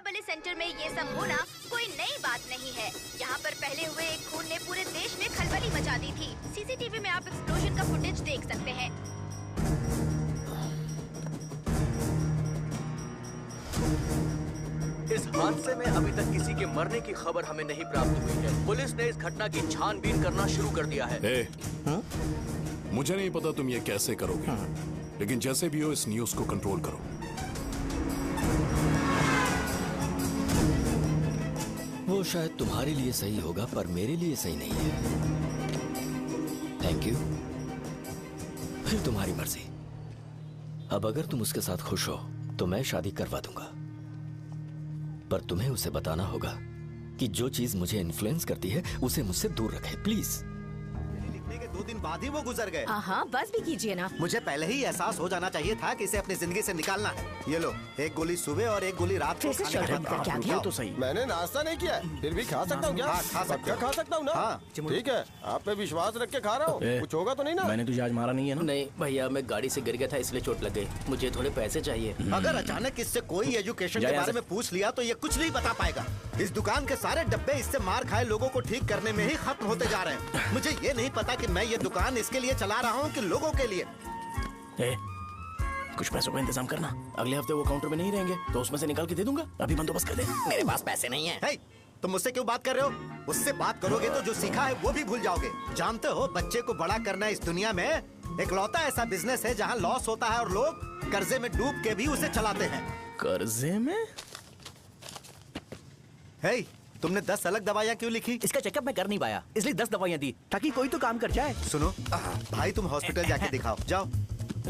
Baahubali centre में ये सब होना कोई नई बात नहीं है। यहाँ पर पहले हुए एक खून ने पूरे देश में खलबली मचा दी थी। सीसीटीवी में आप एक्सप्लोजन का फुटेज देख सकते हैं। इस हादसे में अभी तक किसी के मरने की खबर हमें नहीं प्राप्त हुई है। पुलिस ने इस घटना की छानबीन करना शुरू कर दिया है। मुझे नहीं पता तुम ये कैसे करोगे, लेकिन जैसे भी हो इस न्यूज को कंट्रोल करो। वो शायद तुम्हारे लिए सही होगा पर मेरे लिए सही नहीं है। Thank you. फिर तुम्हारी मर्जी। अब अगर तुम उसके साथ खुश हो तो मैं शादी करवा दूंगा, पर तुम्हें उसे बताना होगा कि जो चीज मुझे इन्फ्लुएंस करती है उसे मुझसे दूर रखे, प्लीज। लिखने के 2 दिन बाद ही वो गुजर गए। हाँ, बस भी कीजिए ना। मुझे पहले ही एहसास हो जाना चाहिए था कि इसे अपनी जिंदगी से निकालना है। ये लो, एक गोली सुबह और एक गोली रात को खाने के बाद। क्या ये तो सही। मैंने नाश्ता नहीं किया है, फिर भी खा सकता हूँ क्या? हाँ, खा सकते हो। खा सकता हूँ ना? हाँ। ठीक है, आप पे विश्वास रख के खा रहा हूँ। कुछ होगा तो नहीं ना? मैंने तुझे आज मारा नहीं है ना? नहीं भैया, मैं गाड़ी से गिर गया था इसलिए चोट लग गई। मुझे थोड़े पैसे चाहिए। अगर अचानक इससे कोई एजुकेशन के बारे में पूछ लिया तो ये कुछ नहीं बता पाएगा। इस दुकान के सारे डब्बे इससे मार खाए लोगों को ठीक करने में ही खत्म होते जा रहे हैं। मुझे ये नहीं पता कि मैं ये दुकान इसके लिए चला रहा हूँ कि लोगों के लिए। कुछ पैसों का इंतजाम करना। अगले हफ्ते वो काउंटर में नहीं रहेंगे तो उसमें से निकाल के दे दूंगा। अभी बंदोबस्त कर दे। मेरे पास पैसे नहीं है। तुम मुझसे क्यों बात कर रहे हो? उससे बात करोगे तो जो सीखा है वो भी भूल जाओगे। जानते हो, बच्चे को बड़ा करना इस दुनिया में एकलौता ऐसा बिजनेस है जहाँ लॉस होता है और लोग कर्जे में डूब के भी उसे चलाते हैं। कर्जे में? हे, तुमने 10 अलग दवाइयाँ क्यों लिखी? इसका चेकअप मैं कर नहीं पाया, इसलिए 10 दवाइयाँ दी ताकि कोई तो काम कर जाए। सुनो भाई, तुम हॉस्पिटल जाके दिखाओ, जाओ।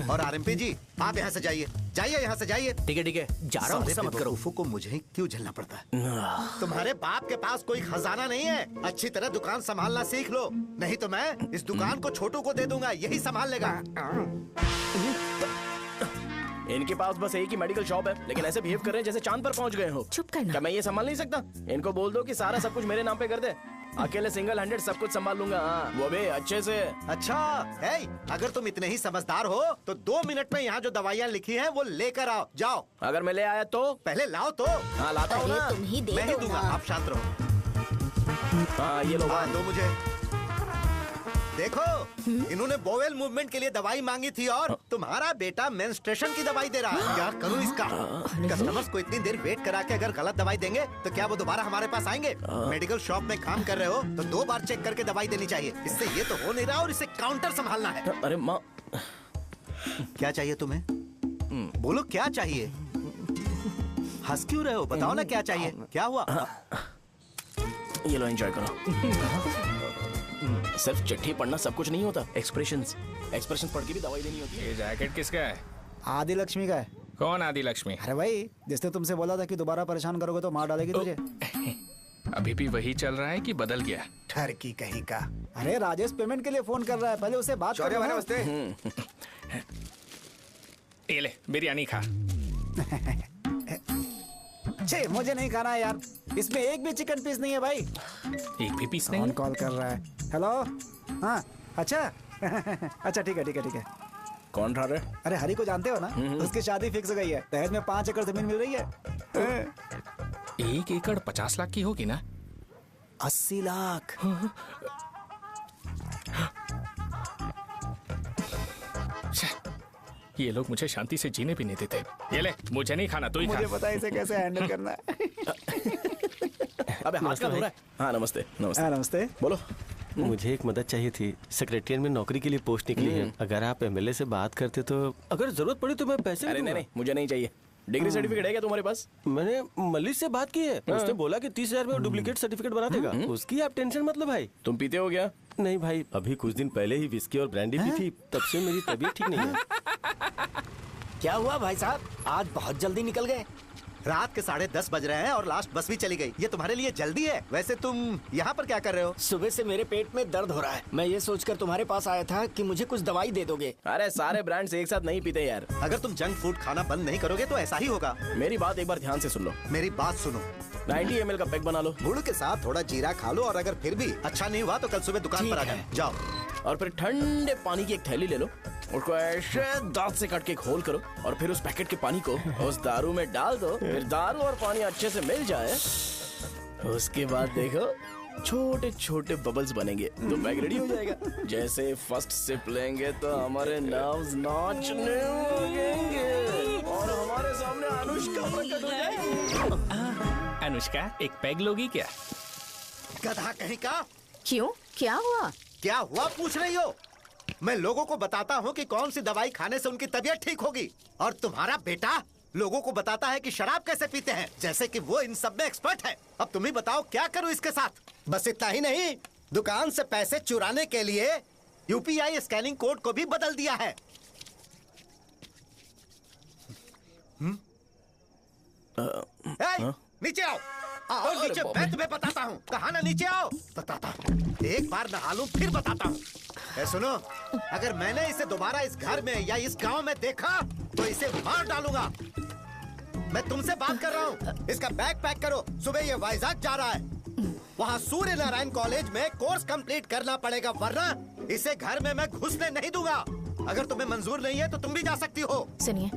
और आरएमपी जी, आप यहाँ से जाइए, यहाँ से जाइए। ठीक है, जा रहा हूँ, गुस्सा मत करो। को मुझे ही क्यों झेलना पड़ता है? तुम्हारे बाप के पास कोई खजाना नहीं है। अच्छी तरह दुकान संभालना सीख लो, नहीं तो मैं इस दुकान को छोटू को दे दूंगा, यही संभाल लेगा। इनके पास बस एक ही मेडिकल शॉप है, लेकिन ऐसे बिहेव कर रहे हैं जैसे चांद पर पहुंच गए हो। चुप करना। क्या मैं ये संभाल नहीं सकता? इनको बोल दो कि सारा सब कुछ मेरे नाम पे कर दे। अकेले सिंगल हैंडेड सब कुछ संभाल लूंगा। हाँ, वो भी अच्छे से। अच्छा है, अगर तुम इतने ही समझदार हो तो 2 मिनट में यहाँ जो दवाइयाँ लिखी हैं वो लेकर आओ, जाओ। अगर मैं ले आया तो? पहले लाओ तो। हाँ, लाता हूँ ना। तुम ही दे मैं ही दो दूंगा, ना। आप शांत रहो। हाँ, ये लो। दो मुझे। देखो, इन्होंने बोवेल मूवमेंट के लिए दवाई मांगी थी और तुम्हारा बेटा मेंस्ट्रुएशन की दवाई दे रहा है। क्या करूं इसका? कस्टमर्स को इतनी देर वेट करा के अगर गलत दवाई देंगे तो क्या वो दोबारा हमारे पास आएंगे? मेडिकल शॉप में काम कर रहे हो तो 2 बार चेक करके दवाई देनी चाहिए। इससे ये तो हो नहीं रहा और इसे काउंटर संभालना है। अरे माँ, क्या चाहिए तुम्हें? बोलो क्या चाहिए? हंस क्यों रहे हो? बताओ ना क्या चाहिए? क्या हुआ? ये लो, एंजॉय करो। सिर्फ चिट्ठी पढ़ना सब कुछ नहीं होता। एक्सप्रेशंस पढ़ के भी दवाई देनी होती है। ये जैकेट किसका है? आदि लक्ष्मी का है। कौन आदि लक्ष्मी? अरे भाई, जिसने तुमसे बोला था कि दोबारा परेशान करोगे तो मार डालेगी तुझे। अभी भी वही चल रहा है कि बदल गया? ठरकी कहीं का। अरे राजेश पेमेंट के लिए फोन कर रहा है, पहले उसे बात करो। नमस्ते। ये ले बिरयानी खा। छे, मुझे नहीं खाना है यार, इसमें एक भी चिकन पीस नहीं है भाई। एक भी पीस नहीं? कौन कॉल कर रहा है? हेलो, हाँ, अच्छा। अच्छा ठीक है। कौन रहा रे? अरे हरी को जानते हो ना, उसकी शादी फिक्स हो गई है। दहेज में 5 एकड़ जमीन मिल रही है। 1 एकड़ 50 लाख की होगी ना? 80 लाख। ये लोग मुझे शांति से जीने भी नहीं देते। ये ले, मुझे नहीं खाना, तू ही खा। मुझे पता है इसे कैसे हैंडल करना है। अबे हाथ का हो रहा है। हाँ, नमस्ते। नमस्ते। बोलो। मुझे एक मदद चाहिए थी। सेक्रेटरिएट में नौकरी के लिए पोस्ट निकली है। अगर आप एमएलए से बात करते तो अगर जरूरत पड़ी तो मैं पैसे अरे नहीं, मुझे नहीं चाहिए। डिग्री सर्टिफिकेट है क्या तुम्हारे पास? मैंने मलिक से बात की है, उसने बोला कि 30,000 में डुप्लीकेट सर्टिफिकेट बना देगा। उसकी आप टेंशन मत लो भाई। तुम पीते हो क्या? नहीं भाई, अभी कुछ दिन पहले ही विस्की और ब्रांडी पी थी, तब से मेरी तबीयत ठीक नहीं है। क्या हुआ भाई साहब, आज बहुत जल्दी निकल गए? रात के 10:30 बज रहे हैं और लास्ट बस भी चली गई। ये तुम्हारे लिए जल्दी है? वैसे तुम यहाँ पर क्या कर रहे हो? सुबह से मेरे पेट में दर्द हो रहा है। मैं ये सोचकर तुम्हारे पास आया था कि मुझे कुछ दवाई दे दोगे। अरे सारे ब्रांड्स एक साथ नहीं पीते यार। अगर तुम जंक फूड खाना बंद नहीं करोगे तो ऐसा ही होगा। मेरी बात एक बार ध्यान से सुन लो। मेरी बात सुनो। 90 ml का पैक बना लो। गुड़ के साथ थोड़ा जीरा खा लो और अगर फिर भी अच्छा नहीं हुआ तो कल सुबह दुकान पर आ जाओ। और फिर ठंडे पानी की एक थैली ले लो, उसको ऐसे दांत से काट के एक होल करो और फिर उस पैकेट के पानी को उस दारू में डाल दो। फिर दारू और पानी अच्छे से मिल जाए, उसके बाद देखो छोटे छोटे बबल्स बनेंगे तो बैग रेडी हो जाएगा। जैसे फर्स्ट सिप लेंगे तो हमारे नर्व्स नाचने लगेंगे और हमारे सामने अनुष्का प्रकट हो जाएगी। अनुष्का, एक पैग लोगी क्या? गधा कहीं का। क्यों, क्या हुआ? क्या हुआ पूछ रही हो? मैं लोगों को बताता हूँ कि कौन सी दवाई खाने से उनकी तबीयत ठीक होगी, और तुम्हारा बेटा लोगों को बताता है कि शराब कैसे पीते हैं, जैसे कि वो इन सब में एक्सपर्ट है। अब तुम ही बताओ क्या करूँ इसके साथ? बस इतना ही नहीं, दुकान से पैसे चुराने के लिए यूपीआई स्कैनिंग कोड को भी बदल दिया है। नीचे आओ, आओ नीचे, मैं तुम्हें बताता हूँ। कहा ना नीचे आओ, बताता हूँ। एक बार नहा लूं फिर बताता हूँ। सुनो, अगर मैंने इसे दोबारा इस घर में या इस गांव में देखा तो इसे मार डालूंगा। मैं तुमसे बात कर रहा हूँ। इसका बैग पैक करो, सुबह ये वाइजाग जा रहा है। वहाँ सूर्य नारायण कॉलेज में कोर्स कंप्लीट करना पड़ेगा, वरना इसे घर में मैं घुसने नहीं दूंगा। अगर तुम्हें मंजूर नहीं है तो तुम भी जा सकती हो। सुनिए,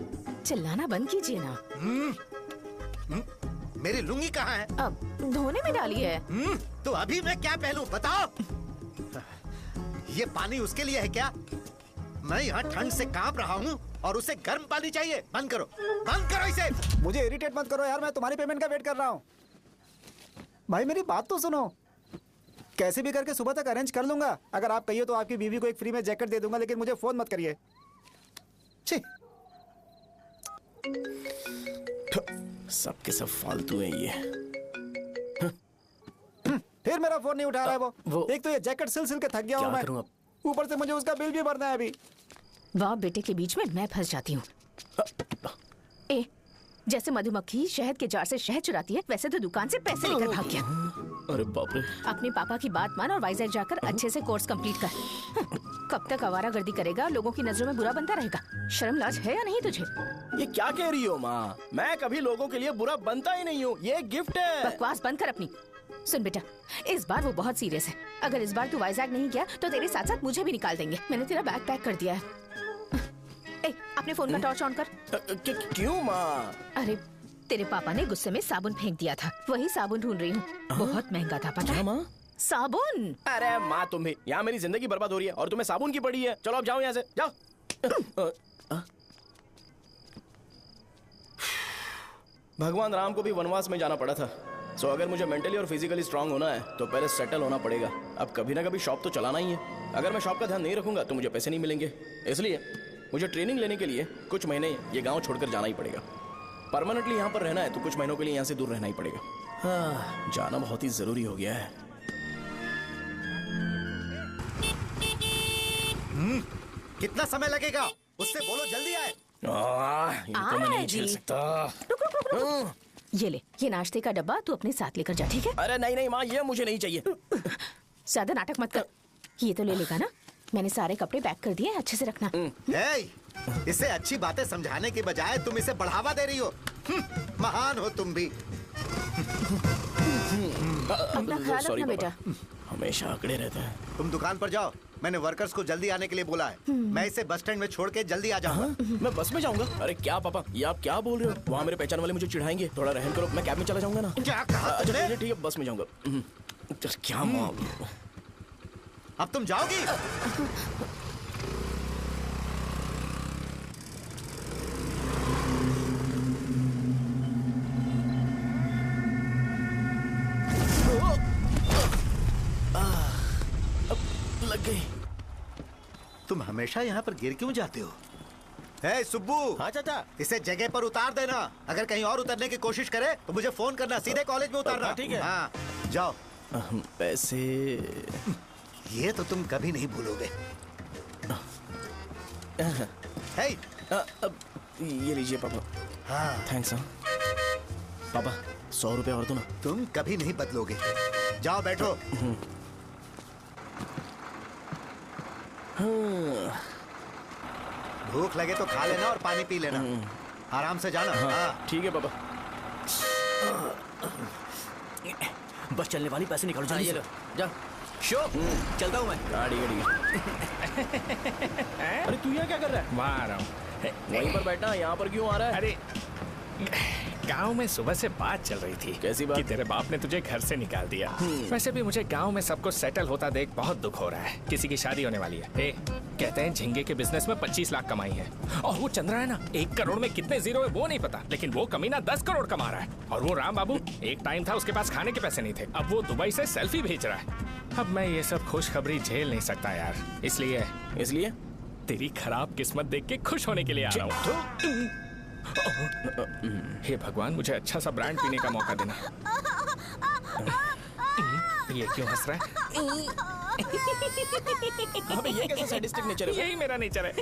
चिल्लाना बंद कीजिए ना। मेरी लुंगी कहाँ है? अब धोने में डाली है। तो अभी मैं क्या पहनूं बताओ? ये पानी उसके लिए है क्या? मैं यहाँ ठंड से कांप रहा हूँ और उसे गर्म पानी चाहिए। बंद करो, बंद करो इसे। मुझे इरिटेट मत करो यार, मैं तुम्हारी पेमेंट का वेट कर रहा हूँ। भाई मेरी बात तो सुनो, कैसे भी करके सुबह तक अरेंज कर लूंगा। अगर आप कहिए तो आपकी बीवी को एक फ्री में जैकेट दे दूंगा, लेकिन मुझे फोन मत करिए। सबके सब फालतू है ये। फिर मेरा फोन नहीं उठा रहा है वो। एक तो ये जैकेट सिल सिल के थक गया हूँ मैं, ऊपर से मुझे उसका बिल भी भरना है अभी। वाह, बेटे के बीच में मैं फंस जाती हूँ। ए, जैसे मधुमक्खी शहद के जार से शहद चुराती है, वैसे तो दुकान से पैसे लेकर भाग गया। अरे बाप रे। अपने पापा की बात मान और वाइजैक जाकर अच्छे से कोर्स कंप्लीट कर। कब तक आवारागर्दी करेगा, लोगों की नजरों में बुरा बनता रहेगा। शर्म लाज है या नहीं तुझे? ये क्या कह रही हो माँ? मैं कभी लोगों के लिए बुरा बनता ही नहीं हूँ, ये गिफ्ट है। बकवास बंद कर अपनी। सुन बेटा, इस बार वो बहुत सीरियस है। अगर इस बार तू वाइजैक नहीं गया तो तेरे साथ साथ मुझे भी निकाल देंगे। मैंने तेरा बैग पैक कर दिया है। ए, अपने फोन का टॉर्च ऑन कर। क्यों माँ? अरे तेरे पापा ने गुस्से में साबुन फेंक दिया था, वही साबुन ढूंढ रही हूँ। बहुत महंगा था, पता है माँ? साबुन। अरे माँ, तुम भी यहाँ मेरी जिंदगी बर्बाद हो रही है और तुम्हें साबुन की पड़ी है। चलो अब जाओ यहाँ से, जाओ। भगवान राम को भी वनवास में जाना पड़ा था। सो अगर मुझे मेंटली और फिजिकली स्ट्रांग होना है तो पहले सेटल होना पड़ेगा। अब कभी ना कभी शॉप तो चलाना ही है। अगर मैं शॉप का ध्यान नहीं रखूंगा तो मुझे पैसे नहीं मिलेंगे। इसलिए मुझे ट्रेनिंग लेने के लिए कुछ महीने ये गांव छोड़कर जाना ही पड़ेगा। परमानेंटली यहाँ पर रहना है तो कुछ महीनों के लिए यहाँ से दूर रहना ही पड़ेगा। हाँ, जाना बहुत ही जरूरी हो गया है। कितना समय लगेगा? उससे बोलो जल्दी आए। इनको मैं नहीं झेल सकता। रुक। ये ले, ये नाश्ते का डब्बा तू अपने साथ लेकर जा, ठीक है? अरे नहीं नहीं माँ, ये मुझे नहीं चाहिए। ज्यादा नाटक मत कर। ये तो ले लेगा ना? मैंने सारे कपड़े पैक कर दिए, अच्छे से रखना। इसे अच्छी बातें समझाने के बजाय तुम इसे बढ़ावा दे रही हो। महान हो तुम भी। अपना ख्याल रखना बेटा। हमेशा अकड़े रहते हैं। तुम दुकान पर जाओ, मैंने वर्कर्स को जल्दी आने के लिए बोला है। मैं इसे बस स्टैंड में छोड़ के जल्दी आ जाऊंगा। मैं बस में जाऊंगा? अरे क्या पापा, ये आप क्या बोल रहे हो? वहाँ मेरे पहचान वाले मुझे चिढ़ाएंगे। थोड़ा रहम करो, मैं कैब में चला जाऊंगा ना। क्या कहा? अच्छा ठीक है, बस में जाऊंगा। क्या माँ, अब तुम जाओगी? लग गई। तुम हमेशा यहाँ पर गिर क्यों जाते हो? सुब्बू। हाँ चाचा। इसे जगह पर उतार देना। अगर कहीं और उतरने की कोशिश करे तो मुझे फोन करना, सीधे कॉलेज में उतारना। ठीक है। हाँ, जाओ। पैसे ये तो तुम कभी नहीं भूलोगे। ये लीजिए पापा। हाँ थैंक्स। पापा 100 रुपए और दो ना। तुम कभी नहीं बदलोगे। जाओ बैठो। भूख लगे तो खा लेना और पानी पी लेना। आराम से जाना। हाँ ठीक है पापा। बस चलने वाली, पैसे निकालो जल्दी से। जा। शो चलता हूँ मैं। गाड़ी गाड़ी। अरे तू यहाँ क्या कर रहा है? वहाँ आ रहा हूँ। वहीं पर बैठना, यहाँ पर क्यों आ रहा है? अरे गांव में सुबह से बात चल रही थी। कैसी बात? कि तेरे बाप ने तुझे घर से निकाल दिया। वैसे भी मुझे गांव में सब कुछ सेटल होता देख बहुत दुख हो रहा है। किसी की शादी होने वाली है। कहते हैं झींगे के बिजनेस में 25 लाख कमाई है। और वो चंद्रा है ना, 1 करोड़ में कितने जीरो है वो नहीं पता, लेकिन वो कमीना 10 करोड़ कमा रहा है। और वो राम बाबू, एक टाइम था उसके पास खाने के पैसे नहीं थे, अब वो दुबई से सेल्फी भेज रहा है। अब मैं ये सब खुशखबरी झेल नहीं सकता यार, इसलिए तेरी खराब किस्मत देख के खुश होने के लिए आ रहा हूँ। हे भगवान, मुझे अच्छा सा ब्रांड पीने का मौका देना। ये क्यों हंस रहा है? अबे ये कैसा सैडिस्टिक नेचर है? यही मेरा नेचर है।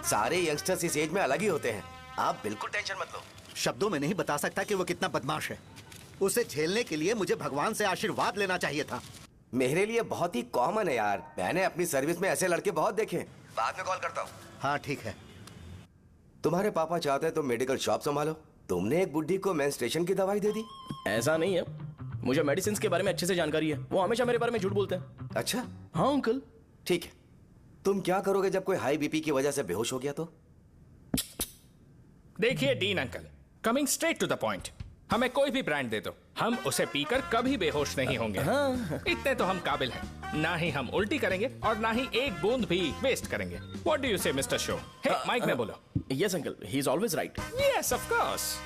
सारे यंगस्टर्स इस एज में अलग ही होते हैं। आप बिल्कुल टेंशन मत लो। शब्दों में नहीं बता सकता कि वो कितना बदमाश है। उसे झेलने के लिए मुझे भगवान से आशीर्वाद लेना चाहिए था। मेरे लिए बहुत ही कॉमन है यार। मैंने अपनी सर्विस में ऐसे लड़के बहुत देखे। बाद में कॉल करता हूँ। हाँ ठीक है। तुम्हारे पापा चाहते हैं तुम मेडिकल शॉप संभालो। तुमने एक बुढ़ी को मेंस्ट्रुएशन की दवाई दे दी। ऐसा नहीं है, मुझे मेडिसिन के बारे में अच्छे से जानकारी है। वो हमेशा मेरे बारे में झूठ बोलते हैं। अच्छा हाँ अंकल। ठीक है, तुम क्या करोगे जब कोई हाई बीपी की वजह से बेहोश हो गया तो? देखिए Deen uncle, coming straight to the point, हमें कोई भी ब्रांड दे दो, हम उसे पीकर कभी बेहोश नहीं होंगे। इतने तो हम काबिल हैं। ना ही हम उल्टी करेंगे और ना ही एक बूंद भी वेस्ट करेंगे। व्हाट डू यू से मिस्टर शो? हे माइक में बोलो। Yes uncle, he is always right. Yes of course.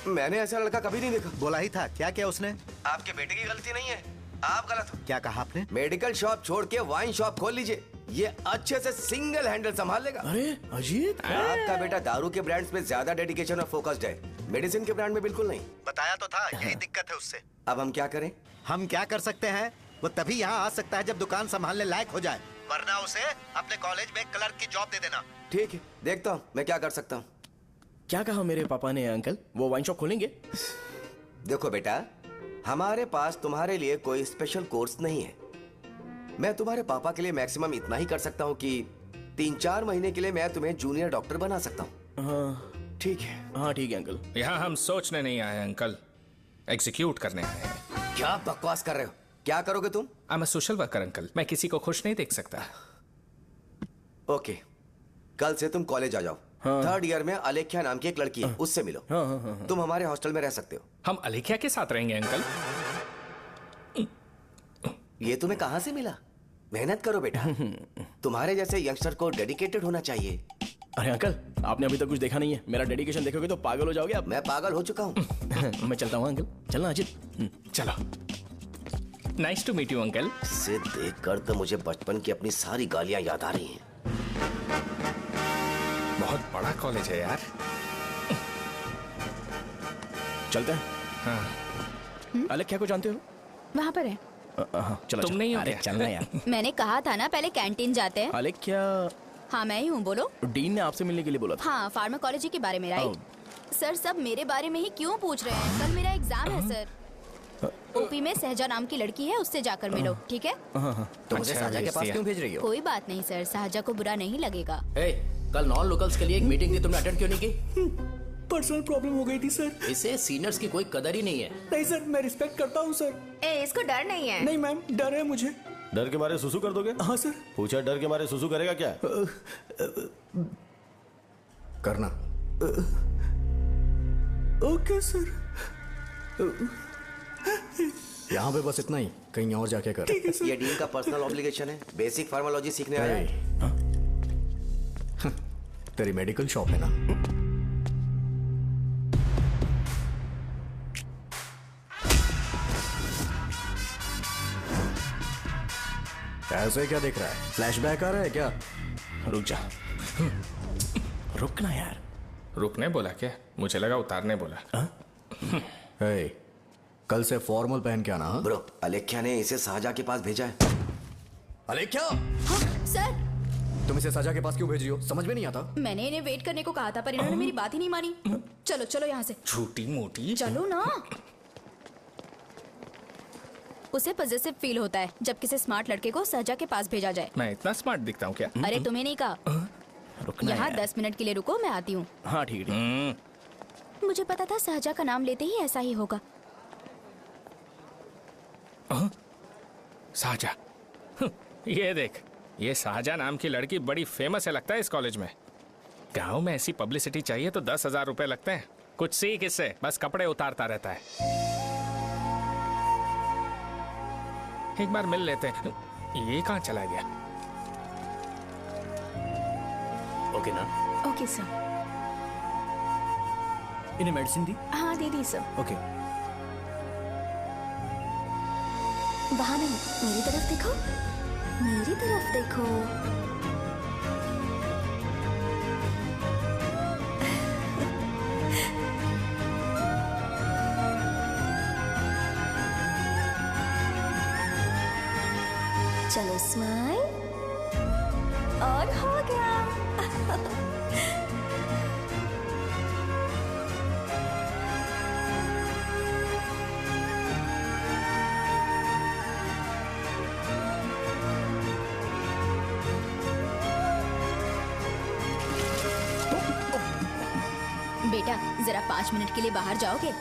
मैंने ऐसा लड़का कभी नहीं देखा। बोला ही था। क्या क्या उसने? आपके बेटे की गलती नहीं है, आप गलत हो। क्या कहा आपने? मेडिकल शॉप छोड़ के वाइन शॉप खोल लीजिए, ये अच्छे से सिंगल हैंडल संभाल लेगा। अरे अजीत, आपका बेटा दारू के ब्रांड्स में ज्यादा डेडिकेशन और फोकस्ड है, मेडिसिन के ब्रांड में बिल्कुल नहीं। बताया तो था, यही दिक्कत है उससे। अब हम क्या करें? हम क्या कर सकते हैं? वो तभी यहाँ आ सकता है जब दुकान संभालने लायक हो जाए, वरना उसे अपने कॉलेज में क्लर्क की जॉब दे देना। ठीक है, देखता हूँ मैं क्या कर सकता हूँ। क्या कहा मेरे पापा ने अंकल? वो वाइन शॉप खोलेंगे? देखो बेटा, हमारे पास तुम्हारे लिए कोई स्पेशल कोर्स नहीं है। मैं तुम्हारे पापा के लिए मैक्सिमम इतना ही कर सकता हूँ कि 3-4 महीने के लिए मैं तुम्हें जूनियर डॉक्टर बना सकता हूँ। हाँ ठीक है। हाँ ठीक है अंकल। यहाँ हम सोचने नहीं आए अंकल, एग्जीक्यूट करने आए हैं। क्या बकवास कर रहे हो? क्या करोगे तुम? I am a social worker uncle, मैं किसी को खुश नहीं देख सकता। ओके, कल से तुम कॉलेज आ जाओ। हाँ। 3rd ईयर में अलेख्या नाम की एक लड़की है, उससे मिलो। हाँ। तुम हमारे हॉस्टल में रह सकते हो। हम अलेख्या के साथ रहेंगे अंकल। ये तुम्हें कहाँ से मिला? मेहनत करो बेटा, तुम्हारे जैसे यंगस्टर को डेडिकेटेड होना चाहिए। अरे अंकल, आपने अभी तक कुछ देखा नहीं है। मेरा डेडिकेशन देखोगे तो पागल हो जाओगे आप। मैं पागल हो चुका हूँ। मैं चलता हूँ अंकल। चलना अजित। चलो। Nice to meet you uncle. इसे देखकर तो मुझे बचपन की अपनी सारी गालियां याद आ रही हैं। बहुत बड़ा कॉलेज है यार। चलते हैं। हाँ। अलेख्या को जानते हो? वहाँ पर है। चलो तुम नहीं हो अरे क्या? चलना यार। मैंने कहा था ना पहले कैंटीन जाते हैं। अलेख्या, हाँ मैं ही हूँ, बोलो। डीन ने आपसे मिलने के लिए बोला था। हाँ, फार्माकोलॉजी के बारे में, राइट? सर सब मेरे बारे में ही क्यों पूछ रहे हैं? कल मेरा एग्जाम है सर। ओपी में सहजा नाम की लड़की है, उससे जाकर मिलो, ठीक है? तुम मुझे साजा के पास क्यों भेज रही हो? कोई बात नहीं सर, सहजा को बुरा नहीं लगेगा। कल नॉन लोकल्स के लिए एक मीटिंग थी, तुमने अटेंड क्यों नहीं की? पर्सनल प्रॉब्लम हो गई थी सर। इसे सीनियर्स की कोई कदर ही नहीं है। नहीं सर, मैं रिस्पेक्ट करता हूँ सर। इसको डर नहीं है। नहीं मैम, डर है मुझे। डर के मारे सुसु कर दोगे? हाँ सर। पूछा डर के मारे सुसु करेगा क्या? करना। Okay sir. यहाँ पे बस इतना ही, कहीं और जाके कर। ये डीन का पर्सनल ऑब्लिगेशन है, बेसिक फार्माकोलॉजी सीखने आया है। तेरी मेडिकल शॉप है ना? ऐसे क्या देख रहा है? फ्लैशबैक आ रहा है क्या? रुक जा। रुकना यार। रुकने बोला क्या? मुझे लगा उतारने बोला। कल से फॉर्मल पहन के आना। ब्रो, अलेख्या ने इसे साजा के पास भेजा है। अलेख्या! हाँ, सर। तुम इसे साजा के पास क्यों भेज रही हो? समझ में नहीं आता। मैंने इन्हें वेट करने को कहा था, पर इन्होंने मेरी बात ही नहीं मानी। चलो चलो यहाँ से। छोटी मोटी। चलो ना। उसे पॉजिटिव फील होता है जब किसी स्मार्ट लड़के को सहजा के पास भेजा जाए। मैं इतना स्मार्ट दिखता हूँ क्या? अरे तुम्हें नहीं कहा। रुकना यहाँ है। 10 मिनट के लिए रुको, मैं आती हूँ। हाँ ठीक है। मुझे पता था सहजा का नाम लेते ही ऐसा ही होगा। साजा, ये देख, ये साजा नाम की लड़की बड़ी फेमस है लगता है इस कॉलेज में। गांव में ऐसी पब्लिसिटी चाहिए तो 10,000 रुपए लगते हैं। कुछ सीख इससे, बस कपड़े उतारता रहता है। एक बार मिल लेते हैं। ये कहाँ चला गया? ओके ना? Okay sir. इन्हें मेडिसिन दी? हाँ दे दी सर। ओके। वहाँ नहीं, मेरी तरफ देखो, मेरी तरफ देखो। चलो स्माइल, और हो गया। बेटा जरा 5 मिनट के लिए बाहर जाओगे?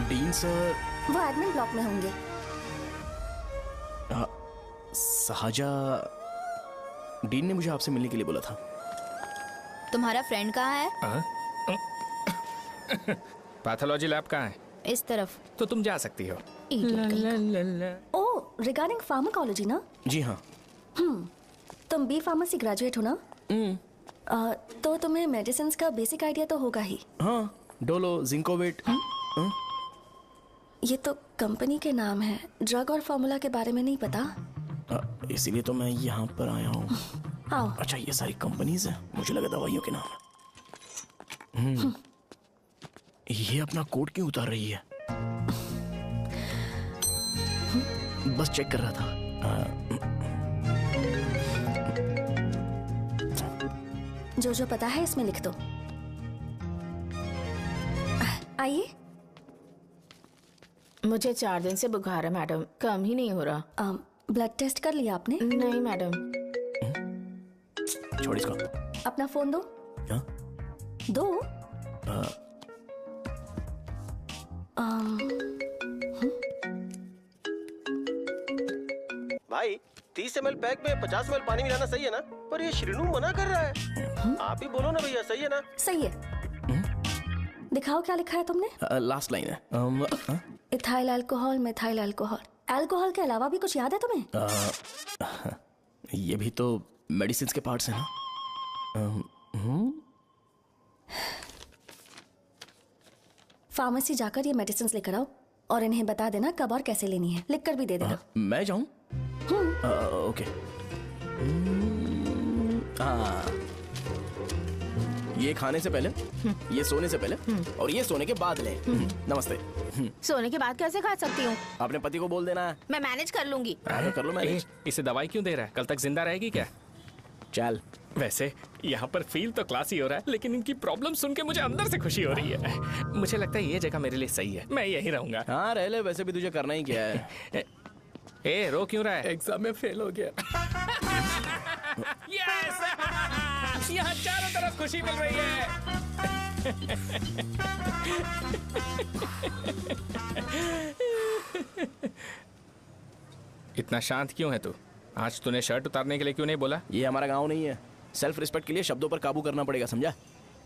Dean sir. वो एडमिन ब्लॉक में होंगे। साजा, डीन ने मुझे आपसे मिलने के लिए बोला था। तुम्हारा फ्रेंड कहाँ है? पैथोलॉजी लैब कहाँ है? इस तरफ। तो तुम जा सकती हो। ओह, रिगार्डिंग फार्माकोलॉजी ना? जी हाँ। तुम बी फार्मेसी ग्रेजुएट हो ना? तो तुम्हें मेडिसिन का बेसिक आइडिया तो होगा ही। हाँ, डोलो, जिंकोवेट। ये तो कंपनी के नाम है, ड्रग और फॉर्मूला के बारे में नहीं पता। इसीलिए तो मैं यहाँ पर आया हूँ। आओ। अच्छा, ये सारी कंपनीज हैं, मुझे लगा दवाइयों के नाम है। ये अपना कोट क्यों उतार रही है? बस चेक कर रहा था। जो जो पता है इसमें लिख दो। आइए। मुझे 4 दिन से बुखार है मैडम, कम ही नहीं हो रहा। ब्लड टेस्ट कर लिया आपने? नहीं मैडम। छोड़ इसको। अपना फोन दो। क्या? दो। भाई 30 ml पैक में 50 ml पानी मिलाना सही है ना? पर ये श्रीनू मना कर रहा है। आप ही बोलो ना भैया, सही है ना? सही है। दिखाओ क्या लिखा है तुमने? लास्ट लाइन है। Ethyl alcohol, methyl alcohol. Alcohol के अलावा भी कुछ याद है तुम्हें? ये भी तो मेडिसिन के पार्ट्स हैं ना? फार्मेसी जाकर ये मेडिसिन लेकर आओ और इन्हें बता देना कब और कैसे लेनी है। लिख कर भी दे देना। मैं जाऊं? ओके। ये खाने से पहले, ये सोने से पहले, और ये सोने के बाद ले। नमस्ते। सोने के बाद कैसे खा सकती हूँ? अपने पति को बोल देना। मैं मैनेज कर लूंगी। कर लो मैनेज। इसे दवाई क्यों दे रहा है? कल तक जिंदा रहेगी क्या? चल। वैसे यहाँ पर फील तो क्लासी हो रहा है, लेकिन इनकी प्रॉब्लम सुन के मुझे अंदर से खुशी हो रही है। मुझे लगता है ये जगह मेरे लिए सही है, मैं यहीं रहूंगा। हाँ रह ले, वैसे भी तुझे करना ही क्या है। ए, रो क्यों रहा है? एग्जाम में फेल हो गया। यस! यहाँ चारों तरफ खुशी मिल रही है। इतना शांत क्यों है तू? आज तूने शर्ट उतारने के लिए क्यों नहीं बोला? ये हमारा गांव नहीं है। सेल्फ रिस्पेक्ट के लिए शब्दों पर काबू करना पड़ेगा, समझा?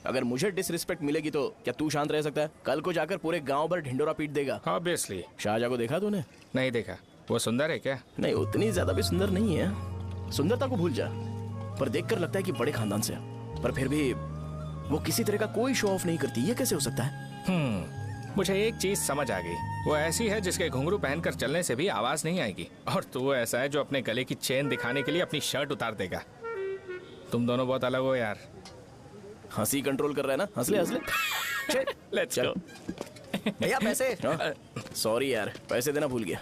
अगर मुझे डिसरिस्पेक्ट मिलेगी तो क्या तू शांत रह सकता है? कल को जाकर पूरे गांव भर ढिंडोरा पीट देगा। ऑब्वियसली। शाहजहां को देखा तूने? नहीं देखा। वो सुंदर है क्या? नहीं, उतनी ज्यादा भी सुंदर नहीं है। सुंदरता को भूल जा, पर देखकर लगता है कि बड़े खानदान से। पर फिर भी वो किसी तरह का कोई शो ऑफ नहीं करती। ये कैसे हो सकता है? मुझे एक चीज समझ आ गई। वो ऐसी है जिसके घुंघरू पहनकर चलने से भी आवाज नहीं आएगी, और तू ऐसा है जो अपने गले की चेन दिखाने के लिए अपनी शर्ट उतार देगा। तुम दोनों बहुत अलग हो यार। हंसी कंट्रोल कर रहा है ना? हंस ले। Let's go. भैया पैसे। सॉरी यार, पैसे देना भूल गया।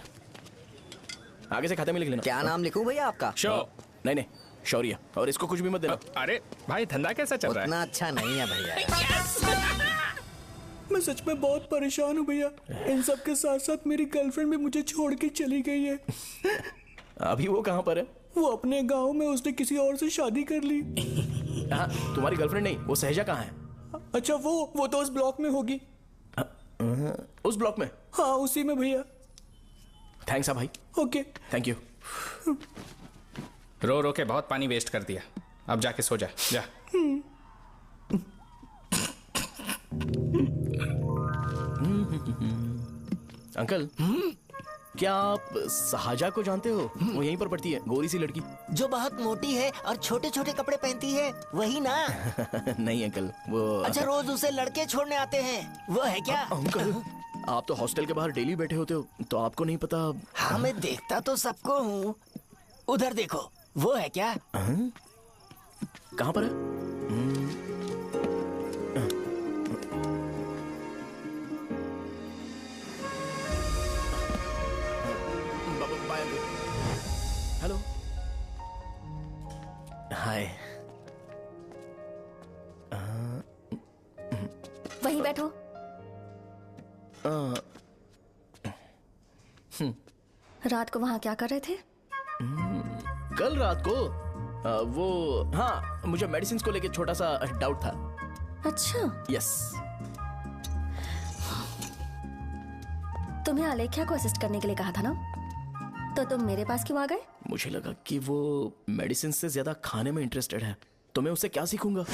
आगे से खाते में लिख लेना। क्या नाम लिखूं भैया आपका? शो। नहीं नहीं, शौर्य। और इसको कुछ भी मत देना। अरे भाई धंधा कैसा चल रहा है? उतना अच्छा नहीं है भैया। मैं सच में बहुत परेशान हूँ भैया। इन सब के साथ साथ मेरी गर्लफ्रेंड भी मुझे छोड़ के चली गई है। अभी वो कहाँ पर है? वो अपने गांव में, उसने किसी और से शादी कर ली। हाँ, तुम्हारी गर्लफ्रेंड नहीं, वो सहजा कहाँ है? अच्छा वो तो उस ब्लॉक में होगी। उस ब्लॉक में? हाँ उसी में भैया। थैंक्स भाई। Okay thank you. रो रो के बहुत पानी वेस्ट कर दिया, अब जाके सो जा। जा। अंकल, क्या आप सहाजा को जानते हो? वो यहीं पर पढ़ती है, गोरी सी लड़की जो बहुत मोटी है और छोटे छोटे कपड़े पहनती है, वही ना? नहीं अंकल, वो अच्छा, रोज उसे लड़के छोड़ने आते हैं, वो है क्या? अंकल, आप तो हॉस्टल के बाहर डेली बैठे होते हो, तो आपको नहीं पता? हाँ, मैं देखता तो सबको हूँ। उधर देखो, वो है क्या? कहाँ पर है? हेलो, हाय। वहीं बैठो। रात को वहां क्या कर रहे थे? कल रात को वो, हाँ, मुझे मेडिसिन को लेके छोटा सा डाउट था। अच्छा। यस। तुम्हें आलेख्या को असिस्ट करने के लिए कहा था ना, तो तुम मेरे पास क्यों आ गए? मुझे लगा कि वो मेडिसिन से ज्यादा खाने में इंटरेस्टेड है, तो मैं उससे क्या सीखूंगा?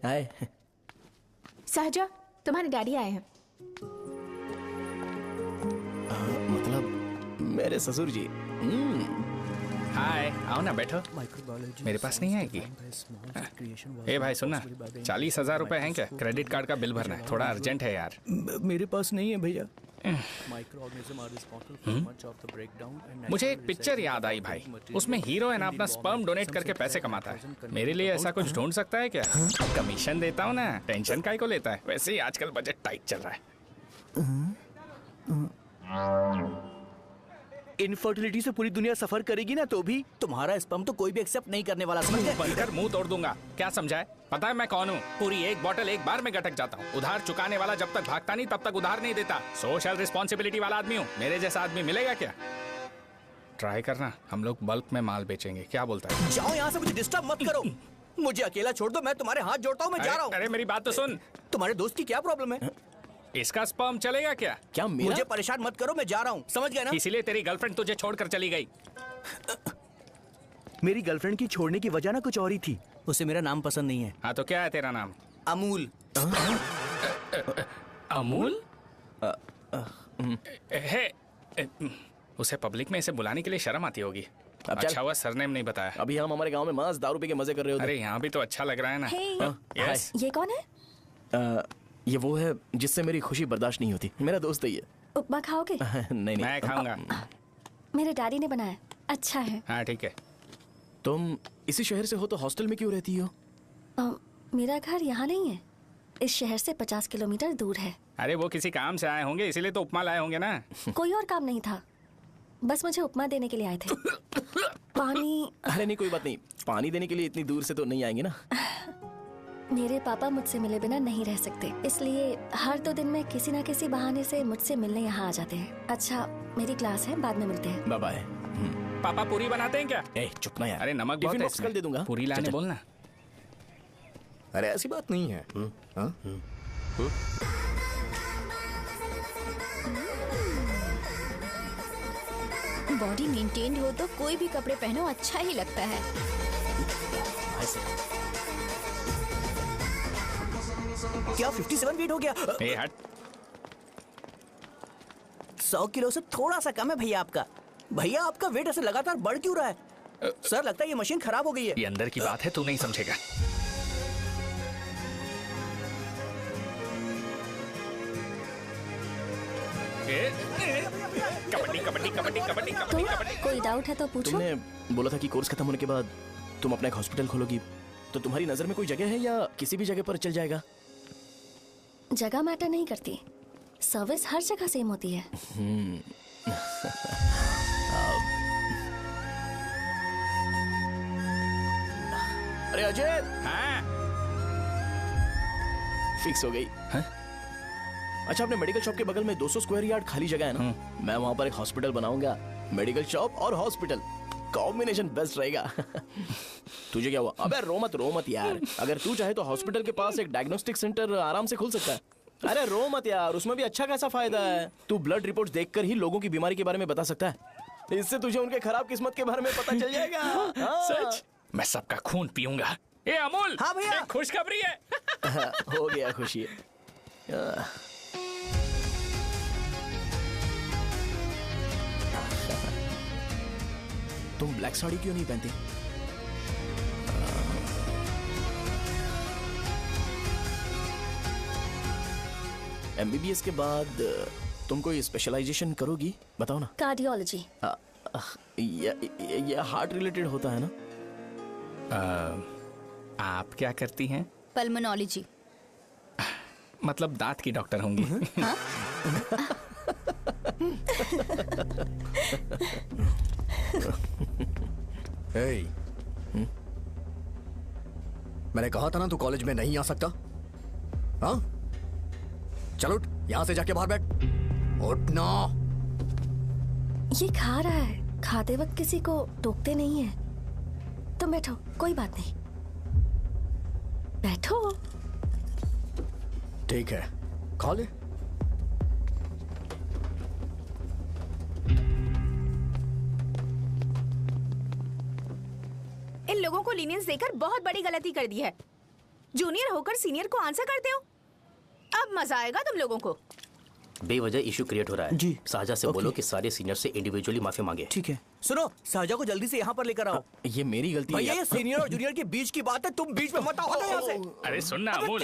हाय। सहजा, तुम्हारे डैडी आए हैं। मतलब मेरे ससुर जी। हाय, आओ ना, बैठो। मेरे पास नहीं आएगी। ए भाई सुनना, 40,000 रुपए हैं क्या? क्रेडिट कार्ड का बिल भरना है, थोड़ा अर्जेंट है यार। मेरे पास नहीं है भैया। मुझे एक पिक्चर याद आई भाई, उसमें हीरो है ना अपना स्पर्म डोनेट करके पैसे कमाता है। मेरे लिए ऐसा कुछ ढूंढ सकता है क्या? कमीशन देता हूँ ना, टेंशन काहे को लेता है? वैसे ही आजकल बजट टाइट चल रहा है। इनफर्टिलिटी से पूरी दुनिया सफर करेगी ना, तो भी तुम्हारा स्पर्म तो कोई भी एक्सेप्ट नहीं करने वाला, समझ गए? बनकर मुंह तोड़ दूंगा। क्या समझा है? पता है मैं कौन हूँ? पूरी एक बोतल एक बार में गटक जाता हूँ। उधार चुकाने वाला जब तक भागता नहीं तब तक उधार नहीं देता। सोशल रिस्पॉन्सिबिलिटी वाला आदमी हूँ। मेरे जैसा आदमी मिलेगा क्या? ट्राई करना, हम लोग बल्क में माल बेचेंगे। क्या बोलता है? जाओ यहाँ से, मुझे डिस्टर्ब मत करो। मुझे अकेला छोड़ दो, मैं तुम्हारे हाथ जोड़ता हूँ, मैं जा रहा हूँ। अरे मेरी बात तो सुन। तुम्हारे दोस्त की क्या प्रॉब्लम है? इसका स्पर्म चलेगा क्या? क्या मेरा? मुझे परेशान मत करो, मैं जा रहा हूँ, समझ गए ना? इसीलिए तेरी गर्लफ्रेंड तुझे छोड़कर चली गई। मेरी गर्लफ्रेंड की छोड़ने की वजह ना कुछ और ही थी। उसे मेरा नाम पसंद नहीं है। हाँ तो क्या है तेरा नाम? अमूल। अमूल? उसे पब्लिक में इसे बुलाने के लिए शर्म आती होगी। अच्छा हुआ सरनेम नहीं बताया। अभी हम हमारे गांव में मस्त दारू पी के मजे कर रहे होते। अरे यहाँ भी तो अच्छा लग रहा है ना। Hey. यस। ये कौन है? ये वो है जिससे मेरी खुशी बर्दाश्त नहीं होती। मेरा दोस्त है ये। उपमा खाओगे? नहीं। मैं खाऊंगा। मेरे डैडी ने बनाया, अच्छा है। हाँ ठीक है। तुम इसी शहर से हो तो हॉस्टल में क्यों रहती हो? मेरा घर यहाँ नहीं है, इस शहर से 50 किलोमीटर दूर है। अरे वो किसी काम से आए होंगे, इसीलिए तो उपमा लाए होंगे ना। कोई और काम नहीं था, बस मुझे उपमा देने के लिए आए थे। पानी? अरे नहीं, कोई बात नहीं। पानी देने के लिए इतनी दूर से तो नहीं आएंगे ना। मेरे पापा मुझसे मिले बिना नहीं रह सकते, इसलिए हर 2 दिन में किसी न किसी बहाने से मुझसे मिलने यहाँ आ जाते हैं। अच्छा, मेरी क्लास है, बाद में मिलते हैं। Bye bye. पापा पूरी बनाते हैं क्या? चुप ना यार। अरे नमक बहुत है इसमें। कल दे दूंगा। पूरी लाने बोलना। अरे ऐसी बात नहीं है। बॉडी मेंटेन्ड हो तो कोई भी कपड़े पहनो अच्छा ही लगता है। क्या 57 वेट हो गया? ए हट। 100 किलो से थोड़ा सा कम है भैया आपका। भैया आपका वेट ऐसे लगातार बढ़ क्यों रहा है? सर लगता है ये मशीन खराब हो गई है। ये अंदर की बात है, तू नहीं समझेगा। कबड्डी कबड्डी कबड्डी कबड्डी कबड्डी कबड्डी। कोई डाउट है तो पूछो। तुमने बोला था कि कोर्स खत्म होने के बाद तुम अपना एक हॉस्पिटल खोलोगी, तो तुम्हारी नजर में कोई जगह है या किसी भी जगह पर चल जाएगा? जगह मैटर नहीं करती, सर्विस हर जगह सेम होती है। अरे अजय, हाँ? फिक्स हो गई। हाँ? अच्छा, अपने मेडिकल शॉप के बगल में 200 स्क्वायर यार्ड खाली जगह है ना? मैं वहां पर एक हॉस्पिटल बनाऊंगा। मेडिकल शॉप और हॉस्पिटल कॉम्बिनेशन बेस्ट रहेगा। तुझे क्या हुआ? अबे रो मत यार। अगर तू चाहे तो हॉस्पिटल के पास एक डायग्नोस्टिक सेंटर आराम से खुल सकता है। अरे रो मत यार, उसमें भी अच्छा खासा फायदा है। तू ब्लड रिपोर्ट्स देखकर ही लोगों की बीमारी के बारे में बता सकता है। इससे तुझे उनके खराब किस्मत के बारे में पता चल जाएगा। सच? मैं सबका खून पीऊंगा। ए अमूल, हाँ भैया, खुशखबरी है। हो गया खुशी। तुम ब्लैक साड़ी क्यों नहीं पहनती? एमबीबीएस के बाद तुम कोई स्पेशलाइजेशन करोगी? बताओ ना। कार्डियोलॉजी। ये हार्ट रिलेटेड होता है ना? आप क्या करती हैं? पल्मोनोलॉजी। मतलब दांत की डॉक्टर होंगी। हाँ? hey, मैंने कहा था ना तू कॉलेज में नहीं आ सकता। हाँ, चल उठ, यहां से जाके बाहर बैठ। उठ ना। ये खा रहा है, खाते वक्त किसी को टोकते नहीं है। तुम बैठो, कोई बात नहीं, बैठो। ठीक है, खा ले। इन लोगों को लीनियंस देकर बहुत बड़ी गलती कर दी है। जूनियर होकर सीनियर को आंसर करते हो। अब मजा आएगा तुम लोगों को। बेवजह इशू क्रिएट हो रहा है जी। साजा से बोलो कि सारे सीनियर से इंडिविजुअली माफी मांगे। ठीक है। सुनो, साजा को जल्दी से यहाँ पर लेकर आओ। ये मेरी गलती है। भैया, ये सीनियर और जूनियर के बीच की बात है, तुम बीच में मत आओ यहाँ से। अरे सुन ना अमूल,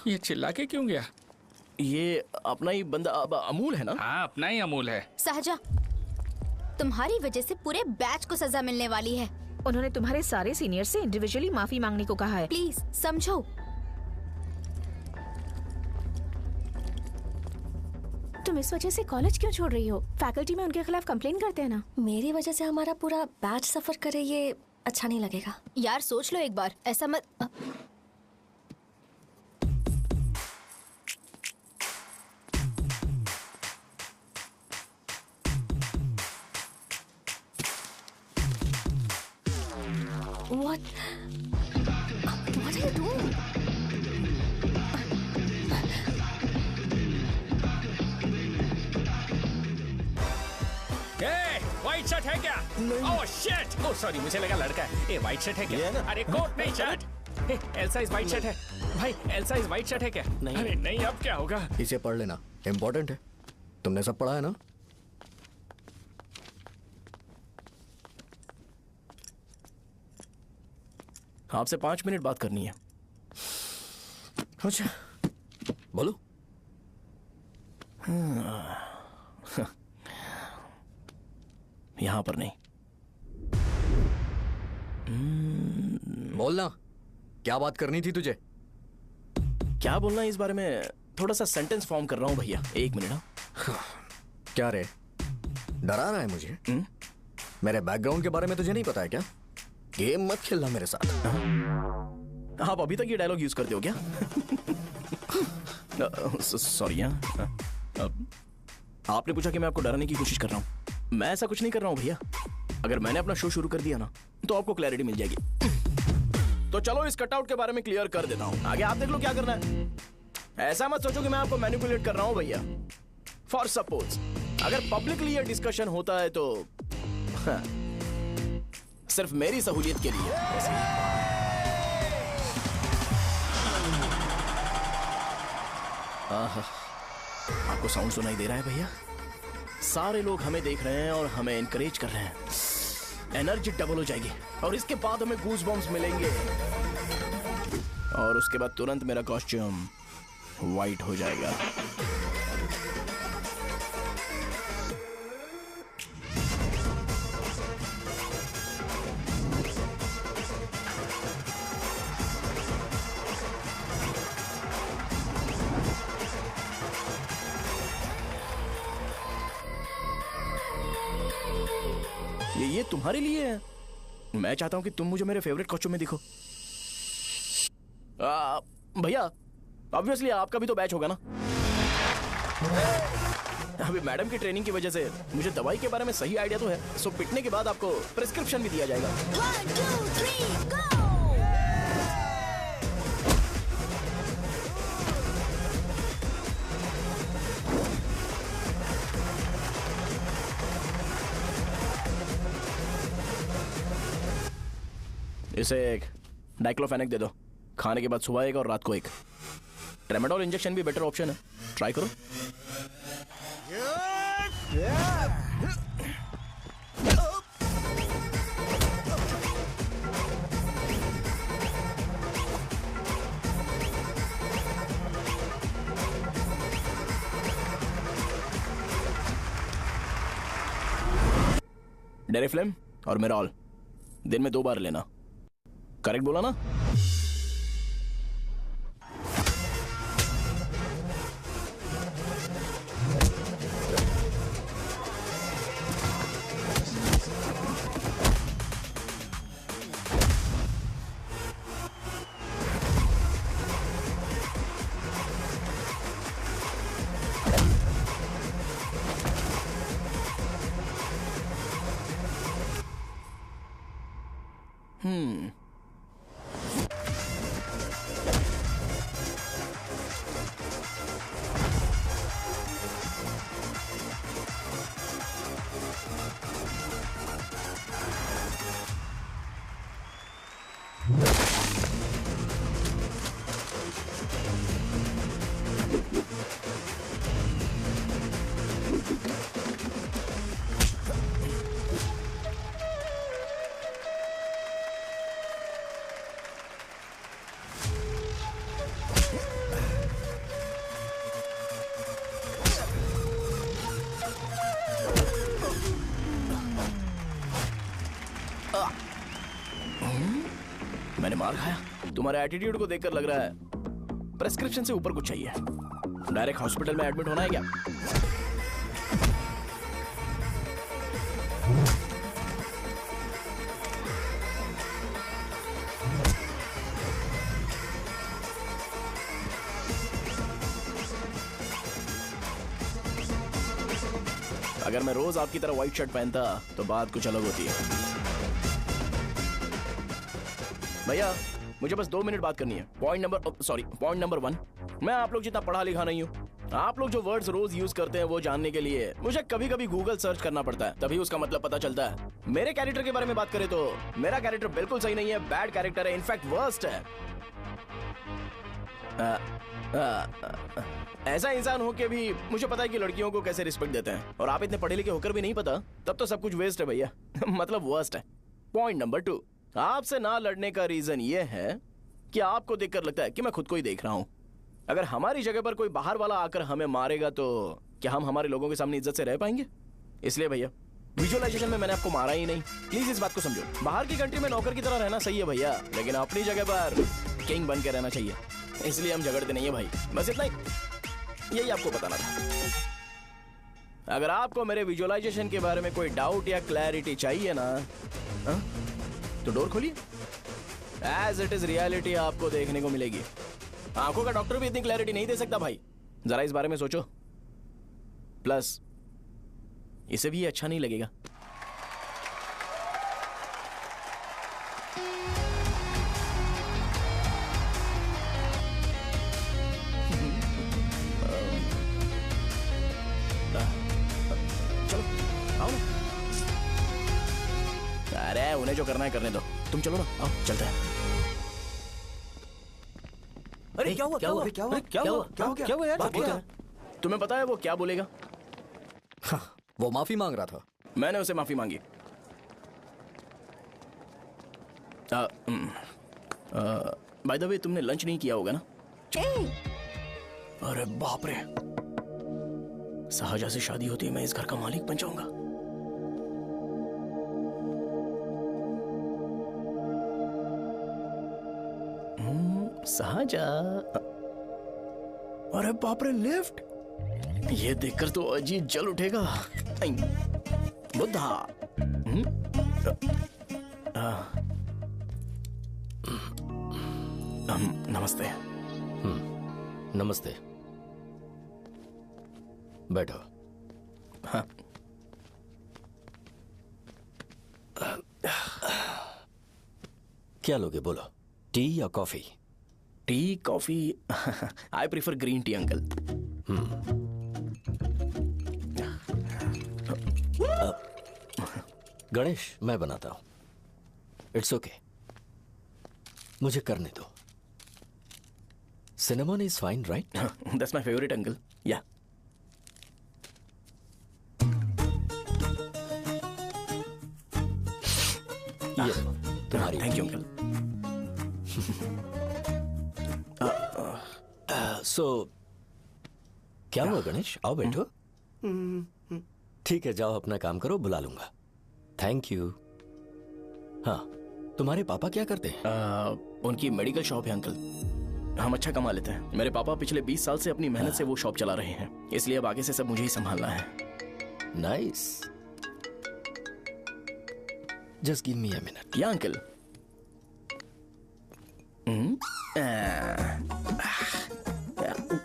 ये चिल्ला के क्यों गया? ये अपना ही बंदा अमूल है ना? हाँ, अपना ही अमूल है। साजा, तुम्हारी वजह से पूरे बैच को सजा मिलने वाली है। उन्होंने तुम्हारे सारे सीनियर से इंडिविजुअली माफी मांगने को कहा है। प्लीज समझो। तुम इस वजह से कॉलेज क्यों छोड़ रही हो? फैकल्टी में उनके खिलाफ कंप्लेन करते हैं ना। मेरी वजह से हमारा पूरा बैच सफर करे, ये अच्छा नहीं लगेगा। यार सोच लो एक बार, ऐसा मत। What are you doing? White shirt है क्या? Oh shit! ओह सॉरी, मुझे लगा लड़का है। ए व्हाइट शर्ट है क्या? अरे कोट नहीं, shirt. L size white shirt है भाई। एल साइज व्हाइट शर्ट है क्या? नहीं। अरे नहीं, अब क्या होगा? इसे पढ़ लेना, इम्पोर्टेंट है। तुमने सब पढ़ा है ना? आपसे 5 मिनट बात करनी है। अच्छा, बोलो। यहाँ पर नहीं। बोलना, क्या बात करनी थी तुझे? क्या बोलना है इस बारे में? थोड़ा सा सेंटेंस फॉर्म कर रहा हूँ भैया, 1 मिनट। क्या रे, डरा रहा है मुझे? मेरे बैकग्राउंड के बारे में तुझे नहीं पता है क्या? गेम मत खेलना मेरे साथ। आप अभी तक ये डायलॉग यूज करते हो क्या? सॉरी। आपने पूछा कि मैं आपको डराने की कोशिश कर रहा हूँ। मैं ऐसा कुछ नहीं कर रहा हूँ भैया। अगर मैंने अपना शो शुरू कर दिया ना, तो आपको क्लैरिटी मिल जाएगी। तो चलो इस कटआउट के बारे में क्लियर कर देता हूँ, आगे आप देख लो क्या करना है। ऐसा मत सोचो कि मैं आपको मैनिपुलेट कर रहा हूँ भैया। फॉर सपोज अगर पब्लिकली ये डिस्कशन होता है तो सिर्फ मेरी सहूलियत के लिए। आपको साउंड सुनाई दे रहा है भैया? सारे लोग हमें देख रहे हैं और हमें इनकरेज कर रहे हैं। एनर्जी डबल हो जाएगी और इसके बाद हमें गूज बम्स मिलेंगे और उसके बाद तुरंत मेरा कॉस्ट्यूम वाइट हो जाएगा। ये तुम्हारे लिए है। मैं चाहता हूं कि तुम मुझे मेरे फेवरेट कॉस्ट्यूम में दिखो। भैया ऑब्वियसली आपका भी तो बैच होगा ना। अभी मैडम की ट्रेनिंग की वजह से मुझे दवाई के बारे में सही आइडिया तो है। सो पिटने के बाद आपको प्रिस्क्रिप्शन भी दिया जाएगा। 1, 2, 3, go! इसे एक डाइक्लोफेनेक दे दो। खाने के बाद सुबह एक और रात को एक। ट्रेमाडोल इंजेक्शन भी बेटर ऑप्शन है, ट्राई करो। डेरिफ्लेम और मेरॉल दिन में 2 बार लेना। करेक्ट बोला ना? मैंने मार खाया। तुम्हारे एटीट्यूड को देखकर लग रहा है प्रेस्क्रिप्शन से ऊपर कुछ चाहिए। डायरेक्ट हॉस्पिटल में एडमिट होना है क्या? अगर मैं रोज आपकी तरह व्हाइट शर्ट पहनता तो बात कुछ अलग होती है। भैया मुझे बस 2 मिनट बात करनी है। पॉइंट नंबर 1, मैं आप लोग जितना पढ़ा लिखा नहीं हूँ। आप लोग जो वर्ड्स रोज यूज करते हैं वो जानने के लिए मुझे कभी कभी गूगल सर्च करना पड़ता है, तभी उसका मतलब पता चलता है। मेरे कैरेक्टर के बारे में बात करें तो मेरा कैरेक्टर बिल्कुल सही नहीं है, बैड कैरेक्टर है, इनफैक्ट वर्स्ट है। ऐसा इंसान हो के भी मुझे पता है कि लड़कियों को कैसे रिस्पेक्ट देते हैं, और आप इतने पढ़े लिखे होकर भी नहीं पता, तब तो सब कुछ वेस्ट है भैया। मतलब वर्स्ट है। पॉइंट नंबर 2, आपसे ना लड़ने का रीजन ये है कि आपको देखकर लगता है कि मैं खुद को ही देख रहा हूं। अगर हमारी जगह पर कोई बाहर वाला आकर हमें मारेगा तो क्या हम हमारे लोगों के सामने इज्जत से रह पाएंगे? इसलिए भैया विजुअलाइजेशन में मैंने आपको मारा ही नहीं। प्लीज इस बात को समझो। बाहर की कंट्री में नौकर की तरह रहना सही है भैया, लेकिन अपनी जगह पर किंग बन के रहना चाहिए। इसलिए हम झगड़ते नहीं है भाई, बस इतना ही, यही आपको बताना था। अगर आपको मेरे विजुअलाइजेशन के बारे में कोई डाउट या क्लैरिटी चाहिए ना, तो डोर खोलिए। एज इट इज रियलिटी आपको देखने को मिलेगी। आंखों का डॉक्टर भी इतनी क्लैरिटी नहीं दे सकता भाई, जरा इस बारे में सोचो। प्लस इसे भी अच्छा नहीं लगेगा। चलो आओ ना। अरे उन्हें जो करना है करने दो, तुम चलो ना, आओ चलते हैं। अरे क्या हुआ? क्या हुआ? क्या हुआ? क्या हुआ? क्या हो गया? क्या हुआ यार? तुम्हें पता है वो क्या बोलेगा? वो माफी मांग रहा था। मैंने उसे माफी मांगी। बाय द वे, तुमने लंच नहीं किया होगा ना? अरे बाप रे, शाहजहां से शादी होती है मैं इस घर का मालिक बन जाऊंगा। शाहजहां, अरे बाप रे, लिफ्ट! ये देखकर तो अजीत जल उठेगा। बुद्धा। नमस्ते। नमस्ते। बैठो। हाँ। क्या लोगे बोलो, टी या coffee? T, coffee? I prefer green tea uncle. Ganesh, मैं बनाता हूं। इट्स ओके, मुझे करने दो। Cinnamon is fine, right? That's my favourite uncle. या ये तुम्हारी। Thank you uncle. सो क्या हुआ गणेश? आओ बैठो। ठीक है, जाओ अपना काम करो, बुला लूंगा। Thank you. हाँ, तुम्हारे पापा क्या करते हैं? उनकी मेडिकल शॉप है अंकल। हम अच्छा कमा लेते हैं। मेरे पापा पिछले 20 साल से अपनी मेहनत से वो शॉप चला रहे हैं, इसलिए अब आगे से सब मुझे ही संभालना है। Nice. Just give me a minute. या अंकल।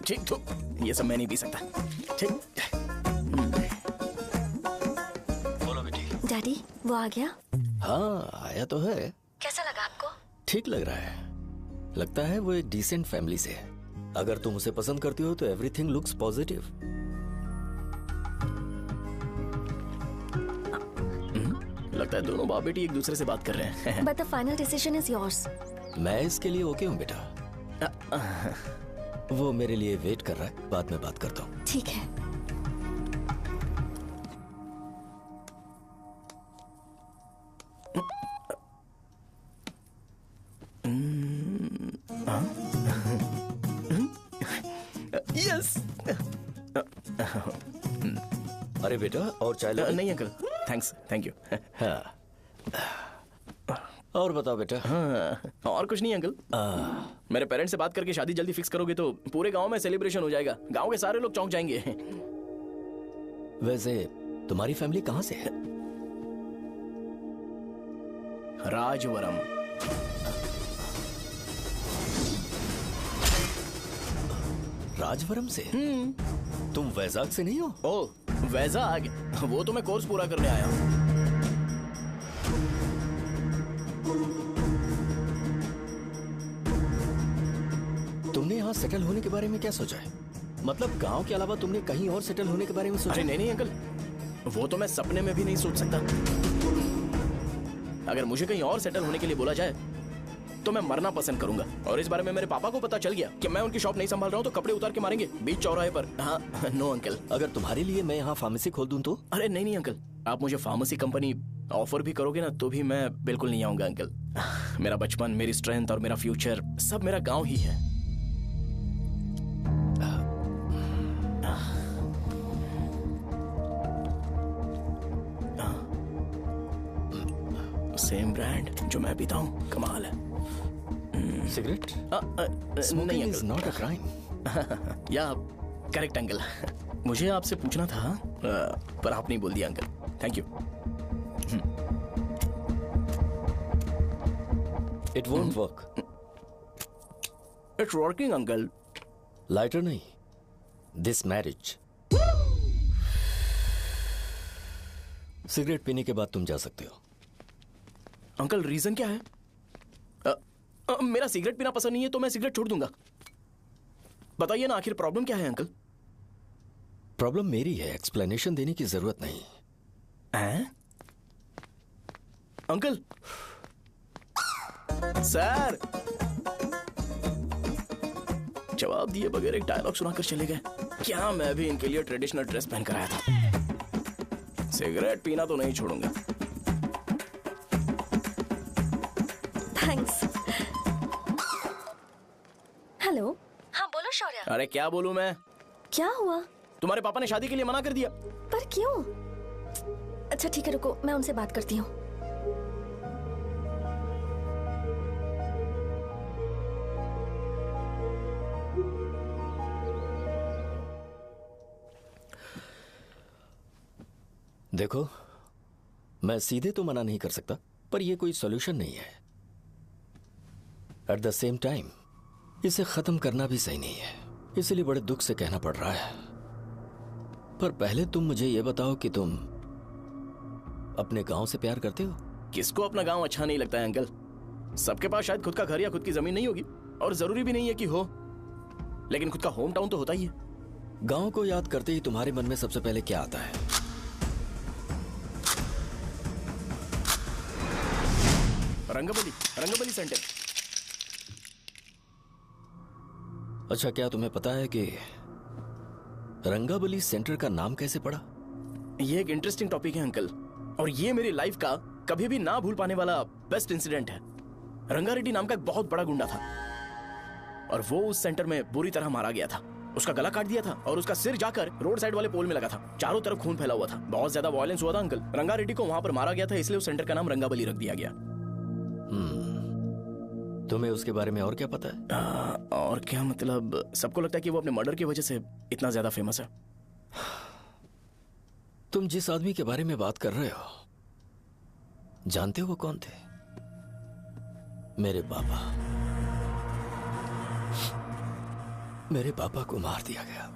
ठीक, तो ये सब मैं नहीं पी सकता। ठीक। बोलो बेटी। डैडी, वो आ गया? हाँ, आया तो है। कैसा लगा आपको? ठीक लग रहा है। लगता है वो एक डिसेंट फैमिली से है। अगर तुम उसे पसंद करती हो तो एवरीथिंग लुक्स पॉजिटिव। लगता है दोनों बाप बेटी एक दूसरे से बात कर रहे हैं। But the final decision is yours. मैं इसके लिए ओके हूँ बेटा। वो मेरे लिए वेट कर रहा है, बाद में बात करता हूँ। ठीक है। यस। अरे बेटा, और चाय लो? नहीं अंकल, थैंक्स, थैंक यू। हाँ। और बताओ बेटा। हाँ, और कुछ नहीं अंकल। मेरे पेरेंट्स से बात करके शादी जल्दी फिक्स करोगे तो पूरे गांव में सेलिब्रेशन हो जाएगा। गांव के सारे लोग चौंक जाएंगे। वैसे तुम्हारी फैमिली कहाँ से है? राजवरम। राजवरम से? तुम वैजाग से नहीं हो? ओ, वैजाग? वो तो मैं कोर्स पूरा करने आया हूँ। तुमने यहाँ सेटल होने के बारे में क्या सोचा है? मतलब गांव के अलावा तुमने कहीं और सेटल होने के बारे में सोचा? अरे नहीं नहीं अंकल, वो तो मैं सपने में भी नहीं सोच सकता। अगर मुझे कहीं और सेटल होने के लिए बोला जाए तो मैं मरना पसंद करूंगा। और इस बारे में मेरे पापा को पता चल गया कि मैं उनकी शॉप नहीं संभाल रहा हूँ तो कपड़े उतार के मारेंगे बीच चौराहे पर। हाँ, नो अंकल। अगर तुम्हारे लिए मैं यहाँ फार्मेसी खोल दूं तो? अरे नहीं नहीं अंकल, आप मुझे फार्मेसी कंपनी ऑफर भी करोगे ना तो भी मैं बिल्कुल नहीं आऊंगा अंकल। मेरा बचपन, मेरी स्ट्रेंथ और मेरा फ्यूचर सब मेरा गाँव ही है। सेम ब्रांड जो मैं पीता हूँ, कमाल है। सिगरेट? नहीं इज नॉट अ क्राइम। या करेक्ट अंकल। मुझे आपसे पूछना था पर आप नहीं बोल दिया uncle. Thank you. It won't work. It's working uncle. Lighter नहीं, दिस मैरिज। सिगरेट पीने के बाद तुम जा सकते हो। अंकल रीजन क्या है? मेरा सिगरेट पीना पसंद नहीं है तो मैं सिगरेट छोड़ दूंगा। बताइए ना, आखिर प्रॉब्लम क्या है अंकल? प्रॉब्लम मेरी है, एक्सप्लेनेशन देने की जरूरत नहीं। अंकल, सर जवाब दिए बगैर एक डायलॉग सुनाकर चले गए। क्या मैं भी इनके लिए ट्रेडिशनल ड्रेस पहन कर आया था? सिगरेट पीना तो नहीं छोड़ूंगा। थैंक्स। हेलो। हाँ बोलो शौर्य। अरे क्या बोलूं मैं? क्या हुआ? तुम्हारे पापा ने शादी के लिए मना कर दिया। पर क्यों? अच्छा ठीक है रुको, मैं उनसे बात करती हूँ। देखो, मैं सीधे तो मना नहीं कर सकता, पर यह कोई सॉल्यूशन नहीं है। एट द सेम टाइम इसे खत्म करना भी सही नहीं है, इसलिए बड़े दुख से कहना पड़ रहा है। पर पहले तुम मुझे यह बताओ कि तुम अपने गांव से प्यार करते हो? किसको अपना गांव अच्छा नहीं लगता है अंकल? सबके पास शायद खुद का घर या खुद की जमीन नहीं होगी, और जरूरी भी नहीं है कि हो, लेकिन खुद का होम टाउन तो होता ही है। गांव को याद करते ही तुम्हारे मन में सबसे पहले क्या आता है? रंगबली सेंटर। अच्छा, क्या तुम्हें पता है कि रंगाबली सेंटर का नाम कैसे पड़ा? ये एक इंटरेस्टिंग टॉपिक है अंकल, और ये मेरी लाइफ का कभी भी ना भूल पाने वाला बेस्ट इंसिडेंट है। रंगारेड्डी नाम का एक बहुत बड़ा गुंडा था, और वो उस सेंटर में बुरी तरह मारा गया था। उसका गला काट दिया था और उसका सिर जाकर रोड साइड वाले पोल में लगा था। चारों तरफ खून फैला हुआ था, बहुत ज्यादा वायलेंस हुआ था अंकल। रंगारेड्डी को वहां पर मारा गया था, इसलिए उस सेंटर का नाम रंगाबली रख दिया गया। तुम्हें उसके बारे में और क्या पता है? और क्या मतलब, सबको लगता है कि वो अपने मर्डर की वजह से इतना ज्यादा फेमस है। तुम जिस आदमी के बारे में बात कर रहे हो, जानते हो वो कौन थे? मेरे पापा। मेरे पापा को मार दिया गया।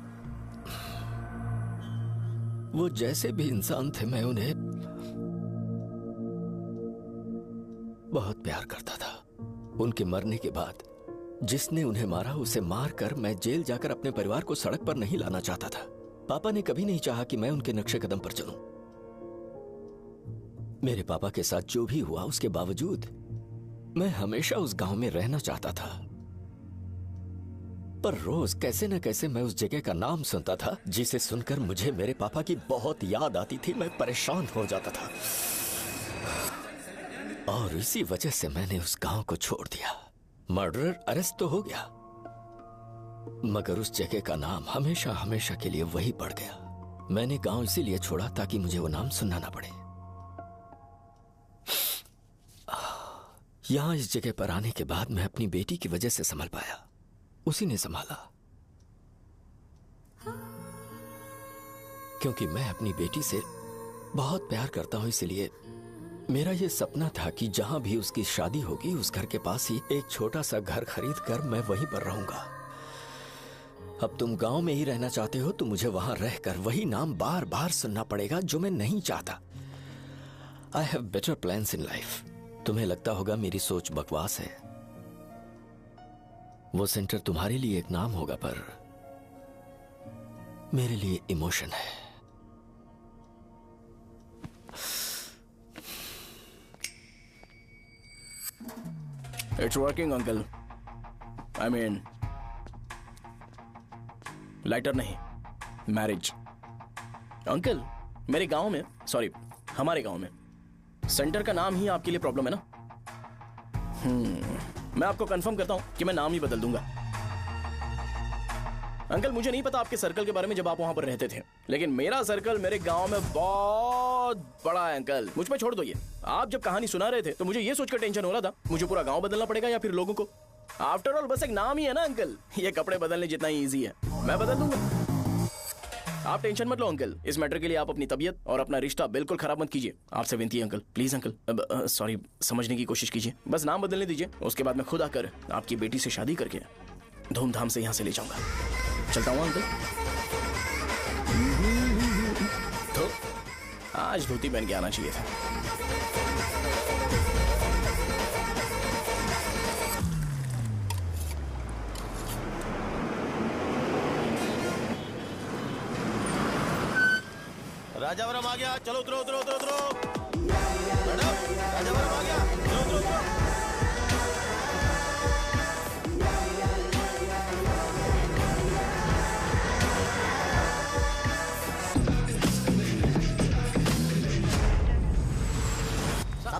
वो जैसे भी इंसान थे, मैं उन्हें बहुत प्यार करता था। उनके मरने के बाद जिसने उन्हें मारा उसे मारकर मैं जेल जाकर अपने परिवार को सड़क पर नहीं लाना चाहता था। पापा ने कभी नहीं चाहा कि मैं उनके नक्शे कदम पर चलूं। मेरे पापा के साथ जो भी हुआ, उसके बावजूद मैं हमेशा उस गांव में रहना चाहता था। पर रोज कैसे न कैसे मैं उस जगह का नाम सुनता था, जिसे सुनकर मुझे मेरे पापा की बहुत याद आती थी। मैं परेशान हो जाता था, और इसी वजह से मैंने उस गांव को छोड़ दिया। मर्डरर अरेस्ट तो हो गया, मगर उस जगह का नाम हमेशा हमेशा के लिए वही पड़ गया। मैंने गांव इसीलिए छोड़ा ताकि मुझे वो नाम सुनना ना पड़े। यहां इस जगह पर आने के बाद मैं अपनी बेटी की वजह से संभल पाया। उसी ने संभाला, क्योंकि मैं अपनी बेटी से बहुत प्यार करता हूं। इसलिए मेरा यह सपना था कि जहां भी उसकी शादी होगी, उस घर के पास ही एक छोटा सा घर खरीद कर मैं वहीं पर रहूंगा। अब तुम गांव में ही रहना चाहते हो तो मुझे वहां रहकर वही नाम बार बार सुनना पड़ेगा, जो मैं नहीं चाहता। I have better plans in life. तुम्हें लगता होगा मेरी सोच बकवास है। वो सेंटर तुम्हारे लिए एक नाम होगा, पर मेरे लिए इमोशन है। It's working, uncle. I mean, lighter नहीं, मैरिज। अंकल, मेरे गांव में, सॉरी, हमारे गांव में सेंटर का नाम ही आपके लिए प्रॉब्लम है ना? मैं आपको कंफर्म करता हूं कि मैं नाम ही बदल दूंगा। अंकल, मुझे नहीं पता आपके सर्कल के बारे में जब आप वहां पर रहते थे, लेकिन मेरा सर्कल मेरे गांव में बहुत बड़ा है अंकल। मुझ पे छोड़ दो ये। आप जब कहानी सुना रहे थे तो मुझे ये सोचकर टेंशन हो रहा था, मुझे पूरा गांव बदलना पड़ेगा या फिर लोगों को। आफ्टर ऑल बस एक नाम ही है ना अंकल, ये कपड़े बदलने जितना ही ईजी है। मैं बदल दूंगा, आप टेंशन मत लो अंकल। इस मैटर के लिए आप अपनी तबीयत और अपना रिश्ता बिल्कुल खराब मत कीजिए। आपसे विनती है अंकल, प्लीज अंकल। अब सॉरी, समझने की कोशिश कीजिए। बस नाम बदलने दीजिए, उसके बाद मैं खुद आकर आपकी बेटी से शादी करके धूमधाम से यहाँ से ले जाऊंगा। चलता हूँ अंकल। तो आज धोती पहन के आना चाहिए था। राजावरम आ गया, चलो उतरो उतरो उतरो उतरो। मैडम, राजावरम आ गया, चलो उतरो उतरो।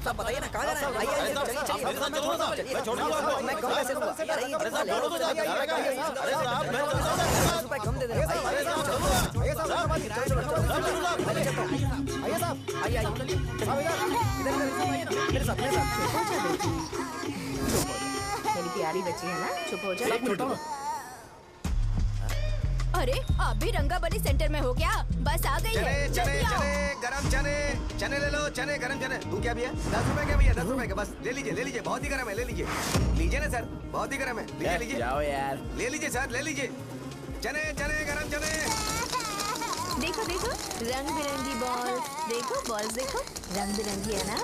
साहब बताइए ना कहाँ जाना है? आइए, आइए, चलिए, चलिए। मैं छोड़ दूंगा। मैं छोड़ दूंगा। मैं कम कैसे दूंगा? अरे साहब, छोड़ो तो जाएगा। अरे साहब, मैं 50 रुपए कम दे दे। आइए साहब, आइए साहब, आइए साहब, आइए, आइए, चलिए। साहब इधर मेरे साथ, मेरे साथ। मेरी प्यारी बच्ची है ना, चुप हो जा। एक मिनट। अरे आप भी रंगाबली सेंटर में हो क्या? बस आ गई है। चने चने जल्दी आओ। चने गरम चने चने ले लो चने गरम चने। तू क्या भैया 10 रुपए का भैया 10 रुपए का बस ले लीजिए बहुत ही गरम है ले लीजिए ना सर बहुत ही गरम है लीजिए जाओ यार ले लीजिए सर ले लीजिए चने चने गरम चने। देखो देखो रंग बिरंगी बॉल, देखो बॉल्स देखो रंग बिरंगी है ना।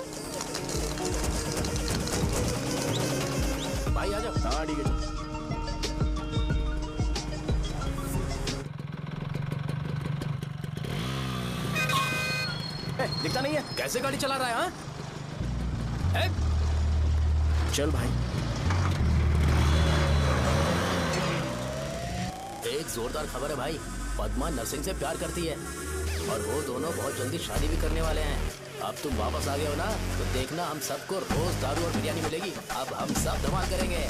भाई आ जाओ। हाँ ठीक है। दिखता नहीं है कैसे गाड़ी चला रहा है? हाँ चल भाई। एक जोरदार खबर है भाई, पद्मा नरसिंह से प्यार करती है और वो दोनों बहुत जल्दी शादी भी करने वाले हैं। अब तुम वापस आ गए हो ना तो देखना हम सबको रोज दारू और बिरयानी मिलेगी। अब हम सब धमाल करेंगे।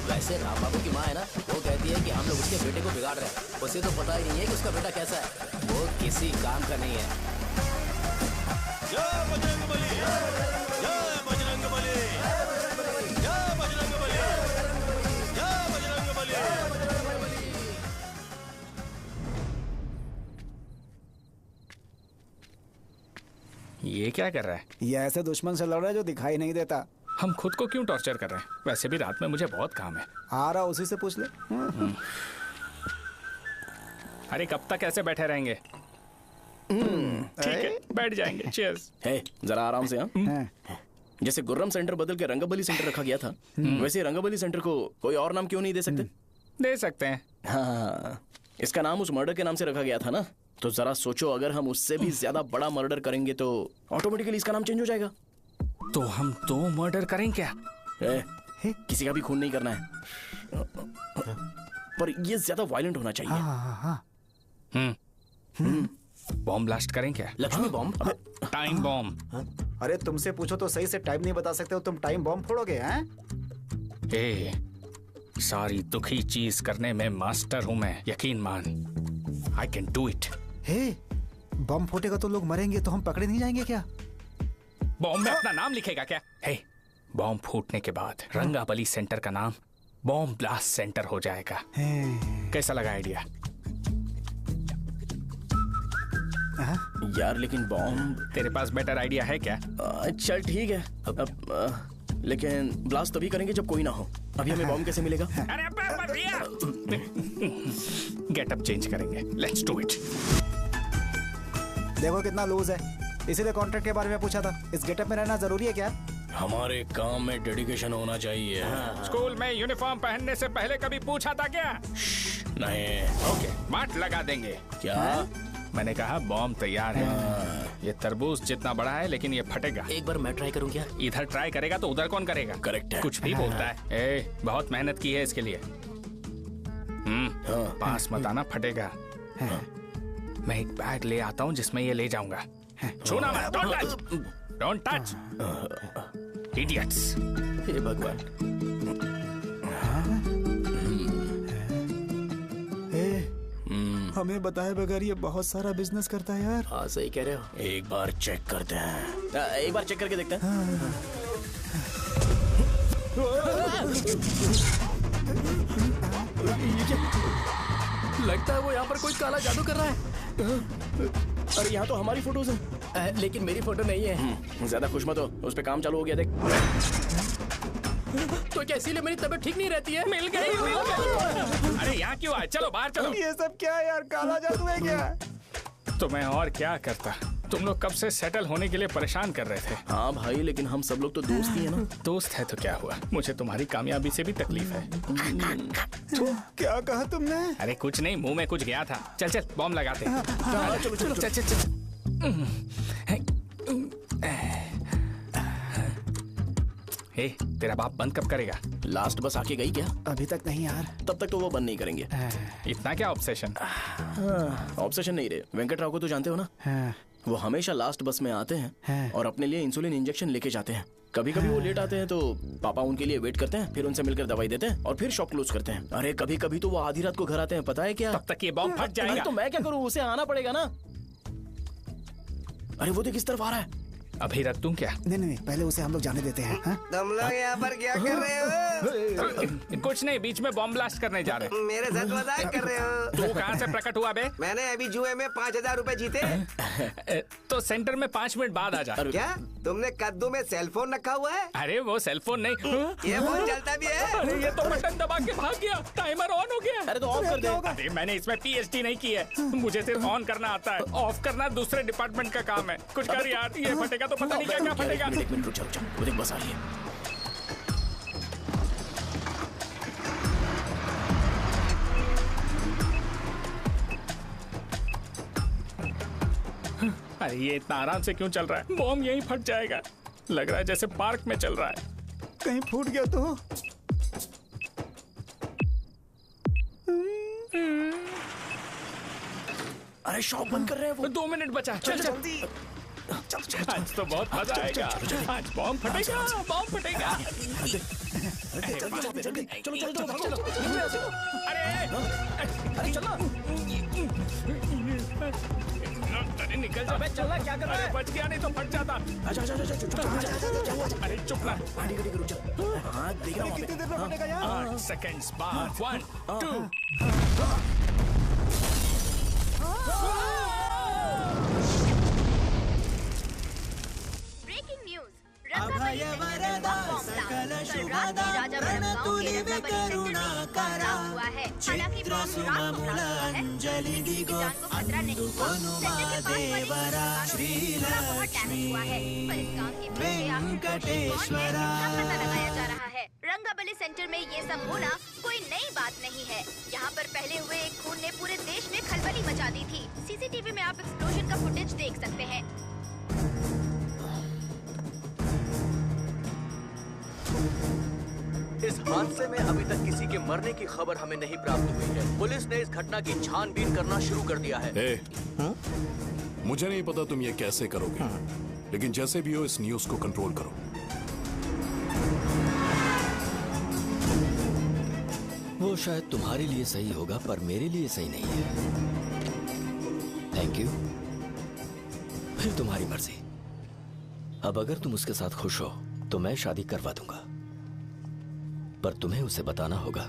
वैसे राम बाबू की माँ है ना, वो कहती है कि हम लोग उसके बेटे को बिगाड़ रहे हैं। उसे तो पता ही नहीं है कि उसका बेटा कैसा है। वो किसी काम का नहीं है। जय बजरंगबली, जय बजरंगबली, जय बजरंगबली, जय बजरंगबली। ये क्या कर रहा है? ये ऐसे दुश्मन से लड़ रहा है जो दिखाई नहीं देता। हम खुद को क्यों टॉर्चर कर रहे हैं? वैसे भी रात में मुझे बहुत काम है। आ रहा उसी से पूछ ले। अरे कब तक ऐसे बैठे रहेंगे? ठीक है बैठ जाएंगे। चीयर्स। हे जरा आराम से। हाँ जैसे गुर्रम सेंटर बदल के रंगबली सेंटर रखा गया था, वैसे रंगबली सेंटर को कोई और नाम क्यों नहीं दे सकते? दे सकते हैं। हाँ इसका नाम उस मर्डर के नाम से रखा गया था ना, तो जरा सोचो अगर हम उससे भी ज्यादा बड़ा मर्डर करेंगे तो ऑटोमेटिकली इसका नाम चेंज हो जाएगा। तो हम 2 मर्डर करें क्या? किसी का भी खून नहीं करना है, पर ये ज्यादा वायलेंट होना चाहिए। बॉम्ब ब्लास्ट करें क्या? लक्ष्मी बॉम्ब? Time bomb. अरे तुमसे पूछो तो सही से टाइम नहीं बता सकते हो, तुम टाइम बॉम्ब फोड़ोगे? हैं? ए, सारी दुखी चीज करने में मास्टर हूं मैं, यकीन मान। I can do it. हे, बम फूटेगा तो लोग मरेंगे, तो हम पकड़े नहीं जाएंगे क्या? बॉम्ब में अपना नाम लिखेगा क्या? हे, बॉम्ब फूटने के बाद रंगाबली सेंटर का नाम बॉम्ब ब्लास्ट सेंटर हो जाएगा। कैसा लगा आइडिया? यार लेकिन बॉम्ब। तेरे पास बेटर आइडिया है क्या? चल ठीक है, लेकिन ब्लास्ट तभी करेंगे जब कोई ना हो। अभी हमें बॉम्ब कैसे मिलेगा? अरे गेटअप चेंज करेंगे। Let's do it. देखो कितना लूज है, इसीलिए कॉन्ट्रैक्ट के बारे में पूछा था। इस गेटअप में रहना जरूरी है क्या? हमारे काम में डेडिकेशन होना चाहिए। स्कूल में यूनिफॉर्म पहनने से पहले कभी पूछा था क्या? नहीं। ओके, बांट लगा देंगे। क्या? मैंने कहा बॉम्ब तैयार है। ये तरबूज जितना बड़ा है लेकिन ये फटेगा। एक बार मैं ट्राई करूं क्या? इधर ट्राई करेगा तो उधर कौन करेगा? करेक्ट है। कुछ भी बोलता है। ए, बहुत मेहनत की है इसके लिए। पास मत आना, फटेगा। मैं एक बैग ले आता हूँ जिसमें ये ले जाऊंगा। छूना मत, don't touch, don't touch, idiots. हे भगवान। हमें बताए बगैर ये बहुत सारा बिजनेस करता है यार। हाँ सही कह रहे हो। एक बार चेक करते हैं। एक बार चेक करके देखते हैं। लगता है वो यहाँ पर कोई काला जादू कर रहा है। अरे यहाँ तो हमारी फोटोज हैं, लेकिन मेरी फोटो नहीं है। ज्यादा खुश मत हो, उस पे काम चालू हो गया देख। तो क्या इसीलिए मेरी तबीयत ठीक नहीं रहती है? मिल गई। अरे यहाँ क्यों आए? चलो बाहर चलो। ये सब क्या है यार? काला जादू है क्या? तो मैं और क्या करता? तुम लोग कब से सेटल होने के लिए परेशान कर रहे थे। हाँ भाई, लेकिन हम सब लोग तो दोस्त ही है ना। दोस्त है तो क्या हुआ? मुझे तुम्हारी कामयाबी से भी तकलीफ है। क्या कहा तुमने? अरे कुछ नहीं, मुंह में कुछ गया था। चल चल बॉम्ब लगाते हैं। चलो चलो चल चल चल। हे, तेरा बाप बंद कब करेगा? लास्ट बस आके गई क्या? अभी तक नहीं यार। तब तक तो वो बंद नहीं करेंगे। इतना क्या ऑब्सेशन? ऑब्सेशन नहीं रहे। वेंकट राव को तो जानते हो ना? वो हमेशा लास्ट बस में आते हैं और अपने लिए इंसुलिन इंजेक्शन लेके जाते हैं। कभी कभी वो लेट आते हैं तो पापा उनके लिए वेट करते हैं, फिर उनसे मिलकर दवाई देते हैं और फिर शॉप क्लोज करते हैं। अरे कभी कभी तो वो आधी रात को घर आते हैं, पता है क्या? तब तक ये बॉम्ब फट जाएगा। अरे तो मैं क्या करूँ, उसे आना पड़ेगा ना। अरे वो देख किस तरफ आ रहा है। अभी रख दूं क्या? नहीं, पहले उसे हम लोग जाने देते हैं। तुम लोग यहाँ पर क्या कर रहे हो? कुछ नहीं, बीच में बॉम्ब ब्लास्ट करने जा रहे हैं। मेरे साथ मजाक कर रहे हो? तू कहाँ से प्रकट हुआ बे? मैंने अभी जुए में 5000 रुपए जीते। तो सेंटर में 5 मिनट बाद आ जा। क्या तुमने कद्दू में सेलफोन रखा हुआ है? अरे वो सेलफोन नहीं, ये फोन चलता भी है। अरे ये तो बटन दबा के भाग गया, टाइमर ऑन हो गया। अरे तो ऑफ कर दे। अरे मैंने इसमें पीएचडी नहीं की है, मुझे सिर्फ ऑन करना आता है, ऑफ करना दूसरे डिपार्टमेंट का काम है। कुछ कर यार, ये फटेगा तो पता नहीं क्या क्या फटेगा। एक मिनट रुक जा, वो देख बस आ रही है। अरे ये इतना आराम से क्यों चल रहा है? बॉम्ब यहीं फट जाएगा। लग रहा है जैसे पार्क में चल रहा है। कहीं फूट गया तो? अरे शॉप बंद कर रहे हैं वो। 2 मिनट बचा, चल जल्दी। आज तो बहुत मजा आएगा, आज बॉम्ब फटेगा, बॉम्ब फटेगा। चलो। अरे चलो, अरे निकल जा। चलना क्या कर रहा है? बच गया, नहीं तो फट जाता। अरे चुप ना। हाँ देख रहा हूँ। कितनी देर में फटेगा यार? 8 सेकंड्स बाद 1 2। ब्रेकिंग न्यूज, रंगाबली सेंटर में बॉम्ब ब्लास्ट। कल रात ही राजा गांव के रंगाबली सेंटर में बमला हुआ है। हालांकि बॉम्ब रात को ब्लास्ट हुआ है, किसी की जान को खतरा नहीं हुआ। सेंटर के पास बड़ी थोड़ा बहुत डैमेज हुआ है, पर इस काम के पीछे आखिर कौन है, इसका पता लगाया जा रहा है। रंगाबली सेंटर में ये सब होना कोई नई बात नहीं है। यहाँ पर पहले हुए एक खून ने पूरे देश में खलबली मचा दी थी। सीसीटीवी में आप एक्सप्लोजन का फुटेज देख सकते हैं। इस हादसे में अभी तक किसी के मरने की खबर हमें नहीं प्राप्त हुई है। पुलिस ने इस घटना की छानबीन करना शुरू कर दिया है। मुझे नहीं पता तुम ये कैसे करोगे, लेकिन जैसे भी हो इस न्यूज को कंट्रोल करो। वो शायद तुम्हारे लिए सही होगा, पर मेरे लिए सही नहीं है। Thank you. फिर तुम्हारी मर्जी। अब अगर तुम उसके साथ खुश हो तो मैं शादी करवा दूंगा, पर तुम्हें उसे बताना होगा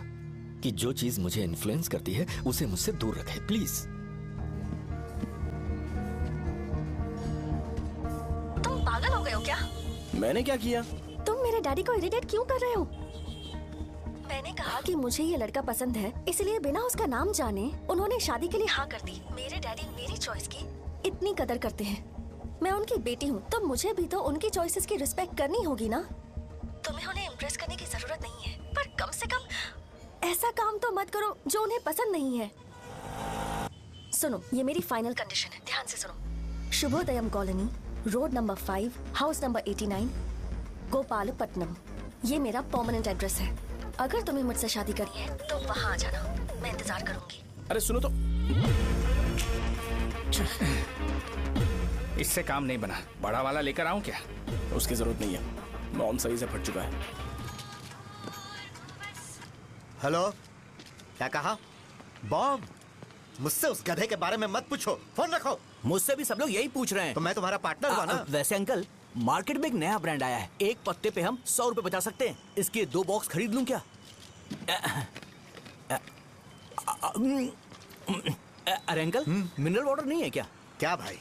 कि जो चीज मुझे इन्फ्लुएंस करती है उसे मुझसे दूर रखे, प्लीज। तुम पागल हो गए हो क्या? मैंने क्या किया? तुम मेरे डैडी को इरिटेट क्यों कर रहे हो? मैंने कहा कि मुझे ये लड़का पसंद है, इसलिए बिना उसका नाम जाने उन्होंने शादी के लिए हाँ कर दी। मेरे डैडी मेरी चॉइस की इतनी कदर करते हैं। मैं उनकी बेटी हूँ, तो मुझे भी तो उनकी चॉइसेस की रिस्पेक्ट करनी होगी ना। तुम्हें उन्हें इम्प्रेस करने की जरूरत नहीं है, पर कम से कम ऐसा काम तो मत करो जो उन्हें पसंद नहीं है। सुनो, ये मेरी फाइनल कंडीशन है, ध्यान से सुनो। Shubhodayam colony, road number 5, house number 89, Gopalapatnam. ये मेरा परमानेंट एड्रेस है। अगर तुम्हें मुझसे शादी करनी है तो वहाँ आ जाना, मैं इंतजार करूंगी। अरे सुनो तो। इससे काम नहीं बना, बड़ा वाला लेकर आऊं क्या? उसकी जरूरत नहीं है, बॉम्ब सही से फट चुका है। हेलो, क्या कहा? बॉम्ब? मुझसे उस गधे के बारे में मत पूछो, फोन रखो। मुझसे भी सब लोग यही पूछ रहे हैं। तो मैं तुम्हारा पार्टनर हुआ ना? वैसे अंकल, मार्केट में एक नया ब्रांड आया है, एक पत्ते पे हम 100 रुपए बचा सकते हैं। इसके 2 बॉक्स खरीद लूं क्या? अरे अंकल, मिनरल वाटर नहीं है क्या? क्या भाई,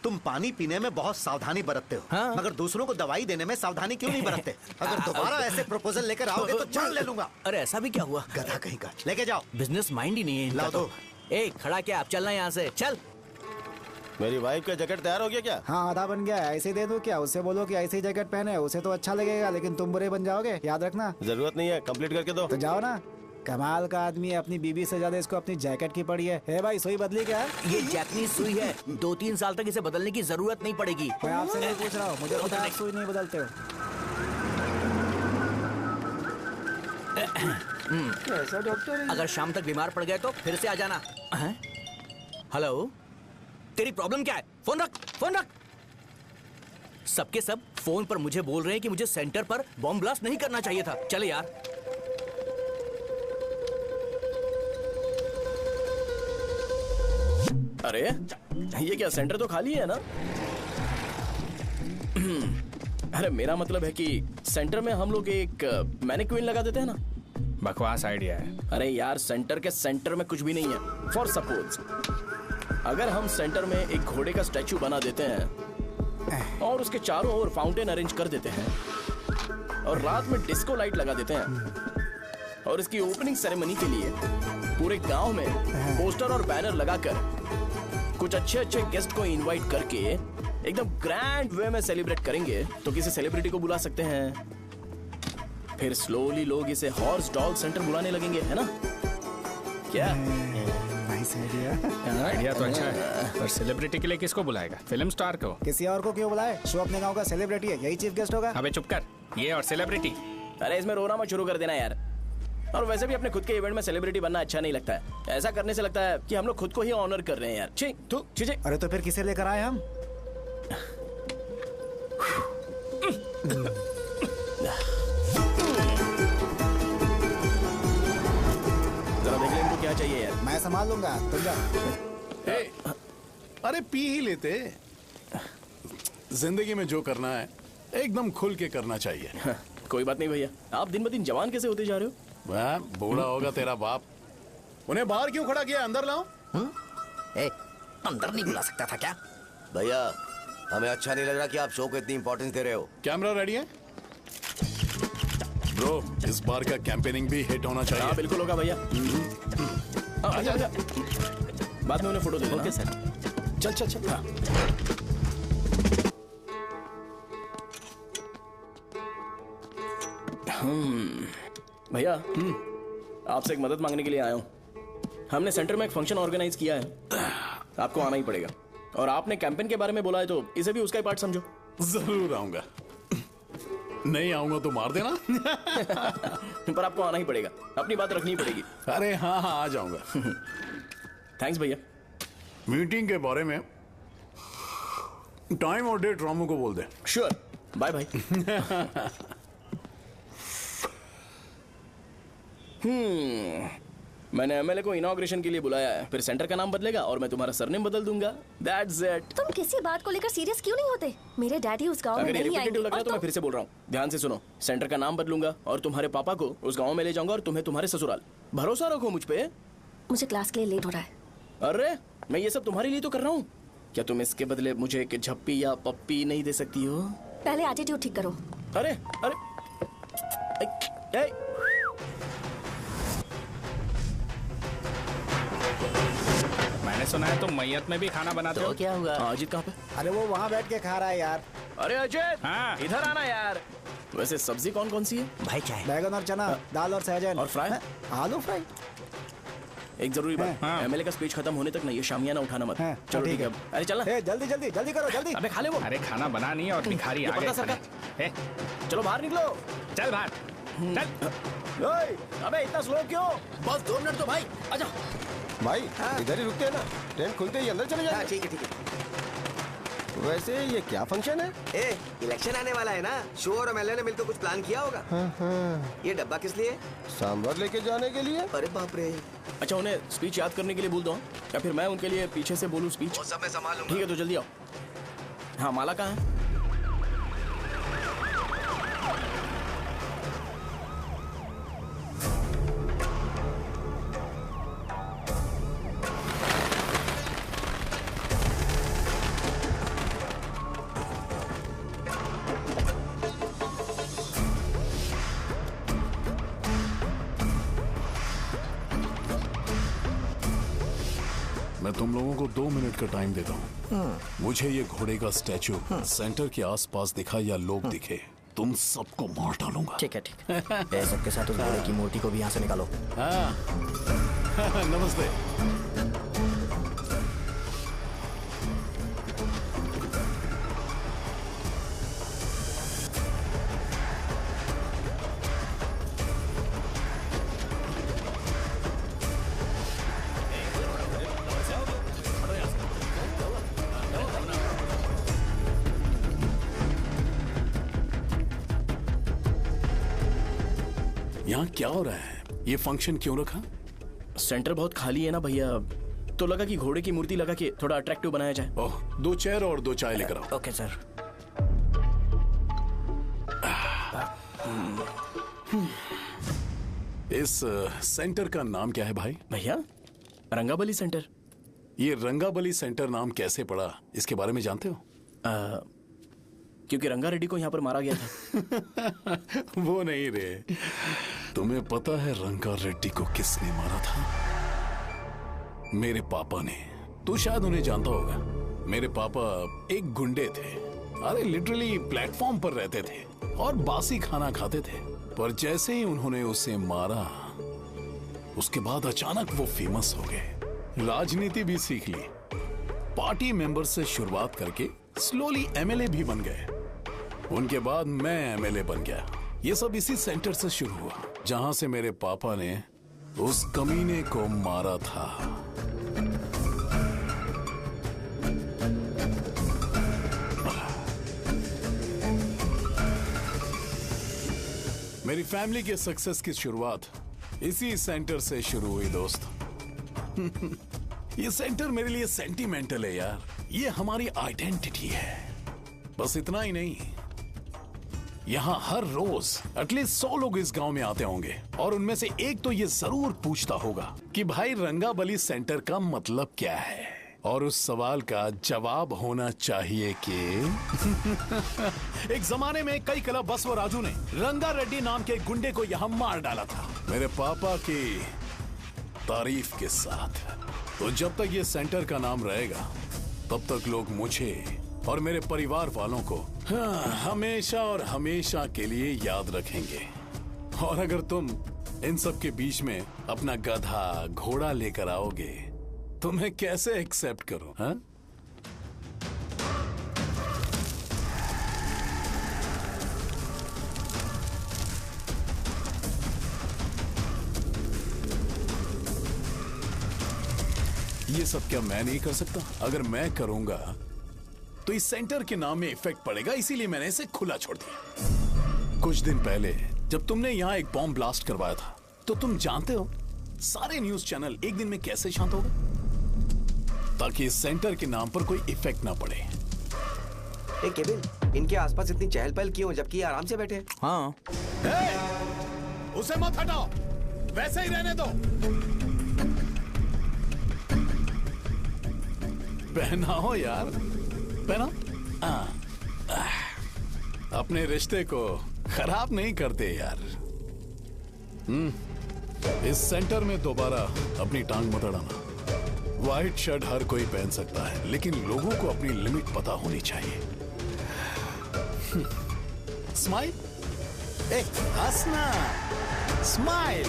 तुम पानी पीने में बहुत सावधानी बरतते हो, हाँ? मगर दूसरों को दवाई देने में सावधानी क्यों नहीं बरतते? अगर दोबारा ऐसे प्रपोजल लेकर आओगे तो जान ले लूंगा। अरे ऐसा भी क्या हुआ? गधा कहीं का, लेके जाओ। बिजनेस माइंड ही नहीं है इनका। लाओ दो। ए, खड़ा क्या, आप चलना यहाँ से, चल। मेरी वाइफ का जैकेट तैयार हो गया क्या? हाँ, आधा बन गया है। ऐसे दे दो क्या? उससे बोलो कि ऐसे ही जैकेट पहने, उसे तो अच्छा लगेगा, लेकिन तुम बुरे बन जाओगे, याद रखना। जरूरत नहीं है, कंप्लीट करके दो। तो जाओ ना। कमाल का आदमी है, अपनी बीबी से ज्यादा इसको अपनी जैकेट की पड़ी है। हे भाई, सुई बदली क्या? ये जैपनीज सुई है, 2-3 साल तक इसे बदलने की जरूरत नहीं पड़ेगी। मैं आपसे नहीं पूछ रहा हूँ, मुझे पता है आप सुई नहीं बदलते हो। ऐसा डॉक्टर, अगर शाम तक बीमार पड़ गए तो फिर से आ जाना। हेलो, तेरी प्रॉब्लम क्या है? फोन रख, फोन रख। सबके सब फोन पर मुझे बोल रहे हैं कि मुझे सेंटर पर बॉम्ब ब्लास्ट नहीं करना चाहिए था। चले यार। अरे ये क्या, सेंटर तो खाली है ना? अरे मेरा मतलब है कि सेंटर में हम लोग एक मैनिक्विन लगा देते हैं ना। बकवास आइडिया है। अरे यार, सेंटर के सेंटर में कुछ भी नहीं है। फॉर सपोज अगर हम सेंटर में एक घोड़े का स्टैचू बना देते हैं और उसके चारों ओर फाउंटेन अरेंज कर देते हैं और रात में डिस्को लाइट लगा देते हैं और इसकी ओपनिंग सेरेमनी के लिए पूरे गांव में पोस्टर और बैनर लगाकर कुछ अच्छे अच्छे गेस्ट को इनवाइट करके एकदम ग्रैंड वे में सेलिब्रेट करेंगे, तो किसी सेलिब्रिटी को बुला सकते हैं। फिर स्लोली लोग इसे हॉर्स डॉग सेंटर बुलाने लगेंगे, है ना? क्या नाइस आइडिया। आइडिया तो अच्छा है, पर सेलिब्रिटी के लिए किसको बुलाएगा? फिल्म स्टार को। किसी और को क्यों बुलाए? शो अपने गांव का सेलिब्रिटी है, यही चीफ गेस्ट होगा। अबे चुप कर, ये और सेलिब्रिटी। अरे इसमें रोना मत शुरू कर देना यार। और वैसे भी अपने खुद के इवेंट में सेलिब्रिटी बनना अच्छा नहीं लगता है। ऐसा करने से लगता है कि हम लोग खुद को ही ऑनर कर रहे हैं यार। छी तू छी। अरे तो फिर किसे लेकर आए हम? जरा देख ले इनको क्या चाहिए यार। मैं संभाल लूंगा, तुम जा। अरे पी ही लेते। जिंदगी में जो करना है एकदम खुल के करना चाहिए। कोई बात नहीं भैया, आप दिन ब दिन जवान कैसे होते जा रहे हो? वह बूढ़ा होगा तेरा बाप। उन्हें बाहर क्यों खड़ा किया? अंदर लाओ। अंदर नहीं बुला सकता था क्या? भैया हमें अच्छा नहीं लग रहा कि आप शो को इतनी इंपॉर्टेंस दे रहे हो। कैमरा रेडी है ब्रो? इस बार का कैंपेनिंग भी हिट होना चाहिए। हाँ बिल्कुल होगा भैया। आजा। बाद में उन्हें फोटो दे देना। Okay sir. चल चल चल। हाँ। भैया आपसे एक मदद मांगने के लिए आया हूँ। हमने सेंटर में एक फंक्शन ऑर्गेनाइज किया है, आपको आना ही पड़ेगा। और आपने कैंपेन के बारे में बोला है तो इसे भी उसका ही पार्ट समझो। जरूर आऊंगा। नहीं आऊंगा तो मार देना। पर आपको आना ही पड़ेगा, अपनी बात रखनी पड़ेगी। अरे हाँ आ जाऊंगा। थैंक्स भैया। मीटिंग के बारे में टाइम और डेट रामू को बोल दे। श्योर। Bye bye. मैंने एमएलए को इनॉग्रेशन के लिए बुलाया है, फिर सेंटर का नाम बदलेगा और मैं तुम्हारा सरनेम बदल दूंगा। That's it। तुम किसी बात को लेकर सीरियस क्यों नहीं होते? मेरे डैडी उस गांव में अगर ये नहीं आएंगे। रिपीटेटिव लग रहा है तो मैं फिर से बोल रहा हूँ, ध्यान से सुनो। सेंटर का नाम बदलूंगा और तुम्हारे पापा को उस गाँव में ले जाऊंगा और तुम्हें तुम्हारे ससुराल। भरोसा रखो मुझ पे। मुझे क्लास के लिए लेट हो रहा है। अरे मैं ये सब तुम्हारे लिए तो कर रहा हूँ। क्या तुम इसके बदले मुझे एक झप्पी या पप्पी नहीं दे सकती हो? पहले एटीट्यूड ठीक करो। अरे अरे मैंने सुना है तुम मैयत में भी खाना बनाते हो। क्या हुआ? अजीत कहाँ पे? अरे वो वहाँ बैठ के खा रहा है यार। अरे अजीत हाँ। इधर आना यार। वैसे सब्जी कौन कौन सी है? भाई क्या है? बैगन और चना, दाल और सहजन और फ्राई? आलू फ्राई। एक जरूरी बात, एमएलए का स्पीच खत्म होने तक ना ये शामियाना उठाना मत। चलो ठीक है। अरे चलना। जल्दी जल्दी जल्दी करो जल्दी। अबे खा ले वो। अरे खाना बना नहीं और भिखारी आ गए। चलो बाहर निकलो। चल बाहर चल। अबे इतना स्लो क्यों? बस 2 मिनट तो भाई। आजा भाई इधर ही रुकते हैं ना, ट्रेन खुलते ही अंदर चले जाएंगे। ठीक है ठीक है। वैसे ये क्या फंक्शन है? इलेक्शन आने वाला है ना, शो और एमएलए ने मिलकर कुछ प्लान किया होगा। ये डब्बा किस लिए? सांभर लेके जाने के लिए। अरे बाप रे। अच्छा उन्हें स्पीच याद करने के लिए बोल दो या फिर मैं उनके लिए पीछे से बोलूं स्पीच? वो सब मैं संभाल लूंगा। ठीक है तो जल्दी आओ। हाँ माला कहाँ है? मैं तुम लोगों को 2 मिनट का टाइम देता हूँ। मुझे ये घोड़े का स्टैचू सेंटर के आसपास दिखा या लोग दिखे, तुम सबको मार डालूंगा। ठीक है ठीक है। सबके साथ उस घोड़े की मूर्ति को भी यहाँ से निकालो। हाँ नमस्ते। यहाँ क्या हो रहा है? ये फंक्शन क्यों रखा? सेंटर बहुत खाली है ना भैया, तो लगा कि घोड़े की मूर्ति लगा के थोड़ा अट्रैक्टिव बनाया जाए। ओह, 2 चेयर और 2 चाय लेकर आओ। Okay sir. इस सेंटर का नाम क्या है भाई? भैया रंगाबली सेंटर। ये रंगाबली सेंटर नाम कैसे पड़ा, इसके बारे में जानते हो? क्योंकि रंगा रेड्डी को यहाँ पर मारा गया था। वो नहीं रे, तुम्हें पता है रंगा रेड्डी को किसने मारा था? मेरे पापा ने। तू शायद उन्हें जानता होगा। मेरे पापा एक गुंडे थे। अरे लिटरली प्लेटफॉर्म पर रहते थे और बासी खाना खाते थे। पर जैसे ही उन्होंने उसे मारा, उसके बाद अचानक वो फेमस हो गए। राजनीति भी सीख ली, पार्टी मेंबर से शुरुआत करके स्लोली एमएलए भी बन गए। उनके बाद मैं एमएलए बन गया। ये सब इसी सेंटर से शुरू हुआ, जहां से मेरे पापा ने उस कमीने को मारा था। मेरी फैमिली के सक्सेस की शुरुआत इसी सेंटर से शुरू हुई दोस्त। ये सेंटर मेरे लिए सेंटिमेंटल है यार। ये हमारी आइडेंटिटी है। बस इतना ही नहीं, यहाँ हर रोज एटलीस्ट 100 लोग इस गांव में आते होंगे और उनमें से एक तो ये जरूर पूछता होगा कि भाई रंगाबली सेंटर का मतलब क्या है। और उस सवाल का जवाब होना चाहिए कि एक जमाने में कई क्लब बसव राजू ने रंगा रेड्डी नाम के गुंडे को यहाँ मार डाला था, मेरे पापा की तारीफ के साथ। तो जब तक ये सेंटर का नाम रहेगा, तब तक लोग मुझे और मेरे परिवार वालों को हमेशा और हमेशा के लिए याद रखेंगे। और अगर तुम इन सब के बीच में अपना गधा घोड़ा लेकर आओगे तो मैं कैसे एक्सेप्ट करूं? हाँ? ये सब क्या मैं नहीं कर सकता? अगर मैं करूंगा तो इस सेंटर के नाम में इफेक्ट पड़ेगा, इसीलिए मैंने इसे खुला छोड़ दिया। कुछ दिन पहले जब तुमने यहाँ एक बॉम्ब ब्लास्ट करवाया था, तो तुम जानते हो सारे न्यूज चैनल एक दिन में कैसे शांत हो गए? ताकि इस सेंटर के नाम पर कोई इफेक्ट ना पड़े। केविन, इनके आसपास इतनी चहल पहल क्यों जबकि आराम से बैठे? हाँ। उसे मत हटाओ, वैसे ही रहने दो। पहनाओ यार, पहना। अपने रिश्ते को खराब नहीं करते यार। इस सेंटर में दोबारा अपनी टांग मत अड़ाना। व्हाइट शर्ट हर कोई पहन सकता है, लेकिन लोगों को अपनी लिमिट पता होनी चाहिए। स्माइल, हंसना, स्माइल।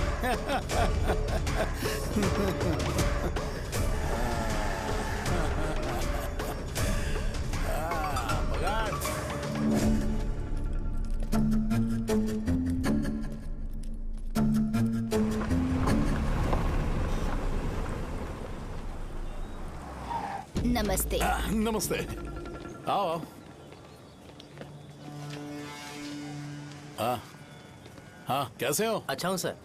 नमस्ते। नमस्ते, आओ। हाँ हाँ, कैसे हो? अच्छा हूँ सर।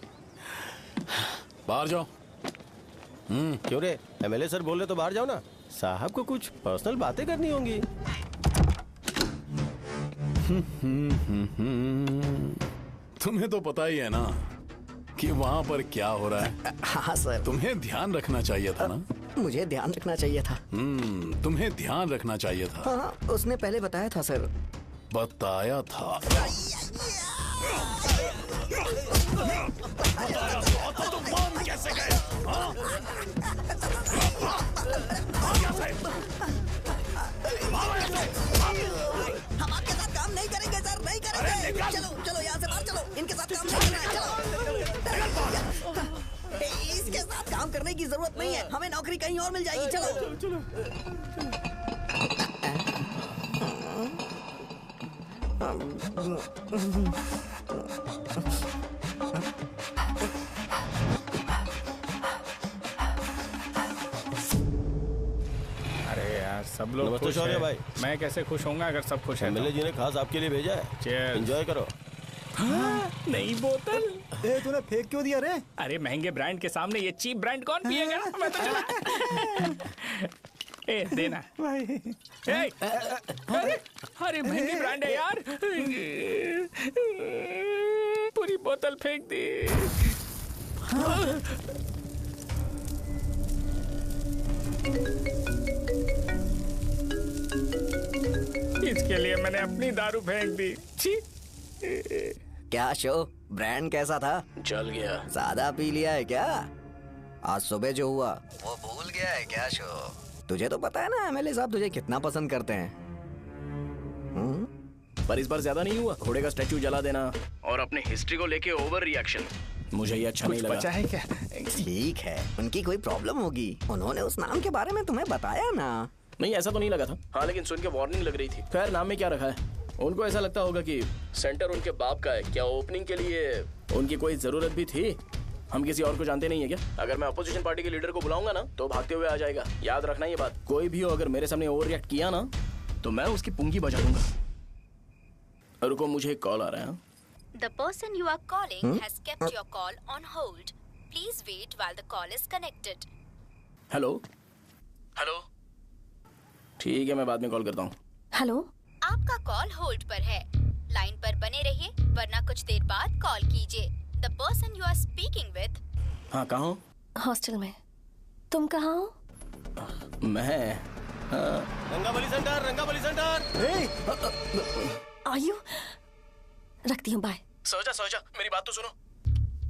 बाहर जाओ। क्यों रे, एमएलए सर बोल रहे तो बाहर जाओ ना। साहब को कुछ पर्सनल बातें करनी होंगी। तुम्हें तो पता ही है ना कि वहाँ पर क्या हो रहा है। हाँ सर। तुम्हें ध्यान रखना चाहिए था ना। मुझे ध्यान रखना चाहिए था। तुम्हें ध्यान रखना चाहिए था। हाँ, उसने पहले बताया था सर। बताया था? तो मान कैसे गए? हम आपके साथ काम नहीं करेंगे सर, नहीं करेंगे। चलो चलो यहाँ से बाहर चलो, इनके साथ काम नहीं करना है। चलो, इसके साथ काम करने की जरूरत नहीं है, हमें नौकरी कहीं और मिल जाएगी। चलो अरे यार, सब लोग नमस्ते खुश शौर्य हैं। भाई। मैं कैसे खुश होऊंगा अगर सब खुश हैं? एमएलए जी ने खास आपके लिए भेजा है। Cheers। एंजॉय करो। नई बोतल। तूने फेंक क्यों दिया रे? अरे महंगे ब्रांड के सामने ये चीप ब्रांड कौन पिएगा? मैं तो चला। ए देना भाई। अरे महंगी ब्रांड है यार। पूरी बोतल फेंक दी। इसके लिए मैंने अपनी दारू फेंक दी। छी। क्या शो, ब्रांड कैसा था? चल गया। सादा पी लिया है क्या? आज सुबह जो हुआ वो भूल गया है क्या शो? तुझे तो पता है ना एमएलए साहब तुझे कितना पसंद करते हैं। पर इस बार ज्यादा नहीं हुआ। घोड़े का स्टैचू जला देना और अपने हिस्ट्री को लेके ओवर रिएक्शन, मुझे ये अच्छा नहीं लगा। बचा है क्या? ठीक है, उनकी कोई प्रॉब्लम होगी। उन्होंने उस नाम के बारे में तुम्हें बताया ना? नहीं, ऐसा तो नहीं लगा था। हाँ, लेकिन सुन के वार्निंग लग रही थी। खैर, नाम में क्या रखा है? उनको ऐसा लगता होगा कि सेंटर उनके बाप का है। क्या ओपनिंग के लिए उनकी कोई जरूरत भी थी? हम किसी और को जानते नहीं है क्या? अगर मैं अपोजिशन पार्टी के लीडर को बुलाऊंगा ना तो भागते हुए आ जाएगा। याद रखना ये बात। कोई भी हो अगर मेरे सामने ओवर रिएक्ट किया ना तो मैं उसकी पुंगी बजा दूंगा। रुको, मुझे एक कॉल आ रहा है। The person you are calling has kept your call on hold. Please wait while the call is connected. Hello hello, ठीक है, मैं बाद में कॉल करता हूँ। हेलो, आपका कॉल होल्ड पर है। लाइन पर बने रहिए वरना कुछ देर बाद कॉल कीजिए। The person you are speaking with. हाँ, कहाँ हो? हॉस्टल में। तुम कहाँ हो? मैं रंगाबली सेंटर, रंगाबली सेंटर। आयु, रखती हूँ, बाय। सोचा, मेरी बात तो सुनो।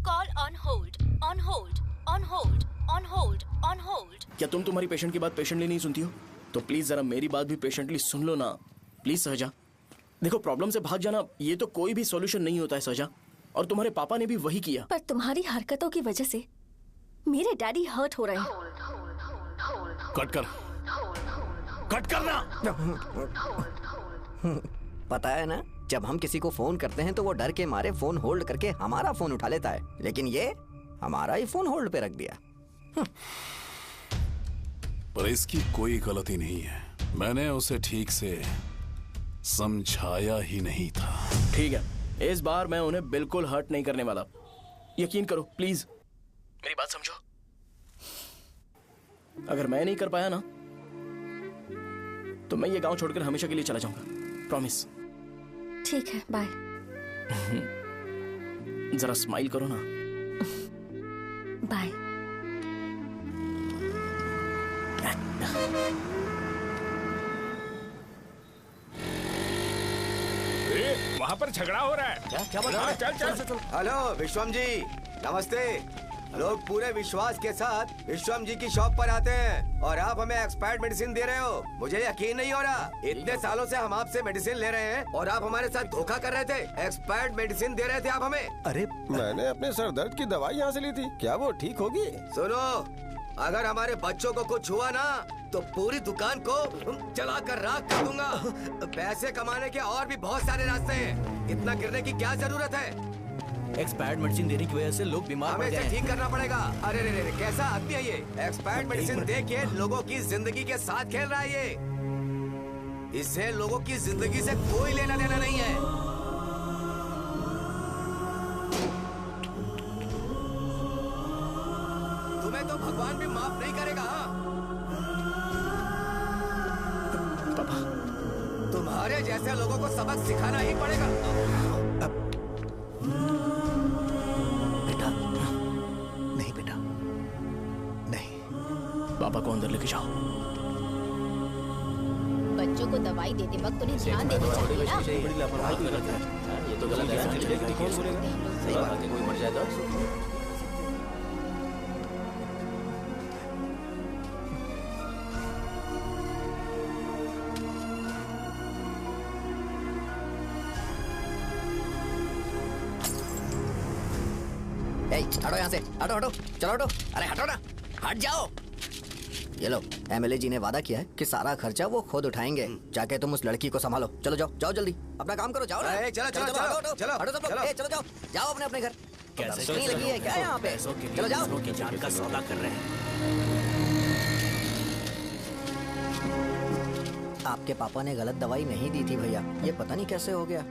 Call on hold, on hold, on hold, on hold, on hold. क्या तुम तुम्हारी पेशेंट की बात पेशेंटली नहीं सुनती हो? तो प्लीज जरा मेरी बात भी पेशेंटली सुन लो ना। प्लीज सहजा, देखो प्रॉब्लम से भाग जाना ये तो कोई भी सॉल्यूशन नहीं होता है सहजा, और तुम्हारे पापा ने भी वही किया। पर तुम्हारी हरकतों की वजह से मेरे डैडी हर्ट हो रहे हैं। कट करना। पता है ना, जब हम किसी को फोन करते हैं तो वो डर के मारे फोन होल्ड करके हमारा फोन उठा लेता है, लेकिन ये हमारा ही फोन होल्ड पे रख दिया। पर इसकी कोई गलती नहीं है। मैंने उसे ठीक से समझाया ही नहीं था। ठीक है, इस बार मैं उन्हें बिल्कुल हर्ट नहीं करने वाला। यकीन करो प्लीज, मेरी बात समझो। अगर मैं नहीं कर पाया ना तो मैं ये गांव छोड़कर हमेशा के लिए चला जाऊंगा। प्रॉमिस। ठीक है, बाय। जरा स्माइल करो ना। बाय। वहाँ पर झगड़ा हो रहा है। क्या बोल रहा है? चल। हेलो विश्वम जी, नमस्ते। लोग पूरे विश्वास के साथ विश्वम जी की शॉप पर आते हैं और आप हमें एक्सपायर्ड मेडिसिन दे रहे हो। मुझे यकीन नहीं हो रहा। इतने सालों से हम आपसे मेडिसिन ले रहे हैं और आप हमारे साथ धोखा कर रहे थे। एक्सपायर्ड मेडिसिन दे रहे थे आप हमें। अरे मैंने अपने सर दर्द की दवाई यहाँ से ली थी, क्या वो ठीक होगी? सुनो, अगर हमारे बच्चों को कुछ हुआ ना तो पूरी दुकान को जला कर राख कर दूंगा। पैसे कमाने के और भी बहुत सारे रास्ते हैं, इतना गिरने की क्या जरूरत है? एक्सपायर्ड मेडिसिन देने की वजह से लोग बीमार पड़ हमें गए इसे ठीक करना पड़ेगा। अरे रे, कैसा आदमी है ये? एक्सपायर्ड मेडिसिन दे के लोगों की जिंदगी के साथ खेल रहा है ये। इससे लोगों की जिंदगी से कोई लेना देना नहीं है। तुम्हें तो भगवान भी माफ नहीं करेगा। पापा, तुम्हारे जैसे लोगों को सबक सिखाना ही पड़ेगा। बेटा, नहीं। पापा को अंदर लेके जाओ। बच्चों को दवाई देते वक्त उन्हें ध्यान देना चाहिए ना। बड़ी लापरवाही कर रखा है। ये तो गलत है। कौन बोलेगा? सही बात है, कोई मर जाए तो। हटो यहाँ से, हटो, चलो हटो। अरे हटो ना, हट जाओ। ये लो, एमएलए जी ने वादा किया है कि सारा खर्चा वो खुद उठाएंगे। जाके तुम उस लड़की को संभालो। चलो जाओ जल्दी, अपना काम करो। जाओ ना। चलो हटो सब लोग। जाओ अपने घर। कैसे नहीं लगी है क्या यहाँ पे? चलो जाओ। की जान का सौदा कर रहे हैं। आपके पापा ने गलत दवाई नहीं दी थी भैया, ये पता नहीं कैसे हो गया।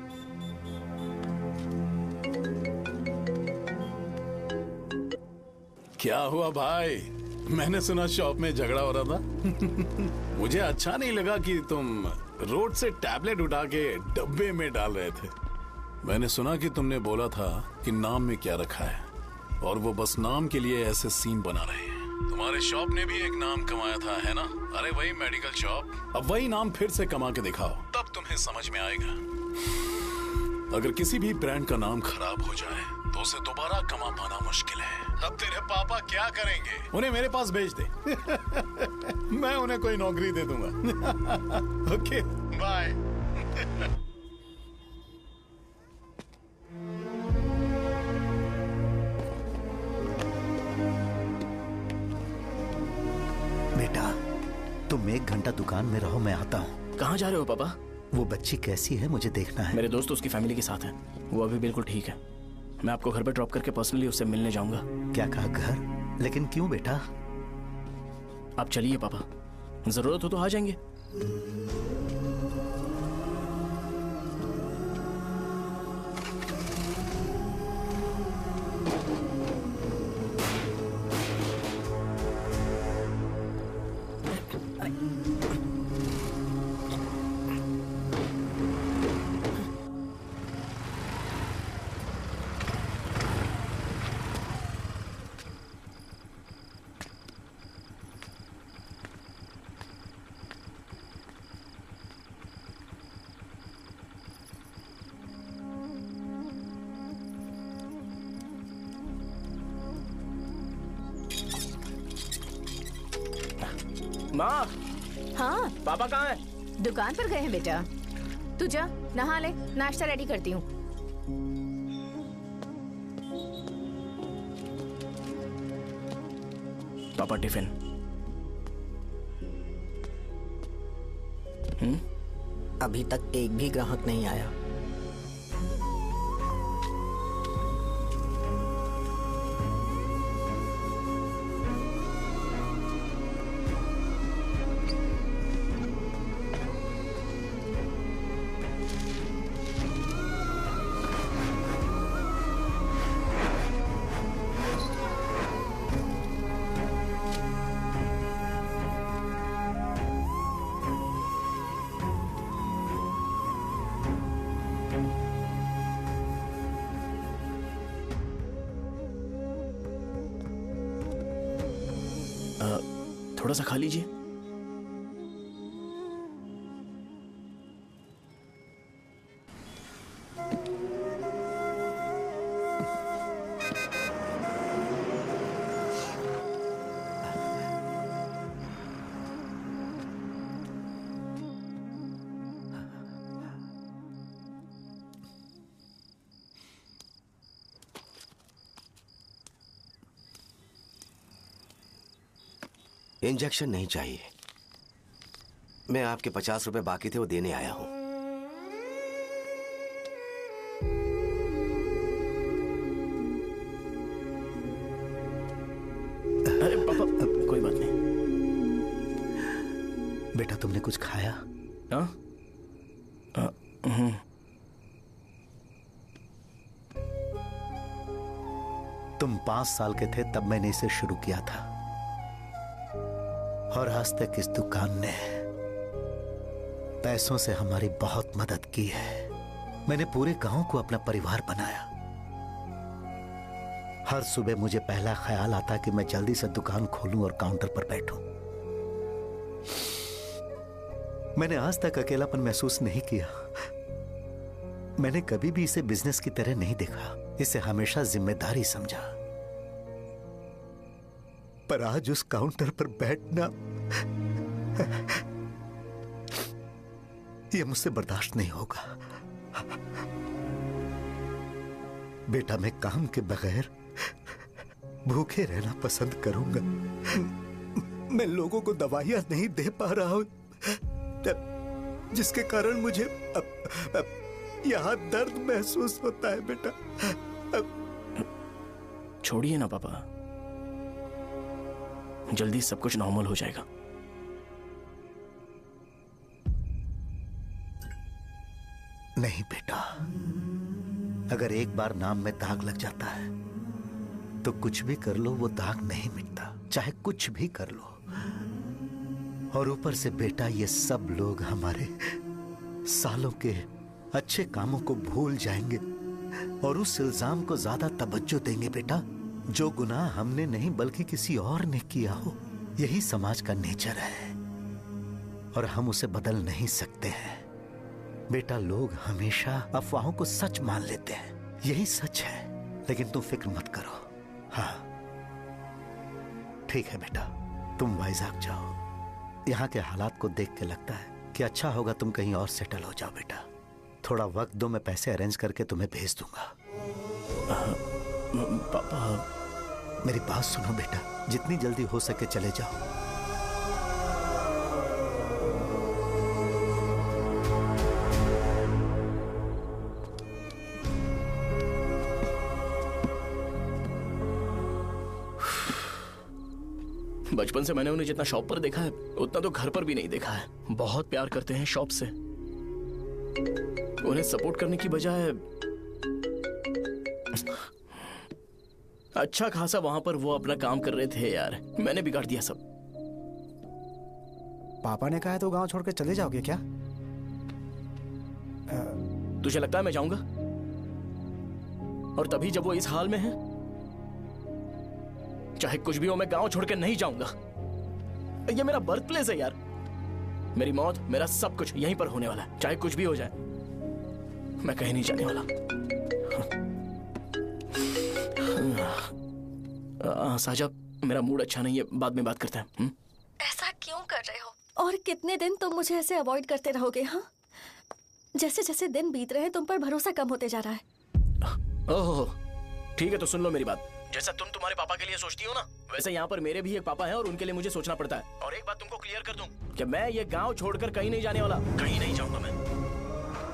क्या हुआ भाई? मैंने सुना शॉप में झगड़ा हो रहा था। मुझे अच्छा नहीं लगा कि तुम रोड से टैबलेट उठा के डब्बे में डाल रहे थे। मैंने सुना कि तुमने बोला था कि नाम में क्या रखा है, और वो बस नाम के लिए ऐसे सीन बना रहे हैं। तुम्हारे शॉप ने भी एक नाम कमाया था, है ना? अरे वही मेडिकल शॉप। अब वही नाम फिर से कमा के दिखाओ, तब तुम्हें समझ में आएगा। अगर किसी भी ब्रांड का नाम खराब हो जाए तो उसे दोबारा कमा पाना मुश्किल है। अब तेरे पापा क्या करेंगे? उन्हें मेरे पास भेज दे। मैं उन्हें कोई नौकरी दे दूंगा। Okay, bye. बेटा, तुम 1 घंटा दुकान में रहो, मैं आता हूँ। कहाँ जा रहे हो पापा? वो बच्ची कैसी है मुझे देखना है। मेरे दोस्त उसकी फैमिली के साथ है, वो अभी बिल्कुल ठीक है। मैं आपको घर पे ड्रॉप करके पर्सनली उससे मिलने जाऊंगा। क्या कहा, घर? लेकिन क्यों बेटा? आप चलिए पापा, जरूरत हो तो आ जाएंगे। माँ। हाँ पापा कहाँ हैं? दुकान पर गए हैं बेटा। तू जा नहा ले, नाश्ता रेडी करती हूँ। पापा टिफिन। अभी तक एक भी ग्राहक नहीं आया। थोड़ा सा खा लीजिए। इंजेक्शन नहीं चाहिए। मैं आपके 50 रुपए बाकी थे, वो देने आया हूं। अरे पापा, कोई बात नहीं। बेटा, तुमने कुछ खाया? हाँ? तुम 5 साल के थे तब मैंने इसे शुरू किया था, और आज तक इस दुकान ने पैसों से हमारी बहुत मदद की है। मैंने पूरे गांव को अपना परिवार बनाया। हर सुबह मुझे पहला ख्याल आता कि मैं जल्दी से दुकान खोलूं और काउंटर पर बैठूं। मैंने आज तक अकेलापन महसूस नहीं किया। मैंने कभी भी इसे बिजनेस की तरह नहीं देखा, इसे हमेशा जिम्मेदारी समझा। पर आज उस काउंटर पर बैठना यह मुझसे बर्दाश्त नहीं होगा। बेटा, मैं काम के बगैर भूखे रहना पसंद करूंगा। मैं लोगों को दवाइयां नहीं दे पा रहा हूं, जिसके कारण मुझे यहां दर्द महसूस होता है। बेटा, छोड़िए ना पापा, जल्दी सब कुछ नॉर्मल हो जाएगा। नहीं बेटा, अगर एक बार नाम में दाग लग जाता है तो कुछ भी कर लो वो दाग नहीं मिटता, चाहे कुछ भी कर लो। और ऊपर से बेटा ये सब लोग हमारे सालों के अच्छे कामों को भूल जाएंगे और उस इल्जाम को ज्यादा तवज्जो देंगे बेटा जो गुनाह हमने नहीं बल्कि किसी और ने किया हो। यही समाज का नेचर है और हम उसे बदल नहीं सकते हैं। बेटा लोग हमेशा अफवाहों को सच मान लेते हैं, यही सच है। लेकिन तुम फिक्र मत करो। हाँ ठीक है बेटा, तुम वाइजाग जाओ। यहाँ के हालात को देख के लगता है कि अच्छा होगा तुम कहीं और सेटल हो जाओ बेटा। थोड़ा वक्त दो, मैं पैसे अरेंज करके तुम्हें भेज दूंगा। पापा मेरी बात सुनो बेटा, जितनी जल्दी हो सके चले जाओ। बचपन से मैंने उन्हें जितना शॉप पर देखा है उतना तो घर पर भी नहीं देखा है। बहुत प्यार करते हैं शॉप से। उन्हें सपोर्ट करने की बजाय अच्छा खासा वहां पर वो अपना काम कर रहे थे यार। मैंने बिगाड़ दिया सब। पापा ने कहा है तो गांव छोड़ के चले जाओगे क्या? तुझे लगता है मैं जाऊंगा? और तभी जब वो इस हाल में है, चाहे कुछ भी हो मैं गांव छोड़ के नहीं जाऊंगा। ये मेरा बर्थ प्लेस है यार। मेरी मौत, मेरा सब कुछ यहीं पर होने वाला है। चाहे कुछ भी हो जाए मैं कहीं नहीं जाने वाला। साजा, मेरा मूड अच्छा नहीं है, बाद में बात करते हैं। ऐसा क्यों कर रहे हो? और कितने दिन तुम मुझे ऐसे अवॉइड करते रहोगे? हाँ, जैसे जैसे दिन बीत रहे हैं तुम पर भरोसा कम होते जा रहा है। ओह ठीक है, तो सुन लो मेरी बात। जैसा तुम तुम्हारे पापा के लिए सोचती हो ना, वैसे यहाँ पर मेरे भी एक पापा हैं और उनके लिए मुझे सोचना पड़ता है। और एक बात तुमको क्लियर कर दूं कि मैं ये गांव छोड़कर कहीं नहीं जाने वाला। कहीं नहीं जाऊंगा मैं।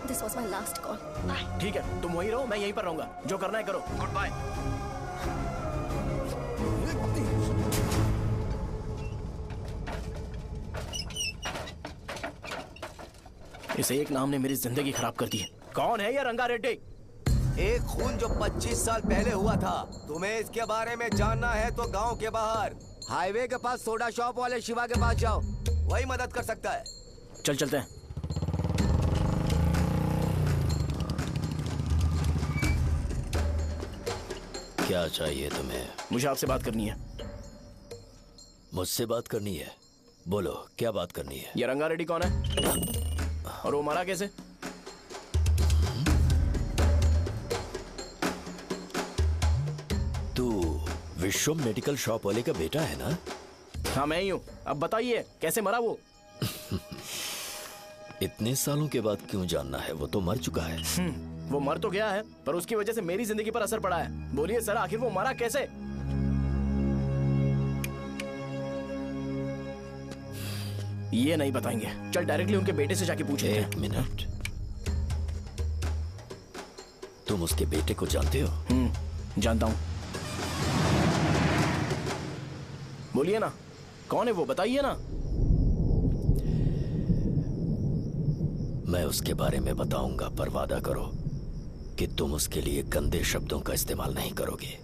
This was my last call. Bye. ठीक है, तुम वहीं रहो, मैं यहीं पर रहूंगा। जो करना है करो। Good bye. इसे एक नाम ने मेरी जिंदगी खराब कर दी है। कौन है ये रंगा रेड्डी? एक खून जो 25 साल पहले हुआ था। तुम्हें इसके बारे में जानना है तो गांव के बाहर हाईवे के पास सोडा शॉप वाले शिवा के पास जाओ, वही मदद कर सकता है। चल चलते हैं। क्या चाहिए तुम्हें? मुझे आपसे बात करनी है। मुझसे बात करनी है? बोलो क्या बात करनी है? ये रंगा रेड्डी कौन है और वो मरा कैसे? तू विश्वम मेडिकल शॉप वाले का बेटा है ना? हाँ मैं ही हूँ। अब बताइए कैसे मरा वो? इतने सालों के बाद क्यों जानना है? वो तो मर चुका है। वो मर तो गया है पर उसकी वजह से मेरी जिंदगी पर असर पड़ा है। बोलिए सर, आखिर वो मरा कैसे? ये नहीं बताएंगे। चल डायरेक्टली उनके बेटे से जाके पूछे। एक मिनट, तुम उसके बेटे को जानते हो? जानता हूं। बोलिए ना, कौन है वो? बताइए ना। मैं उसके बारे में बताऊंगा, पर वादा करो कि तुम उसके लिए गंदे शब्दों का इस्तेमाल नहीं करोगे।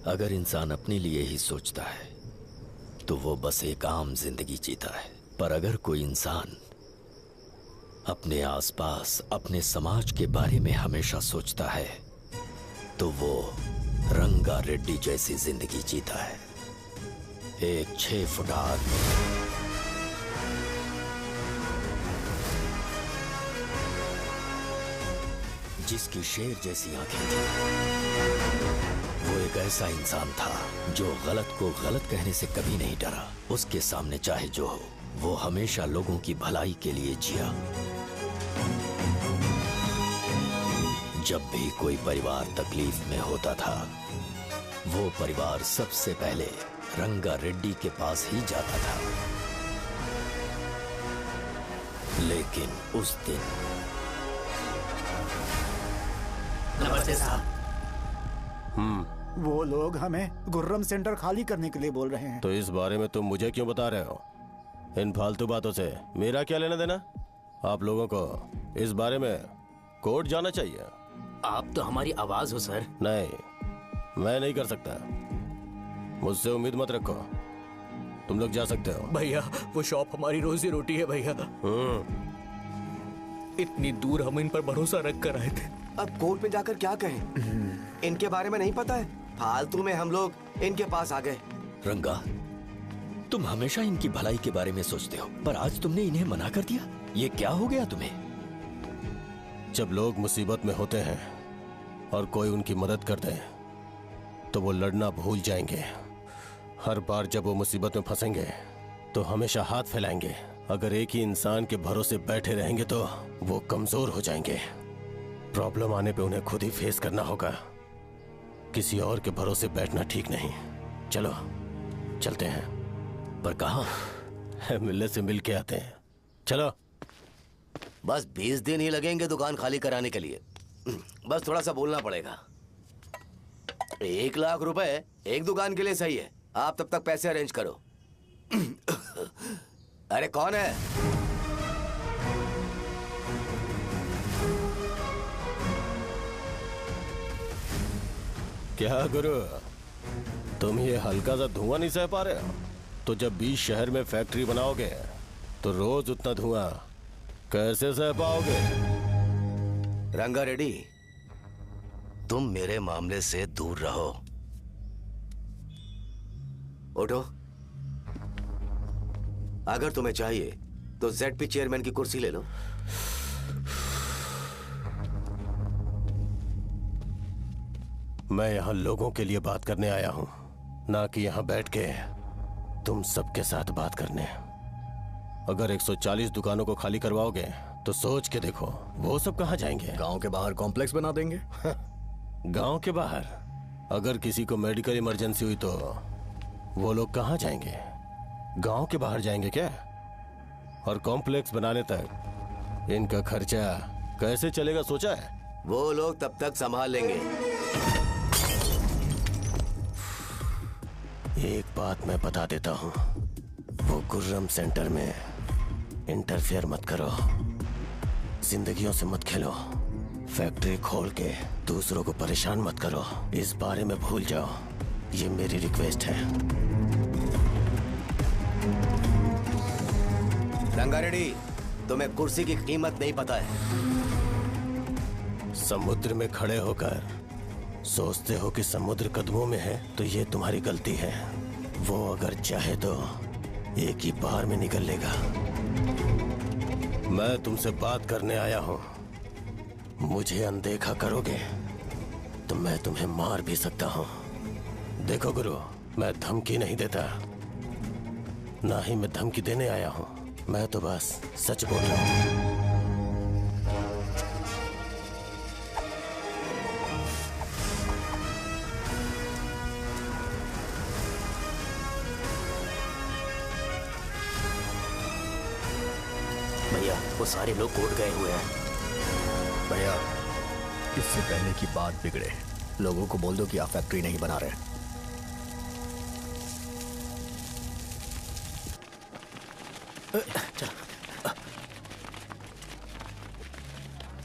अगर इंसान अपने लिए ही सोचता है तो वो बस एक आम जिंदगी जीता है, पर अगर कोई इंसान अपने आसपास, अपने समाज के बारे में हमेशा सोचता है तो वो रंगा रेड्डी जैसी जिंदगी जीता है। एक 6 फुट आदमी, जिसकी शेर जैसी आंखें थी। वो एक ऐसा इंसान था जो गलत को गलत कहने से कभी नहीं डरा। उसके सामने चाहे जो हो, वो हमेशा लोगों की भलाई के लिए जिया। जब भी कोई परिवार तकलीफ में होता था, वो परिवार सबसे पहले रंगा रेड्डी के पास ही जाता था। लेकिन उस दिन नमस्ते साहब। वो लोग हमें गुर्रम सेंटर खाली करने के लिए बोल रहे हैं। तो इस बारे में तुम मुझे क्यों बता रहे हो? इन फालतू बातों से मेरा क्या लेना देना? आप लोगों को इस बारे में कोर्ट जाना चाहिए। आप तो हमारी आवाज हो सर। नहीं, मैं नहीं कर सकता। मुझसे उम्मीद मत रखो, तुम लोग जा सकते हो। भैया वो शॉप हमारी रोजी रोटी है भैया। इतनी दूर हम इन पर भरोसा रख कर आए थे। अब कोर्ट में जाकर क्या कहें? इनके बारे में नहीं पता है, फालतू में हम लोग इनके पास आ गए। रंगा, तुम हमेशा इनकी भलाई के बारे में सोचते हो, पर आज तुमने इन्हें मना कर दिया। ये क्या हो गया तुम्हें? जब लोग मुसीबत में होते हैं और कोई उनकी मदद कर दे तो वो लड़ना भूल जाएंगे। हर बार जब वो मुसीबत में फंसेंगे तो हमेशा हाथ फैलाएंगे। अगर एक ही इंसान के भरोसे बैठे रहेंगे तो वो कमजोर हो जाएंगे। प्रॉब्लम आने पे उन्हें खुद ही फेस करना होगा। किसी और के भरोसे बैठना ठीक नहीं। चलो चलते हैं। पर कहाँ? मिलने से मिल के आते हैं। चलो। बस 20 दिन ही लगेंगे दुकान खाली कराने के लिए। बस थोड़ा सा बोलना पड़ेगा। 1 लाख रुपए एक दुकान के लिए सही है। आप तब तक पैसे अरेंज करो। अरे कौन है? क्या गुरु, तुम ये हल्का सा धुआं नहीं सह पा रहे हो? तो जब 20 शहर में फैक्ट्री बनाओगे तो रोज उतना धुआं कैसे सह पाओगे? रंगा रेड्डी, तुम मेरे मामले से दूर रहो। उठो। अगर तुम्हें चाहिए तो ZP चेयरमैन की कुर्सी ले लो। मैं यहां लोगों के लिए बात करने आया हूं, ना कि यहां बैठ के तुम सबके साथ बात करने। अगर 140 दुकानों को खाली करवाओगे तो सोच के देखो वो सब कहां जाएंगे? गांव के बाहर कॉम्प्लेक्स बना देंगे। गांव के बाहर? अगर किसी को मेडिकल इमरजेंसी हुई तो वो लोग कहां जाएंगे? गांव के बाहर जाएंगे क्या? और कॉम्प्लेक्स बनाने तक इनका खर्चा कैसे चलेगा सोचा है? वो लोग तब तक संभाल लेंगे। एक बात मैं बता देता हूं, वो गुर्रम सेंटर में इंटरफेयर मत करो। जिंदगियों से मत खेलो। फैक्ट्री खोल के दूसरों को परेशान मत करो। इस बारे में भूल जाओ। ये मेरी रिक्वेस्ट है। रंगा रेड्डी, तुम्हें कुर्सी की कीमत नहीं पता है। समुद्र में खड़े होकर सोचते हो कि समुद्र कदमों में है तो ये तुम्हारी गलती है। वो अगर चाहे तो एक ही बार में निकल लेगा। मैं तुमसे बात करने आया हूं। मुझे अनदेखा करोगे तो मैं तुम्हें मार भी सकता हूं। देखो गुरु, मैं धमकी नहीं देता, ना ही मैं धमकी देने आया हूं। मैं तो बस सच बोल रहा हूं। भैया वो सारे लोग कोर्ट गए हुए हैं। भैया इससे पहले की बात बिगड़े, लोगों को बोल दो कि आप फैक्ट्री नहीं बना रहे।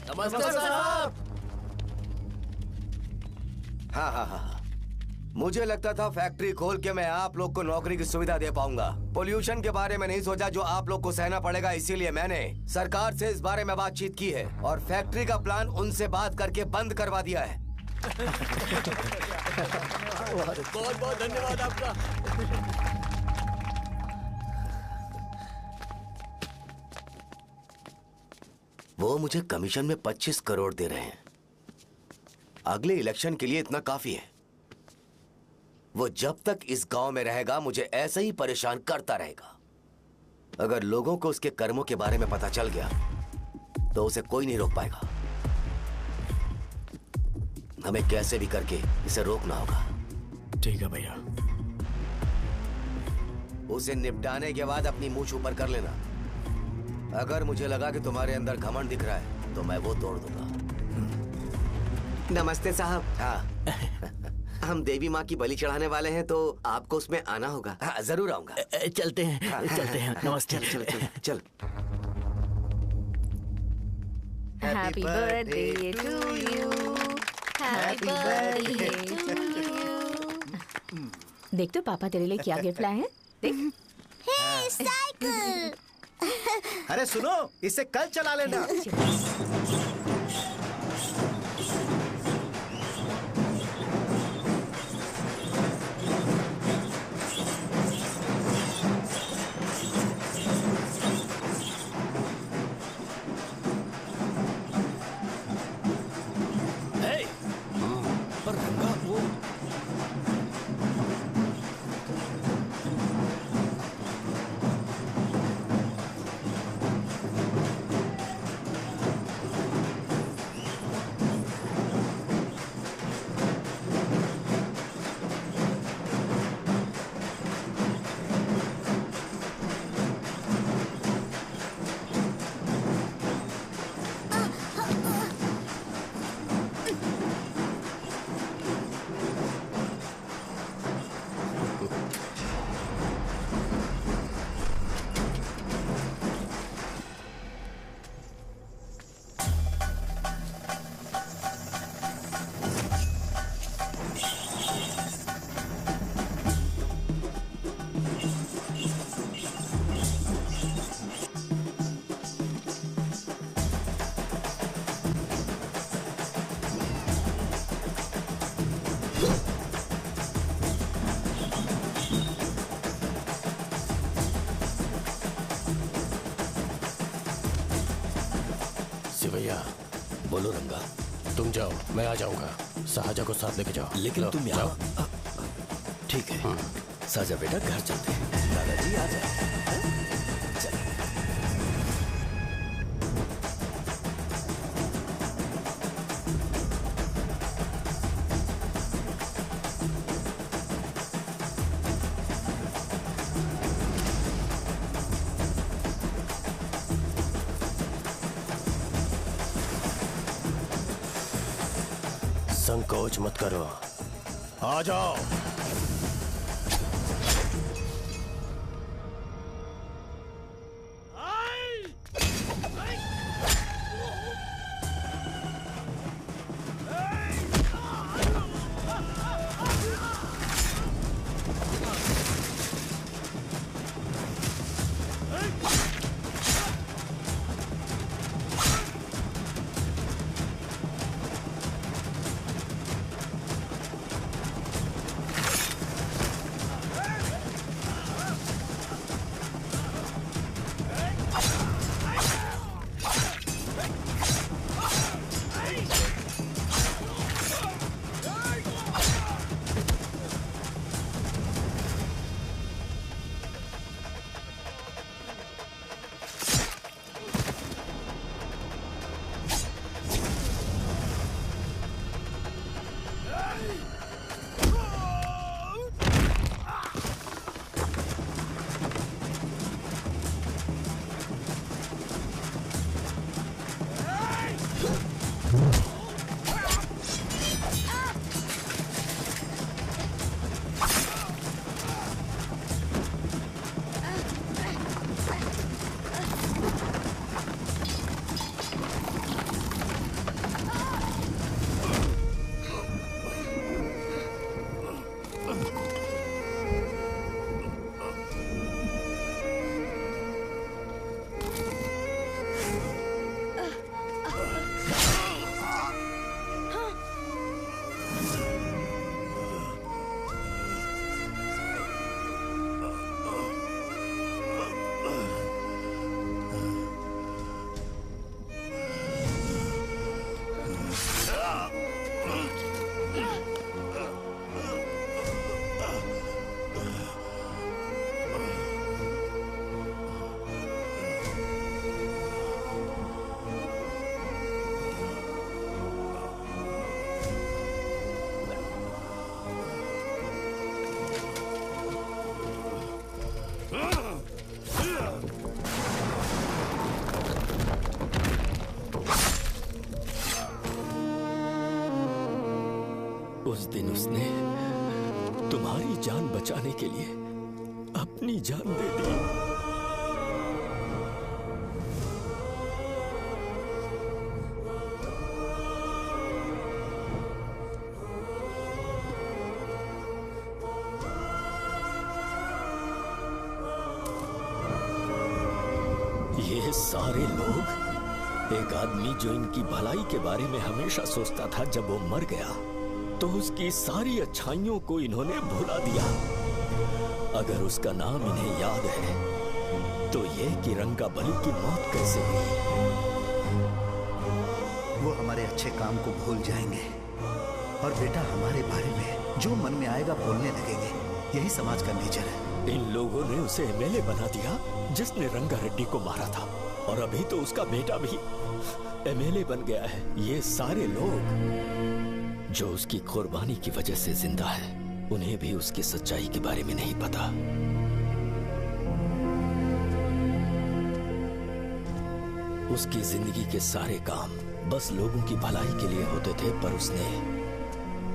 नमस्ते साहब। हाँ, मुझे लगता था फैक्ट्री खोल के मैं आप लोग को नौकरी की सुविधा दे पाऊंगा। पोल्यूशन के बारे में नहीं सोचा जो आप लोग को सहना पड़ेगा, इसीलिए मैंने सरकार से इस बारे में बातचीत की है और फैक्ट्री का प्लान उनसे बात करके बंद करवा दिया है। बहुत बहुत धन्यवाद आपका। वो मुझे कमीशन में 25 करोड़ दे रहे हैं। अगले इलेक्शन के लिए इतना काफी है। वो जब तक इस गांव में रहेगा मुझे ऐसे ही परेशान करता रहेगा। अगर लोगों को उसके कर्मों के बारे में पता चल गया तो उसे कोई नहीं रोक पाएगा। हमें कैसे भी करके इसे रोकना होगा। ठीक है भैया। उसे निपटाने के बाद अपनी मूंछ ऊपर कर लेना। अगर मुझे लगा कि तुम्हारे अंदर घमंड दिख रहा है तो मैं वो तोड़ दूंगा। नमस्ते साहब। हाँ। हम देवी माँ की बलि चढ़ाने वाले हैं तो आपको उसमें आना होगा। हाँ, जरूर आऊंगा। चलते हैं। चलते हैं। नमस्ते। चल। Happy birthday to you. Happy birthday to you. देख तो पापा तेरे लिए क्या गिफ्ट लाए हैं। देख। हे साइकिल। अरे सुनो, इसे कल चला लेना। पर रंगा वो भैया। बोलो रंगा। तुम जाओ, मैं आ जाऊंगा। साजा को साथ लेके जाओ। लेकिन तुम यहाँ। ठीक है साजा बेटा, घर चलते हैं। दादाजी आ जाओ। संकोच मत करो, आ जाओ। उस दिन उसने तुम्हारी जान बचाने के लिए अपनी जान दे दी। ये सारे लोग, एक आदमी जो इनकी भलाई के बारे में हमेशा सोचता था, जब वो मर गया तो उसकी सारी अच्छाइयों को इन्होंने भुला दिया। अगर उसका नाम इन्हें याद है तो ये कि रंगाबली की मौत कैसे हुई। वो हमारे अच्छे काम को भूल जाएंगे और बेटा हमारे बारे में जो मन में आएगा बोलने लगेंगे। यही समाज का नेचर है। इन लोगों ने उसे एमएलए बना दिया जिसने रंगा रेड्डी को मारा था, और अभी तो उसका बेटा भी एमएलए बन गया है। ये सारे लोग जो उसकी कुर्बानी की वजह से जिंदा है, उन्हें भी उसकी सच्चाई के बारे में नहीं पता। उसकी जिंदगी के सारे काम बस लोगों की भलाई के लिए होते थे, पर उसने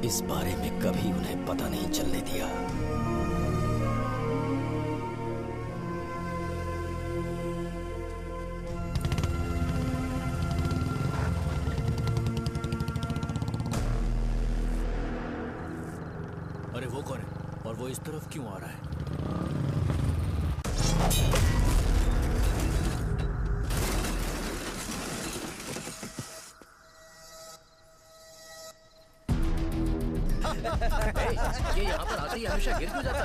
इस बारे में कभी उन्हें पता नहीं चलने दिया। अरे वो कौन है और वो इस तरफ क्यों आ रहा है? ये यहाँ पर आते ही हमेशा गिर क्यों जाता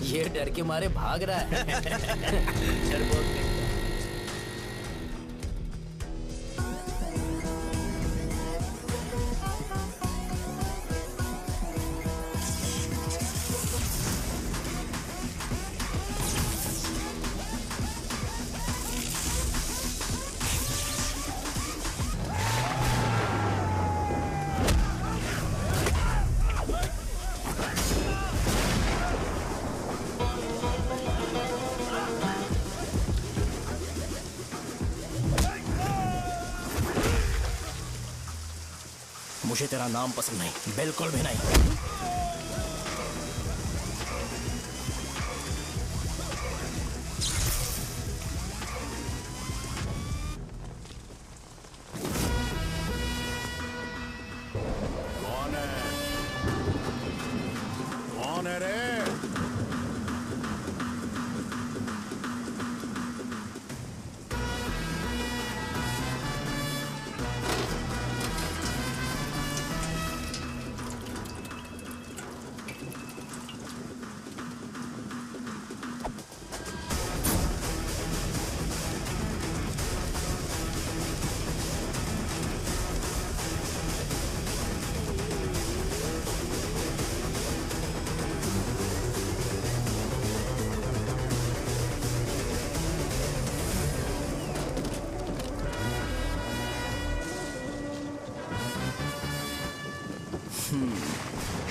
ये डर के मारे भाग रहा है। डरपोक नहीं। मुझे तेरा नाम पसंद नहीं, बिल्कुल भी नहीं। कौन है? कौन है रे?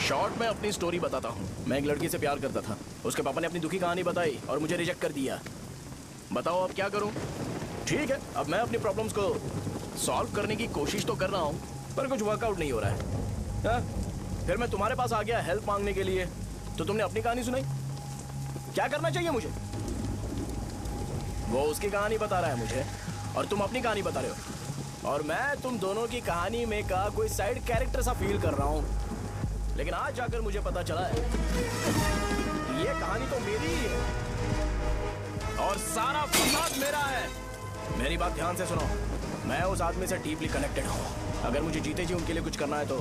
शॉर्ट में अपनी स्टोरी बताता हूँ। मैं एक लड़की से प्यार करता था। उसके पापा ने अपनी दुखी कहानी बताई और मुझे रिजेक्ट कर दिया। बताओ अब क्या करूँ? ठीक है, अब मैं अपनी प्रॉब्लम्स को सॉल्व करने की कोशिश तो कर रहा हूँ, पर कुछ वर्कआउट नहीं हो रहा है। हा? फिर मैं तुम्हारे पास आ गया हेल्प मांगने के लिए, तो तुमने अपनी कहानी सुनाई। क्या करना चाहिए मुझे? वो उसकी कहानी बता रहा है मुझे और तुम अपनी कहानी बता रहे हो, और मैं तुम दोनों की कहानी में का कोई साइड कैरेक्टर सा फील कर रहा हूँ। लेकिन आज जाकर मुझे पता चला है ये कहानी तो मेरी ही है और सारा फसाद मेरा है। मेरी बात ध्यान से सुनो, मैं उस आदमी से डीपली कनेक्टेड हूँ। अगर मुझे जीते जी उनके लिए कुछ करना है तो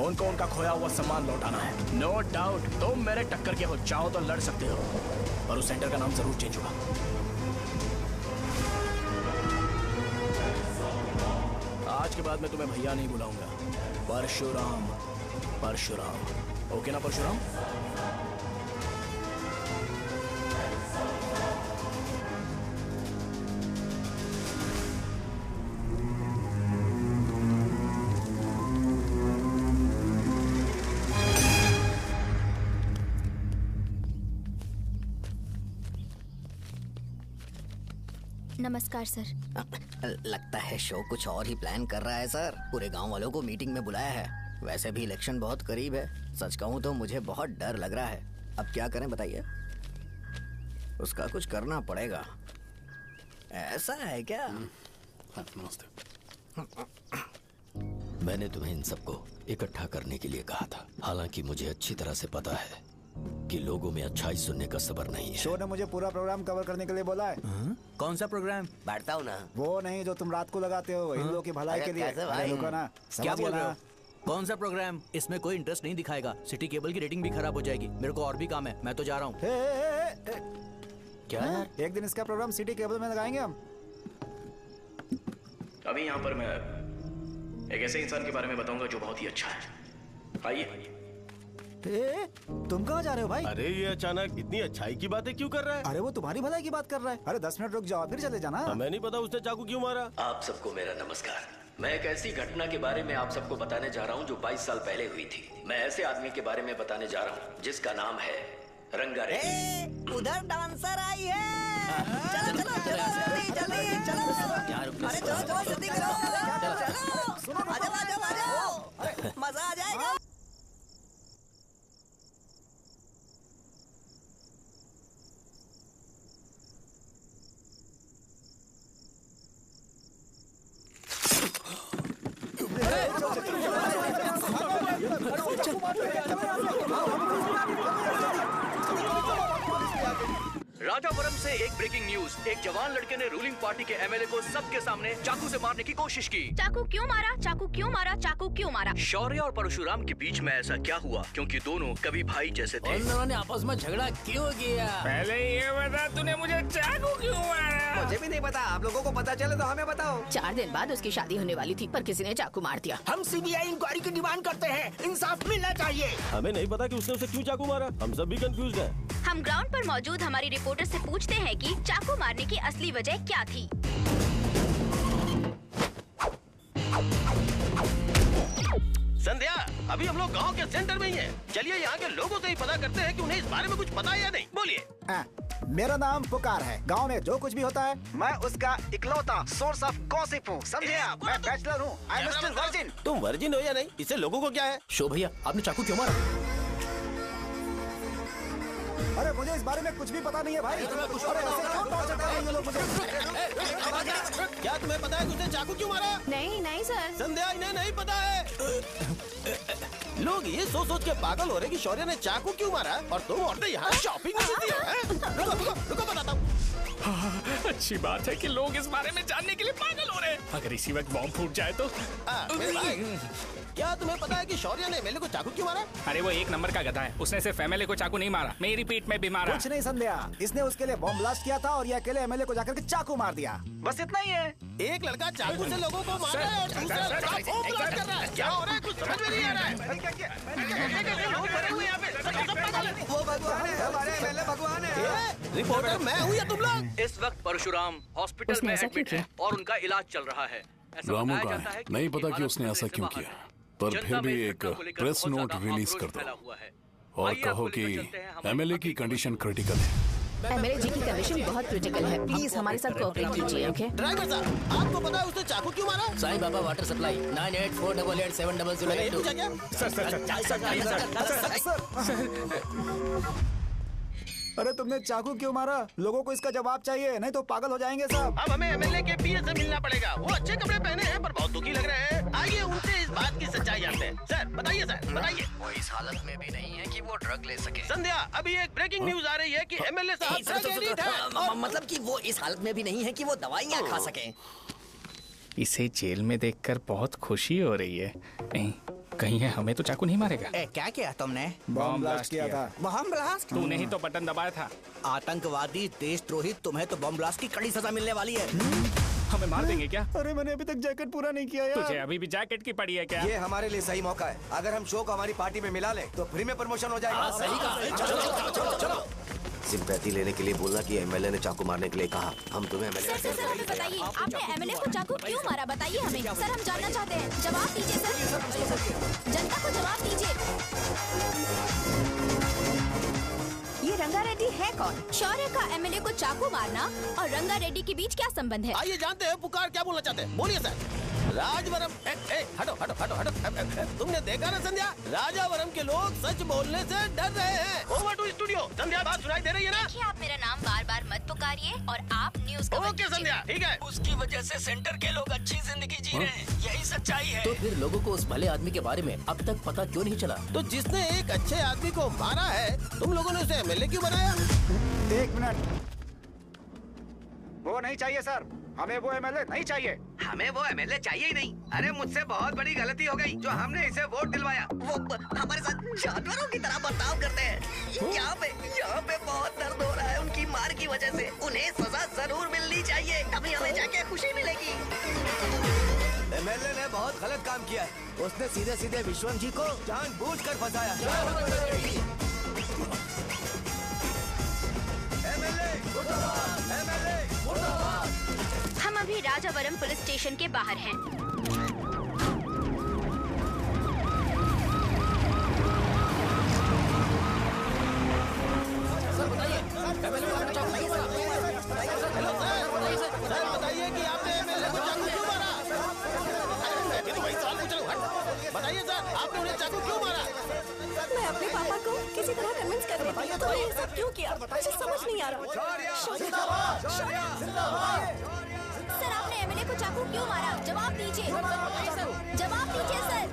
उनको उनका खोया हुआ सम्मान लौटाना है। नो डाउट तुम मेरे टक्कर के हो, चाहो तो लड़ सकते हो, पर उस सेंटर का नाम जरूर चेंज होगा। आज के बाद मैं तुम्हें भैया नहीं बुलाऊंगा, परशुराम। परशुराम, ओके ना परशुराम? नमस्कार सर। लगता है शो कुछ और ही प्लान कर रहा है सर। पूरे गांव वालों को मीटिंग में बुलाया है। वैसे भी इलेक्शन बहुत करीब है। सच कहूँ तो मुझे बहुत डर लग रहा है। अब क्या करें बताइए? उसका कुछ करना पड़ेगा। ऐसा है क्या? मैंने तुम्हें इन सबको इकट्ठा करने के लिए कहा था। हालांकि मुझे अच्छी तरह से पता है कि लोगों में अच्छाई सुनने का सब्र नहीं है। शो ने मुझे पूरा प्रोग्राम कवर करने के लिए बोला है। कौन सा प्रोग्राम? बैठता हूँ ना। वो नहीं जो तुम रात को लगाते हो इन लोगों की भलाई के लिए। भाई? रुको ना, क्या समझ बोल गया रहे हो? ना? कौन सा प्रोग्राम? इसमें कोई इंटरेस्ट नहीं दिखाएगा। सिटी केबल की रेटिंग भी खराब हो जाएगी। मेरे को और भी काम है, मैं तो जा रहा हूँ। क्या यार? एक दिन इसका प्रोग्राम सिटी केबल में लगाएंगे हम। अभी यहाँ पर मैं एक ऐसे इंसान के बारे में बताऊंगा जो बहुत ही अच्छा है। आइए। तुम कहाँ जा रहे हो भाई? अरे ये अचानक इतनी अच्छाई की बातें क्यों कर रहा है? अरे वो तुम्हारी भलाई की बात कर रहा है। अरे 10 मिनट रुक जाओ फिर चले जाना। हमें नहीं पता उसने चाकू क्यों मारा। आप सबको मेरा नमस्कार। मैं एक ऐसी घटना के बारे में आप सबको बताने जा रहा हूँ जो 22 साल पहले हुई थी। मैं ऐसे आदमी के बारे में बताने जा रहा हूँ जिसका नाम है रंगारेड्डी। उधर डांसर आई है। चलो चलो चलो जल्दी जल्दी चलो। अरे चलो चलो जल्दी करो। चलो आ जाओ आ जाओ आ जाओ। मजा आ जाएगा। राजापुरम से एक ब्रेकिंग न्यूज। एक जवान लड़के ने रूलिंग पार्टी के एमएलए को सबके सामने चाकू से मारने की कोशिश की। चाकू क्यों मारा? चाकू क्यों मारा? चाकू क्यों मारा? शौर्य और परशुराम के बीच में ऐसा क्या हुआ? क्योंकि दोनों कभी भाई जैसे थे। उन दोनों ने आपस में झगड़ा क्यों किया? पहले ये बता, तूने मुझे चाकू क्यों मारा? मुझे भी नहीं पता। आप लोगों को पता चले तो हमें बताओ। 4 दिन बाद उसकी शादी होने वाली थी पर किसी ने चाकू मार दिया। हम सीबीआई इंक्वायरी की डिमांड करते हैं। इंसाफ मिलना चाहिए। हमें नहीं पता कि उसने उसे क्यों चाकू मारा। हम सब भी कंफ्यूज हैं। हम ग्राउंड पर मौजूद हमारी रिपोर्टर से पूछते हैं कि चाकू मारने की असली वजह क्या थी। संध्या, अभी हम लोग गांव के सेंटर में ही हैं। चलिए यहाँ के लोगों से ही पता करते हैं कि उन्हें इस बारे में कुछ पता है या नहीं। बोलिए। मेरा नाम पुकार है। गांव में जो कुछ भी होता है मैं उसका इकलौता सोर्स ऑफ गॉसिप हूँ। समझे आप? मैं बैचलर हूँ। I am still virgin. तुम वर्जिन हो या नहीं, इससे लोगों को क्या है? शो भैया, आपने चाकू क्यों मारा? अरे मुझे इस बारे में कुछ भी पता नहीं है भाई। अरे ऐसे क्यों टॉर्चर कर रहे हैं ये लोग मुझे? क्या तुम्हें पता है कि उसने चाकू क्यों मारा? नहीं नहीं सर। संध्या, इन्हें नहीं पता है। लोग ये सोच सोच के पागल हो रहे कि शौर्य ने चाकू क्यों मारा और तुम औरतें यहाँ शॉपिंग में बिजी हैं। रुको बताता हूँ। अच्छी बात है कि लोग इस बारे में जानने के लिए पागल हो रहे हैं। अगर इसी वक्त बॉम्ब फूट जाए तो। मेरे भाई, क्या तुम्हें पता है कि शौर्य ने एमएलए को चाकू क्यों मारा? अरे वो एक नंबर का गधा है। उसने सिर्फ एमएलए को चाकू नहीं मारा, मेरी पीठ में भी मारा। कुछ नहीं संध्या, इसने उसके लिए बॉम्ब ब्लास्ट किया था और ये अकेले एमएलए को जाकर के चाकू मार दिया। बस इतना ही है। एक लड़का चाकू से लोगों को मार रहा है और दूसरा लड़का बॉम्ब ब्लास्ट कर रहा है। क्या हो रहा है? कुछ समझ में नहीं आ रहा है। लोग मरे हुए यहाँ पे। वो भगवान है, हमारे एमएलए भगवान है। रिपोर्टर मैं हूँ या तुम लोग? इस वक्त परशुराम हॉस्पिटल में एडमिट है और उनका इलाज चल रहा है। रामू का है, नहीं पता कि उसने ऐसा क्यों किया, पर फिर भी एक प्रेस नोट रिलीज कर दो और कहो कि एमएलए की कंडीशन क्रिटिकल है। एमएलए जी की कंडीशन बहुत क्रिटिकल है। प्लीज हमारे साथ कोऑपरेट कीजिए। ओके ड्राइवर साहब, आपको पता है उसने चाकू क्यों मारा? Sai Baba water supply 9848870082। अरे तुमने चाकू क्यों मारा? लोगों को इसका जवाब चाहिए, नहीं तो पागल हो जाएंगे सब। अब हमें एमएलए के पीए से मिलना पड़ेगा। वो अच्छे कपड़े पहने हैं पर बहुत दुखी लग रहे हैं। आइए उनसे इस बात की सच्चाई जानते हैं। सर बताइए, सर बताइए। वो इस हालत में भी नहीं है कि वो ड्रग ले सके। संध्या, अभी एक ब्रेकिंग न्यूज आ रही है कि एमएलए साहब ड्रग एडिक्ट है। मतलब कि वो इस हालत में भी नहीं है कि वो दवाइयाँ खा सके। इसे जेल में देखकर बहुत खुशी हो रही है। कहीं है हमें तो चाकू नहीं मारेगा। क्या किया तुमने? बॉम्ब ब्लास्ट किया था। Bomb blast? तूने ही तो बटन दबाया था। आतंकवादी, देशद्रोही, तुम्हें तो बॉम्ब ब्लास्ट की कड़ी सजा मिलने वाली है। हमें मार देंगे क्या? अरे मैंने अभी तक जैकेट पूरा नहीं किया यार। तुझे अभी भी जैकेट की पड़ी है क्या? ये हमारे लिए सही मौका है। अगर हम शो को हमारी पार्टी में मिला लें तो फ्री में प्रमोशन हो जाएगा। सही कहा। चलो। सिंपैथी लेने के लिए बोला कि एमएलए ने चाकू मारने के लिए कहा। हम तुम्हें एमएलए सर हमें बताइए, आपने एमएलए को चाकू क्यों मारा? बताइए हमें। सर हम जानना चाहते हैं। जवाब दीजिए सर। जनता को जवाब दीजिए। ये ये रंगा रेड्डी है कौन? शौर्य का एमएलए को चाकू मारना और रंगा रेड्डी के बीच क्या संबंध है? आइए जानते हैं पुकार क्या बोलना चाहते हैं। बोलिए सर। राजवरम हटो हटो हटो हटो। तुमने देखा ना संध्या, राजावरम के लोग सच बोलने से डर रहे हैं। Over to studio. संध्या बात सुनाई दे रही है ना? देखिए, आप मेरा नाम बार बार मत पुकारिए और आप न्यूज़ कवर ओके संध्या, ठीक है। उसकी वजह से सेंटर के लोग अच्छी जिंदगी जी रहे हैं, यही सच्चाई है। तो फिर लोगों को उस भले आदमी के बारे में अब तक पता क्यों नहीं चला? तो जिसने एक अच्छे आदमी को मारा है, तुम लोगों ने उसे एमएलए क्यों बनाया? 1 मिनट। वो नहीं चाहिए सर, हमें वो एमएलए नहीं चाहिए। हमें वो एमएलए चाहिए ही नहीं। अरे मुझसे बहुत बड़ी गलती हो गई जो हमने इसे वोट दिलवाया। वो हमारे साथ जानवरों की तरह बर्ताव करते हैं। यहाँ पे बहुत दर्द हो रहा है उनकी मार की वजह से। उन्हें सजा जरूर मिलनी चाहिए, तभी हमें जाके खुशी मिलेगी। एमएलए ने बहुत गलत काम किया है। उसने सीधे सीधे विश्वम जी को जानबूझकर फंसाया। हम अभी राजावरम पुलिस स्टेशन के बाहर हैं। सर बताइए, सर बताइए कि आपने एमएलए को चाकू क्यों मारा? ये तो वही सवाल पूछ रहा हूँ। बताइए सर, आपने उन्हें चाकू क्यों मारा? मैं अपने पापा को किसी तरह कन्विंस कर रही थी। तो ये सब क्यों किया मुझे समझ नहीं आ रहा। सर, आपने एमएलए को चाकू क्यों मारा? जवाब दीजिए। जवाब दीजिए सर।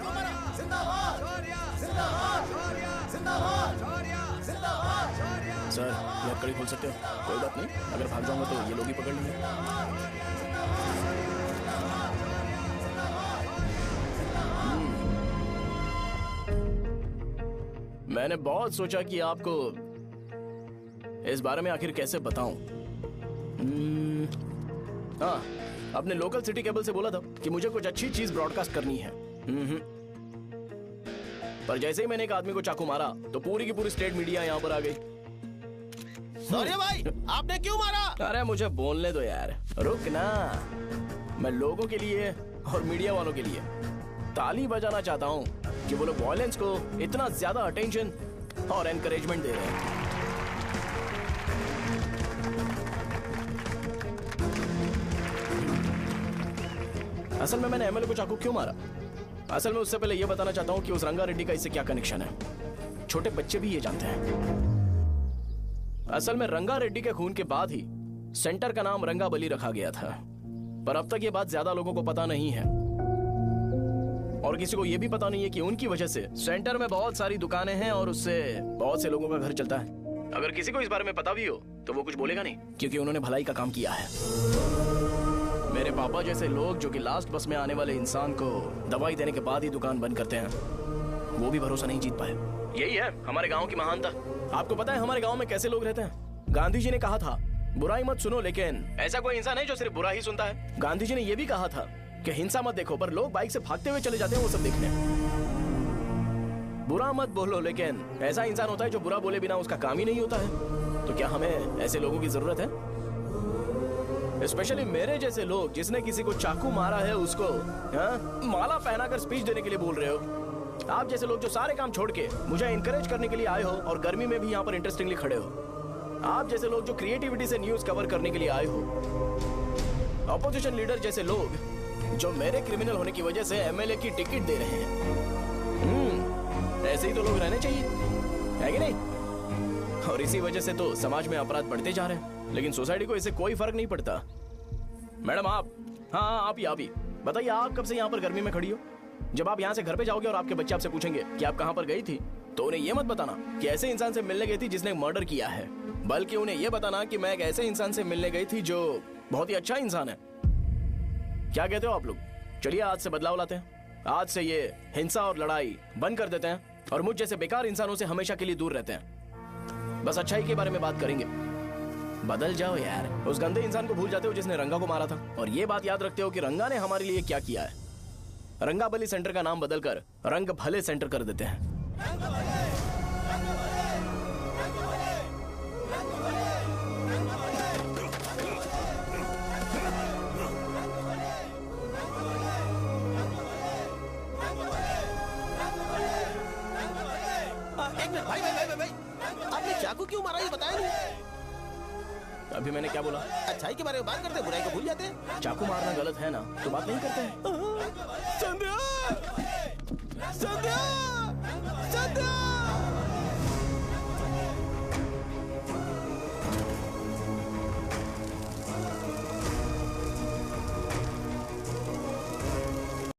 सर, ये कड़ी खोल सकते हो? कोई बात नहीं, अगर भाग जाऊंगा तो ये लोग ही पकड़ लेंगे। मैंने बहुत सोचा कि आपको इस बारे में आखिर कैसे बताऊं। हाँ, अपने लोकल सिटी केबल से बोला था कि मुझे कुछ अच्छी चीज ब्रॉडकास्ट करनी है। पर जैसे ही मैंने एक आदमी को चाकू मारा तो पूरी की पूरी स्टेट मीडिया यहाँ पर आ गई। सॉरी भाई, आपने क्यों मारा? अरे मुझे बोलने दो यार, रुक ना। मैं लोगों के लिए और मीडिया वालों के लिए ताली बजाना चाहता हूँ कि वो लोग वायलेंस को इतना ज्यादा अटेंशन और एनकरेजमेंट दे रहे हैं। असल में मैंने एमएलए को चाकू क्यों मारा? असल में उससे पहले यह बताना चाहता हूँ कि उस रंगा रेड्डी का इससे क्या कनेक्शन है। छोटे बच्चे भी ये जानते हैं। असल में रंगा रेड्डी के खून के बाद ही सेंटर का नाम रंगा बली रखा गया था, पर अब तक ये बात ज्यादा लोगों को पता नहीं है और किसी को ये भी पता नहीं है कि उनकी वजह से सेंटर में बहुत सारी दुकानें हैं और उससे बहुत से लोगों का घर चलता है। अगर किसी को इस बारे में पता भी हो तो वो कुछ बोलेगा नहीं, क्योंकि उन्होंने भलाई का काम किया है। मेरे पापा जैसे लोग जो कि लास्ट बस में आने वाले इंसान को दवाई देने के बाद ही दुकान बंद करते हैं, वो भी भरोसा नहीं जीत पाए। यही है हमारे गांव की महानता। आपको पता है हमारे गांव में कैसे लोग रहते हैं? गांधी जी ने कहा था बुराई मत सुनो, लेकिन ऐसा कोई इंसान है जो सिर्फ बुरा ही सुनता है। गांधी जी ने यह भी कहा था कि हिंसा मत देखो, पर लोग बाइक से भागते हुए चले जाते हैं वो सब देखने। बुरा मत बोलो, लेकिन ऐसा इंसान होता है जो बुरा बोले बिना उसका काम ही नहीं होता है। तो क्या हमें ऐसे लोगों की जरूरत है? स्पेशली मेरे जैसे लोग जिसने किसी को चाकू मारा है उसको माला पहनाकर स्पीच देने के लिए बोल रहे हो। आप जैसे लोग जो सारे काम छोड़ के मुझे इंकरेज करने के लिए आए हो और गर्मी में भी यहाँ पर इंटरेस्टिंगली खड़े हो। आप जैसे लोग जो क्रिएटिविटी से न्यूज कवर करने के लिए आए हो। ऑपोजिशन लीडर जैसे लोग जो मेरे क्रिमिनल होने की वजह से एमएलए की टिकट दे रहे हैं। ऐसे ही तो लोग रहने चाहिए, है कि नहीं? और इसी वजह से तो समाज में अपराध बढ़ते जा रहे हैं, लेकिन सोसाइटी को इससे कोई फर्क नहीं पड़ता। मैडम आप, हाँ आप ही बताइए, आप कब से यहाँ पर गर्मी में खड़ी हो? जब आप यहाँ से घर पे जाओगे और आपके बच्चे आपसे पूछेंगे कि आप कहाँ पर गई थी, तो उन्हें यह मत बताना कि ऐसे इंसान से मिलने गई थी जिसने मर्डर किया है, बल्कि उन्हें यह बताना कि मैं एक ऐसे इंसान से मिलने गई थी जो बहुत ही अच्छा इंसान है। क्या कहते हो आप लोग? चलिए आज से बदलाव लाते हैं। आज से ये हिंसा और लड़ाई बंद कर देते हैं और मुझ जैसे बेकार इंसानों से हमेशा के लिए दूर रहते हैं। बस अच्छाई के बारे में बात करेंगे। बदल जाओ यार, उस गंदे इंसान को भूल जाते हो जिसने रंगा को मारा था, और ये बात याद रखते हो कि रंगा ने हमारे लिए क्या किया है। रंगा बली सेंटर का नाम बदलकर रंग भले सेंटर कर देते हैं। भाई आपने चाकू चाकू क्यों मारा ये बताया नहीं। अभी मैंने क्या बोला? अच्छाई के बारे में बात करते हैं, बुराई को भूल जाते हैं। चाकू मारना गलत है ना, तो बात नहीं करते हैं। चंद्रा